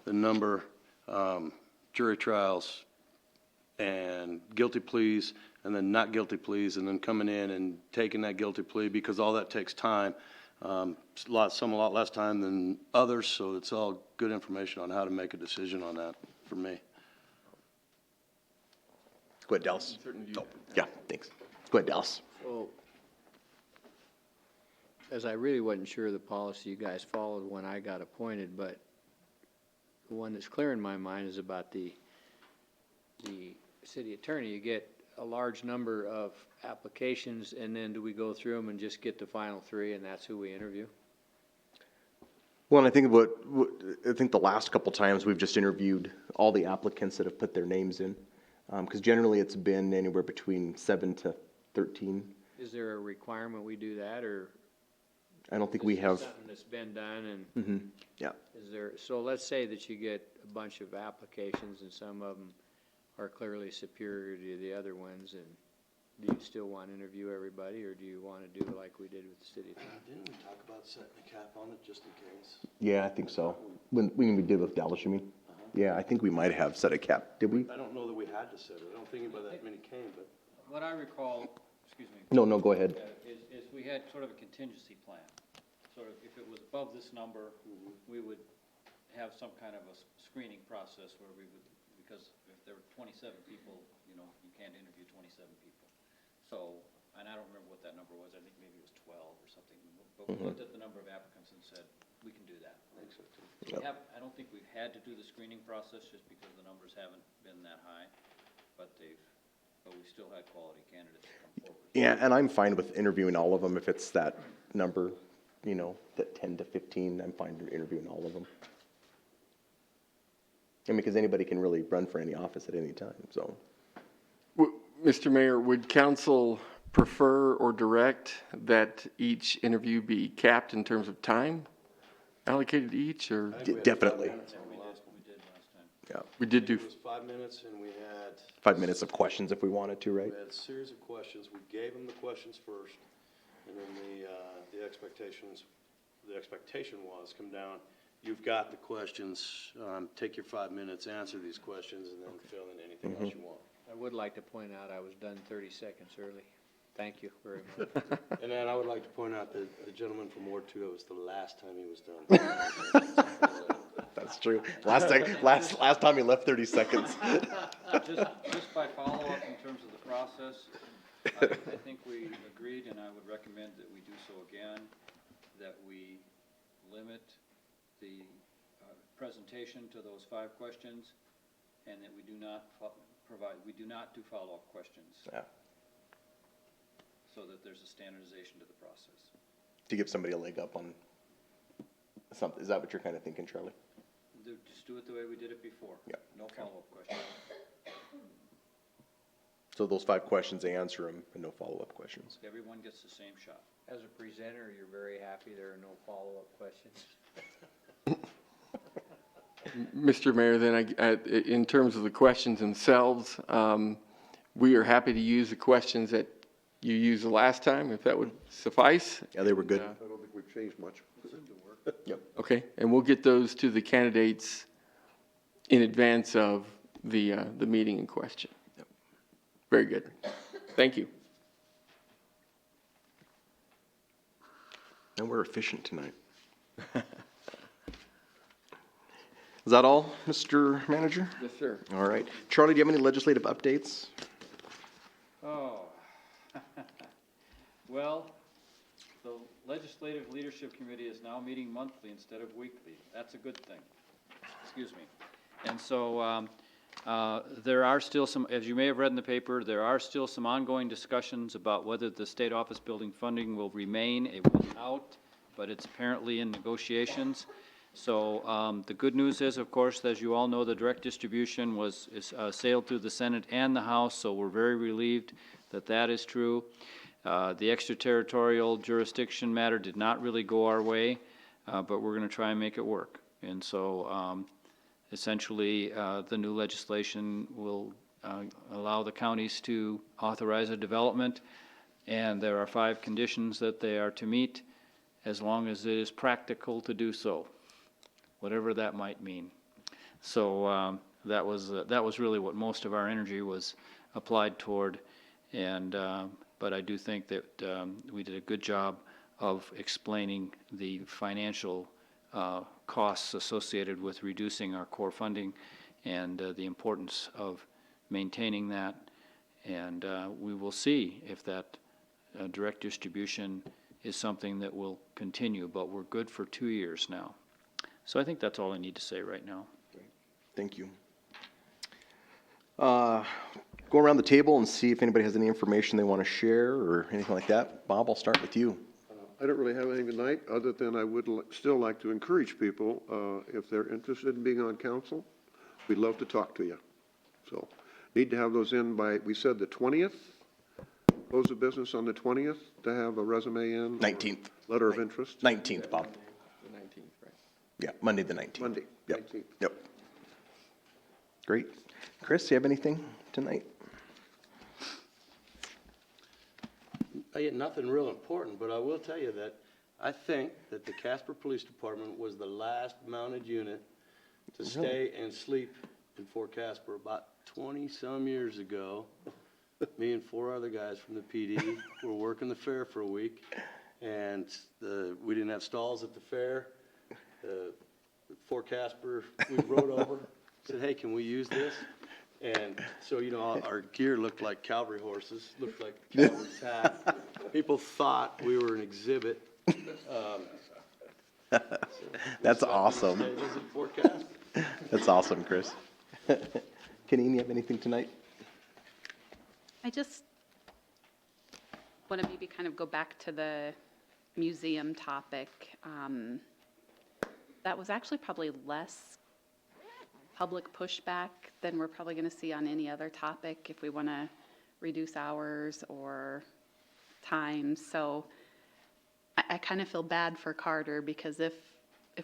the number, jury trials and guilty pleas, and then not guilty pleas, and then coming in and taking that guilty plea, because all that takes time, some a lot less time than others, so it's all good information on how to make a decision on that for me. Go ahead, Dallas. Oh, yeah, thanks. Go ahead, Dallas. So, as I really wasn't sure of the policy you guys followed when I got appointed, but the one that's clear in my mind is about the city attorney. You get a large number of applications, and then do we go through them and just get the final 3, and that's who we interview? Well, and I think I think the last couple times we've just interviewed all the applicants that have put their names in. Because generally it's been anywhere between 7 to 13. Is there a requirement we do that, or? I don't think is we this have, something that's been done, and yeah. is there, so let's say that you get a bunch of applications and some of them are clearly superior to the other ones, and do you still want to interview everybody, or do you want to do like we did with the city? Didn't we talk about setting a cap on it just in case? Yeah, I think so. When we did with Dallas, you mean? Yeah, I think we might have set a cap, did we? I don't know that we had to set it. I don't think anybody that many came, but. What I recall, excuse me. No, go ahead. Is we had sort of a contingency plan. Sort of, if it was above this number, we would have some kind of a screening process where we would, because if there were 27 people, you know, you can't interview 27 people. So, and I don't remember what that number was. I think maybe it was 12 or something. But we looked at the number of applicants and said, we can do that. I think so too. I don't think we've had to do the screening process just because the numbers haven't been that high, but we still had quality candidates come forward. Yeah, and I'm fine with interviewing all of them if it's that number, you know, that 10 to 15, I'm fine with interviewing all of them. I mean, because anybody can really run for any office at any time, so. Mr. Mayor, would council prefer or direct that each interview be capped in terms of time allocated to each, or? Definitely, We did last time. yeah. We did do, It was 5 minutes and we had. 5 minutes of questions if we wanted to, right? We had a series of questions. We gave them the questions first, and then the expectation was come down. You've got the questions. Take your 5 minutes, answer these questions, and then fill in anything else you want. I would like to point out I was done 30 seconds early. Thank you very much. And then I would like to point out that the gentleman from Ward 2, it was the last time he was done. That's true. Last time he left 30 seconds. Just by follow-up in terms of the process, I think we agreed, and I would recommend that we do so again, that we limit the presentation to those 5 questions, and that we do not do follow-up questions. Yeah. So that there's a standardization to the process. To give somebody a leg up on something, is that what you're kind of thinking, Charlie? Just do it the way we did it before. Yeah. No follow-up questions. So those 5 questions, they answer them, and no follow-up questions. Everyone gets the same shot. As a presenter, you're very happy there are no follow-up questions. Mr. Mayor, then in terms of the questions themselves, we are happy to use the questions that you used the last time, if that would suffice. Yeah, they were good. I don't think we've changed much. Yep. Okay, and we'll get those to the candidates in advance of the meeting in question. Yep. Very good. Thank you. And we're efficient tonight. Is that all, Mr. Manager? Yes, sir. All right. Charlie, do you have any legislative updates? Oh, well, the Legislative Leadership Committee is now meeting monthly instead of weekly. That's a good thing. Excuse me. And so there are still some, as you may have read in the paper, there are still some ongoing discussions about whether the state office building funding will remain. It was out, but it's apparently in negotiations. So the good news is, of course, as you all know, the direct distribution sailed through the Senate and the House, so we're very relieved that that is true. The extraterritorial jurisdiction matter did not really go our way, but we're going to try and make it work. And so essentially, the new legislation will allow the counties to authorize a development, and there are 5 conditions that they are to meet, as long as it is practical to do so, whatever that might mean. So that was really what most of our energy was applied toward, and but I do think that we did a good job of explaining the financial costs associated with reducing our core funding and the importance of maintaining that. And we will see if that direct distribution is something that will continue, but we're good for 2 years now. So I think that's all I need to say right now. Thank you. Go around the table and see if anybody has any information they want to share or anything like that. Bob, I'll start with you. I don't really have anything tonight, other than I would still like to encourage people, if they're interested in being on council, we'd love to talk to you. So, need to have those in by, we said the 20th, close of business on the 20th, to have a resume in? 19th. Letter of interest? 19th, Bob. The 19th, right? Yeah, Monday the 19th. Monday, Yep. 19th. Yep. Great. Chris, you have anything tonight? I get nothing real important, but I will tell you that I think that the Casper Police Department was the last mounted unit to stay and sleep in Fort Casper about 20-some years ago. Me and 4 other guys from the PD were working the fair for a week, and we didn't have stalls at the fair. Fort Casper, we rode over, said, hey, can we use this? And so, you know, our gear looked like cavalry horses, looked like cavalry's hat. People thought we were an exhibit. That's awesome. Stay visit Fort Casper. That's awesome, Chris. Kenny, you have anything tonight? I just want to maybe kind of go back to the museum topic. That was actually probably less public pushback than we're probably going to see on any other topic if we want to reduce hours or times. So I kind of feel bad for Carter, because if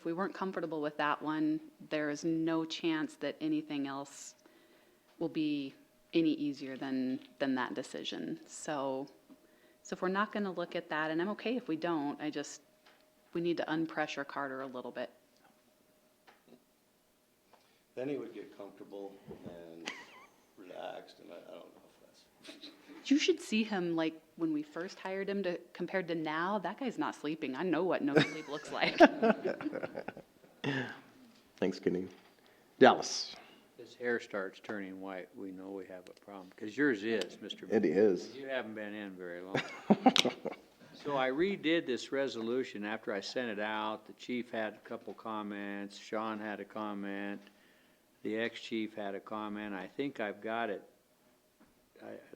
we weren't comfortable with that one, there is no chance that anything else will be any easier than that decision. So if we're not going to look at that, and I'm okay if we don't, we need to unpressure Carter a little bit. Then he would get comfortable and relaxed, and I don't know if that's. You should see him, like, when we first hired him compared to now. That guy's not sleeping. I know what no sleep looks like. Thanks, Kenny. Dallas. His hair starts turning white, we know we have a problem, because yours is, Mr. It is. You haven't been in very long. So I redid this resolution after I sent it out. The chief had a couple comments, Sean had a comment, the ex-chief had a comment. I think I've got it.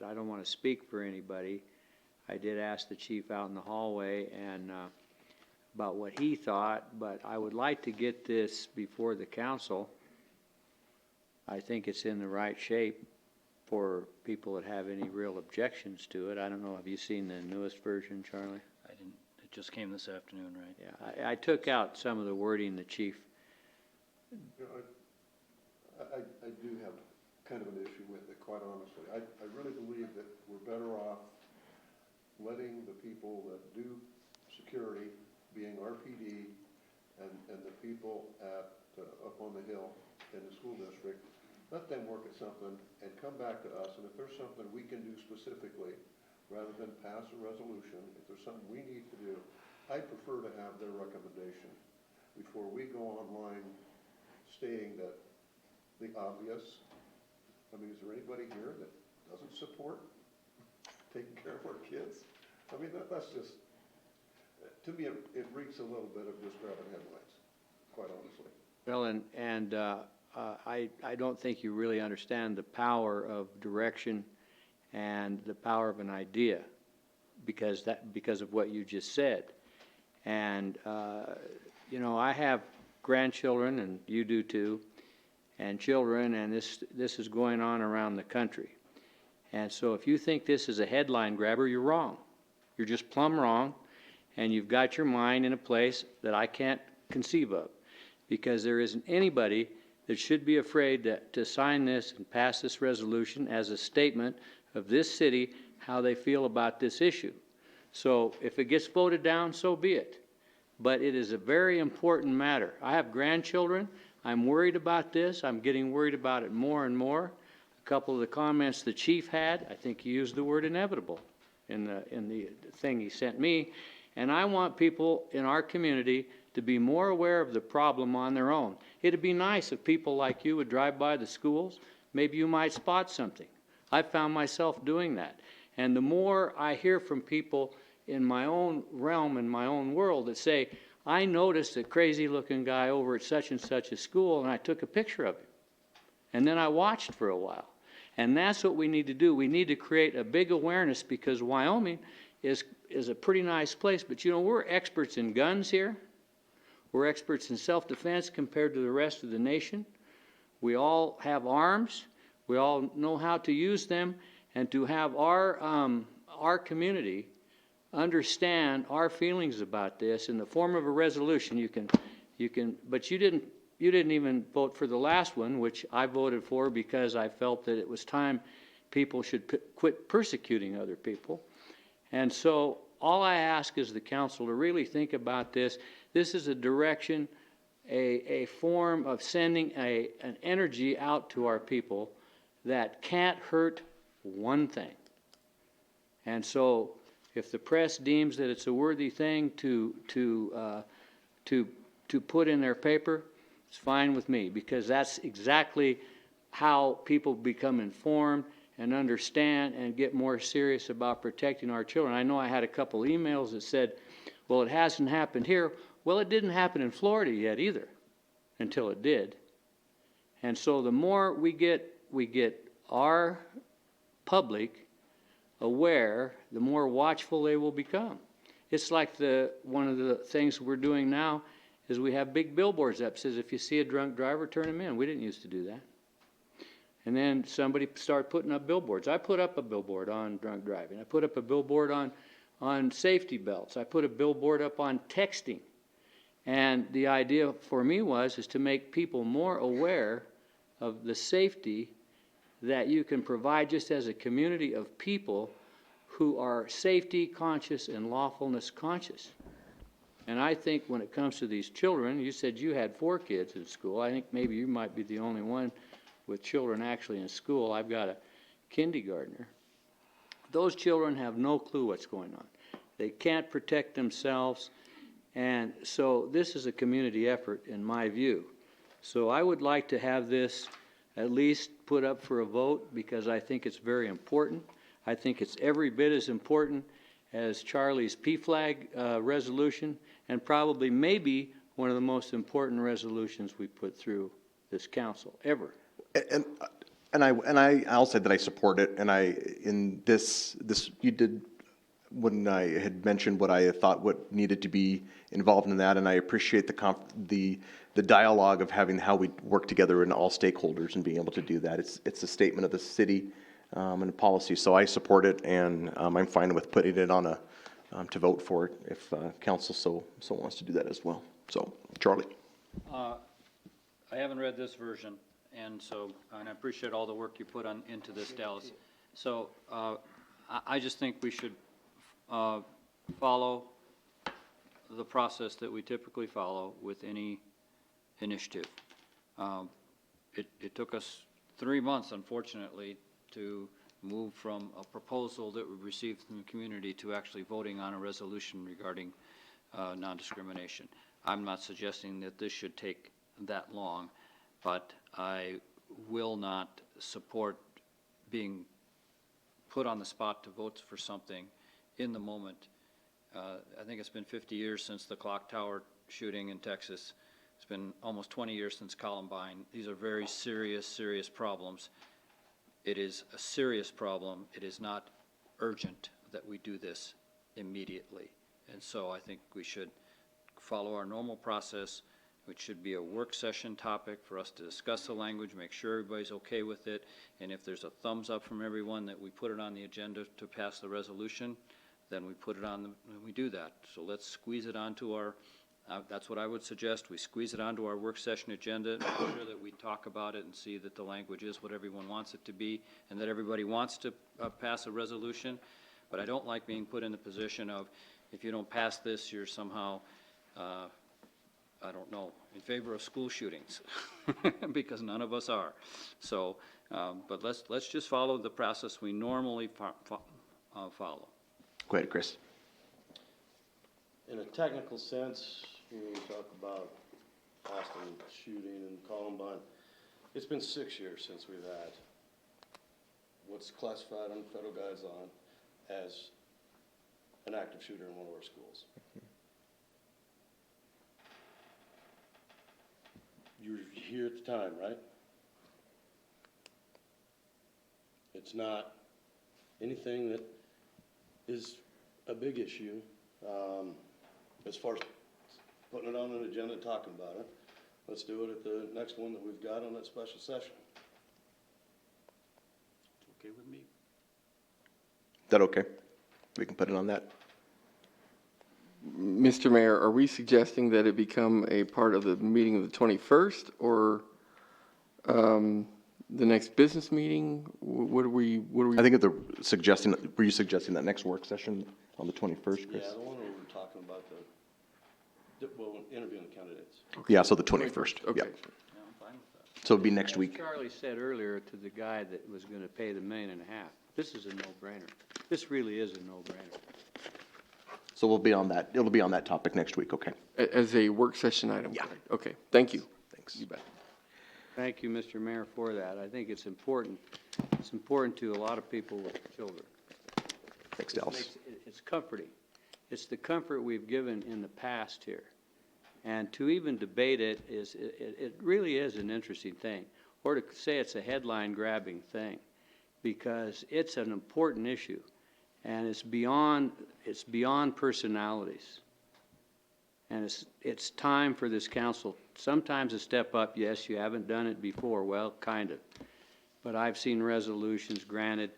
I don't want to speak for anybody. I did ask the chief out in the hallway and about what he thought, but I would like to get this before the council. I think it's in the right shape for people that have any real objections to it. I don't know, have you seen the newest version, Charlie? I didn't, it just came this afternoon, right? Yeah, I took out some of the wording the chief. I do have kind of an issue with it, quite honestly. I really believe that we're better off letting the people that do security, being our PD and the people at, up on the hill in the school district, let them work at something and come back to us. And if there's something we can do specifically, rather than pass a resolution, if there's something we need to do, I prefer to have their recommendation before we go online stating that the obvious. I mean, is there anybody here that doesn't support taking care of our kids? I mean, that's just, to me, it reeks a little bit of just grabbing headlines, quite honestly. Well, I don't think you really understand the power of direction and the power of an idea, because of what you just said. And you know, I have grandchildren, and you do too, and children, and this is going on around the country. And so if you think this is a headline grabber, you're wrong. You're just plumb wrong, and you've got your mind in a place that I can't conceive of, because there isn't anybody that should be afraid to sign this and pass this resolution as a statement of this city, how they feel about this issue. So if it gets voted down, so be it. But it is a very important matter. I have grandchildren. I'm worried about this. I'm getting worried about it more and more. A couple of the comments the chief had, I think he used the word inevitable in the thing he sent me. And I want people in our community to be more aware of the problem on their own. It'd be nice if people like you would drive by the schools. Maybe you might spot something. I found myself doing that. And the more I hear from people in my own realm, in my own world, that say, I noticed a crazy looking guy over at such and such a school, and I took a picture of him. And then I watched for a while. And that's what we need to do. We need to create a big awareness, because Wyoming is is a pretty nice place, but you know, we're experts in guns here. We're experts in self-defense compared to the rest of the nation. We all have arms. We all know how to use them, and to have our community understand our feelings about this in the form of a resolution. But you didn't even vote for the last one, which I voted for because I felt that it was time people should quit persecuting other people. And so all I ask is the council to really think about this. This is a direction, a form of sending an energy out to our people that can't hurt one thing. And so if the press deems that it's a worthy thing to put in their paper, it's fine with me, because that's exactly how people become informed and understand and get more serious about protecting our children. I know I had a couple emails that said, well, it hasn't happened here. Well, it didn't happen in Florida yet either, until it did. And so the more we get our public aware, the more watchful they will become. It's like one of the things we're doing now is we have big billboards up, says if you see a drunk driver, turn him in. We didn't used to do that. And then somebody started putting up billboards. I put up a billboard on drunk driving. I put up a billboard on safety belts. I put a billboard up on texting. And the idea for me is to make people more aware of the safety that you can provide just as a community of people who are safety conscious and lawfulness conscious. And I think when it comes to these children, you said you had 4 kids in school. I think maybe you might be the only one with children actually in school. I've got a kindergartner. Those children have no clue what's going on. They can't protect themselves. And so this is a community effort in my view. So I would like to have this at least put up for a vote, because I think it's very important. I think it's every bit as important as Charlie's PFLAG resolution, and probably maybe one of the most important resolutions we put through this council ever. And I'll say that I support it. And in this you did, when I had mentioned what I thought what needed to be involved in that, and I appreciate the dialogue of having how we work together and all stakeholders and being able to do that. It's a statement of the city and policy, so I support it, and I'm fine with putting it on to vote for it if council so wants to do that as well. So, Charlie. I haven't read this version, and I appreciate all the work you put into this, Dallas. So I just think we should follow the process that we typically follow with any initiative. It took us 3 months, unfortunately, to move from a proposal that we received from the community to actually voting on a resolution regarding non-discrimination. I'm not suggesting that this should take that long, but I will not support being put on the spot to vote for something in the moment. I think it's been 50 years since the clock tower shooting in Texas. It's been almost 20 years since Columbine. These are very serious problems. It is a serious problem. It is not urgent that we do this immediately. And so I think we should follow our normal process, which should be a work session topic for us to discuss the language, make sure everybody's okay with it, and if there's a thumbs up from everyone that we put it on the agenda to pass the resolution, then we put it on, and we do that. So let's squeeze it onto our, that's what I would suggest, we squeeze it onto our work session agenda, make sure that we talk about it and see that the language is what everyone wants it to be, and that everybody wants to pass a resolution. But I don't like being put in the position of, if you don't pass this, you're somehow, I don't know, in favor of school shootings, because none of us are. So, but let's just follow the process we normally follow. Go ahead, Chris. In a technical sense, when we talk about Austin shooting and Columbine, it's been 6 years since we've had what's classified under federal guidelines as an active shooter in one of our schools. You were here at the time, right? It's not anything that is a big issue, as far as putting it on an agenda and talking about it. Let's do it at the next one that we've got on that special session. Okay with me? Is that okay? We can put it on that. Mr. Mayor, are we suggesting that it become a part of the meeting of the 21st or the next business meeting? What are we? I think were you suggesting that next work session on the 21st, Chris? Yeah, the one where we're talking about interviewing the candidates. Yeah, so the 21st. Okay. Yeah. Yeah, I'm fine with that. So it'd be next As week. Charlie said earlier to the guy that was gonna pay the $1.5 million, this is a no-brainer. This really is a no-brainer. So we'll be on that. It'll be on that topic next week. Okay. As a work session item? Yeah. correct? Okay, thank you. Thanks. You bet. Thank you, Mr. Mayor, for that. I think it's important. It's important to a lot of people with children. Thanks, Dallas. It's comforting. It's the comfort we've given in the past here. And to even debate it it really is an interesting thing. Or to say it's a headline-grabbing thing, because it's an important issue. And it's beyond personalities. And it's time for this council sometimes to step up. Yes, you haven't done it before. Well, kind of. But I've seen resolutions granted,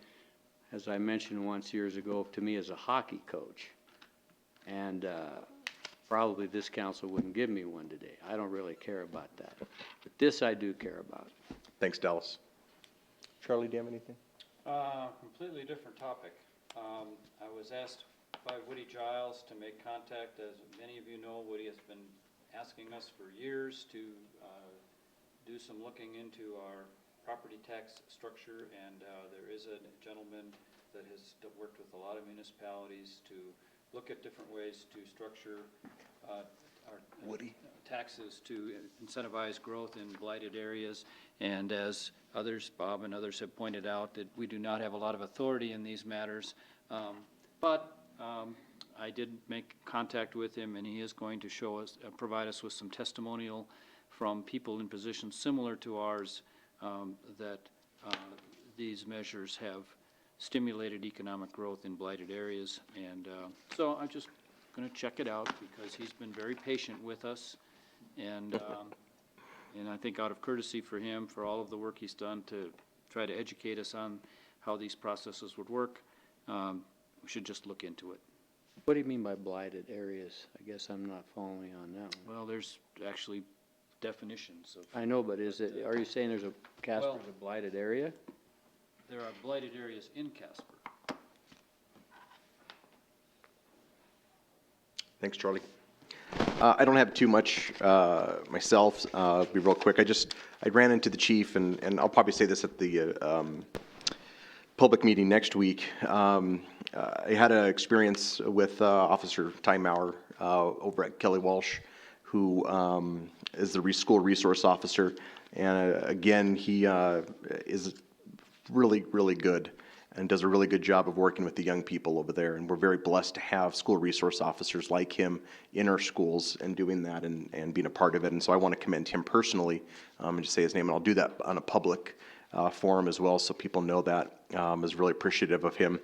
as I mentioned once years ago, to me as a hockey coach. And probably this council wouldn't give me one today. I don't really care about that. But this I do care about. Thanks, Dallas. Charlie, do you have anything? Completely different topic. I was asked by Woody Giles to make contact. As many of you know, Woody has been asking us for years to do some looking into our property tax structure, and there is a gentleman that has worked with a lot of municipalities to look at different ways to structure our taxes to incentivize growth in blighted areas. And as others, Bob and others have pointed out, that we do not have a lot of authority in these matters. But I did make contact with him, and he is going to show us, provide us with some testimonial from people in positions similar to ours, that these measures have stimulated economic growth in blighted areas. And so I'm just going to check it out, because he's been very patient with us. And I think out of courtesy for him, for all of the work he's done to try to educate us on how these processes would work, we should just look into it. What do you mean by blighted areas? I guess I'm not following on that one. Well, there's actually definitions of, I know, but are you saying there's Casper's a blighted area? there are blighted areas in Casper. Thanks, Charlie. I don't have too much myself. Be real quick. I ran into the chief, and I'll probably say this at the public meeting next week. I had an experience with Officer Timauer over at Kelly Walsh, who is the school resource officer. And again, he is really, really good and does a really good job of working with the young people over there. And we're very blessed to have school resource officers like him in our schools and doing that and being a part of it. And so I want to commend him personally and just say his name. And I'll do that on a public forum as well, so people know that. I was really appreciative of him.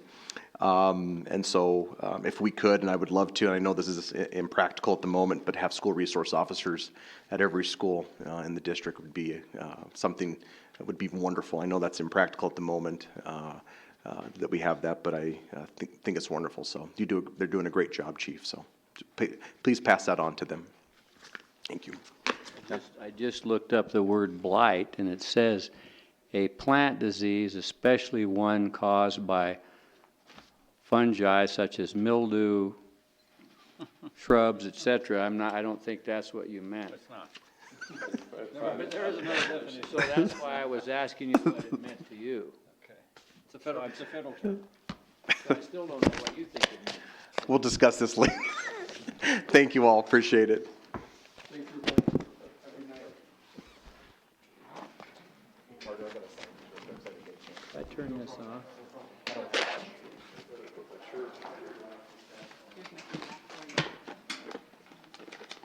And so if we could, and I would love to, and I know this is impractical at the moment, but have school resource officers at every school in the district would be something that would be wonderful. I know that's impractical at the moment that we have that, but I think it's wonderful. So they're doing a great job, Chief. So please pass that on to them. Thank you. I just looked up the word blight, and it says a plant disease, especially one caused by fungi such as mildew, shrubs, etc. I don't think that's what you meant. It's not. But there is another definition. So that's why I was asking you what it meant to you. Okay. It's a federal term. So I still don't know what you think it means. We'll discuss this later. Thank you all. Appreciate it. If I turn this off.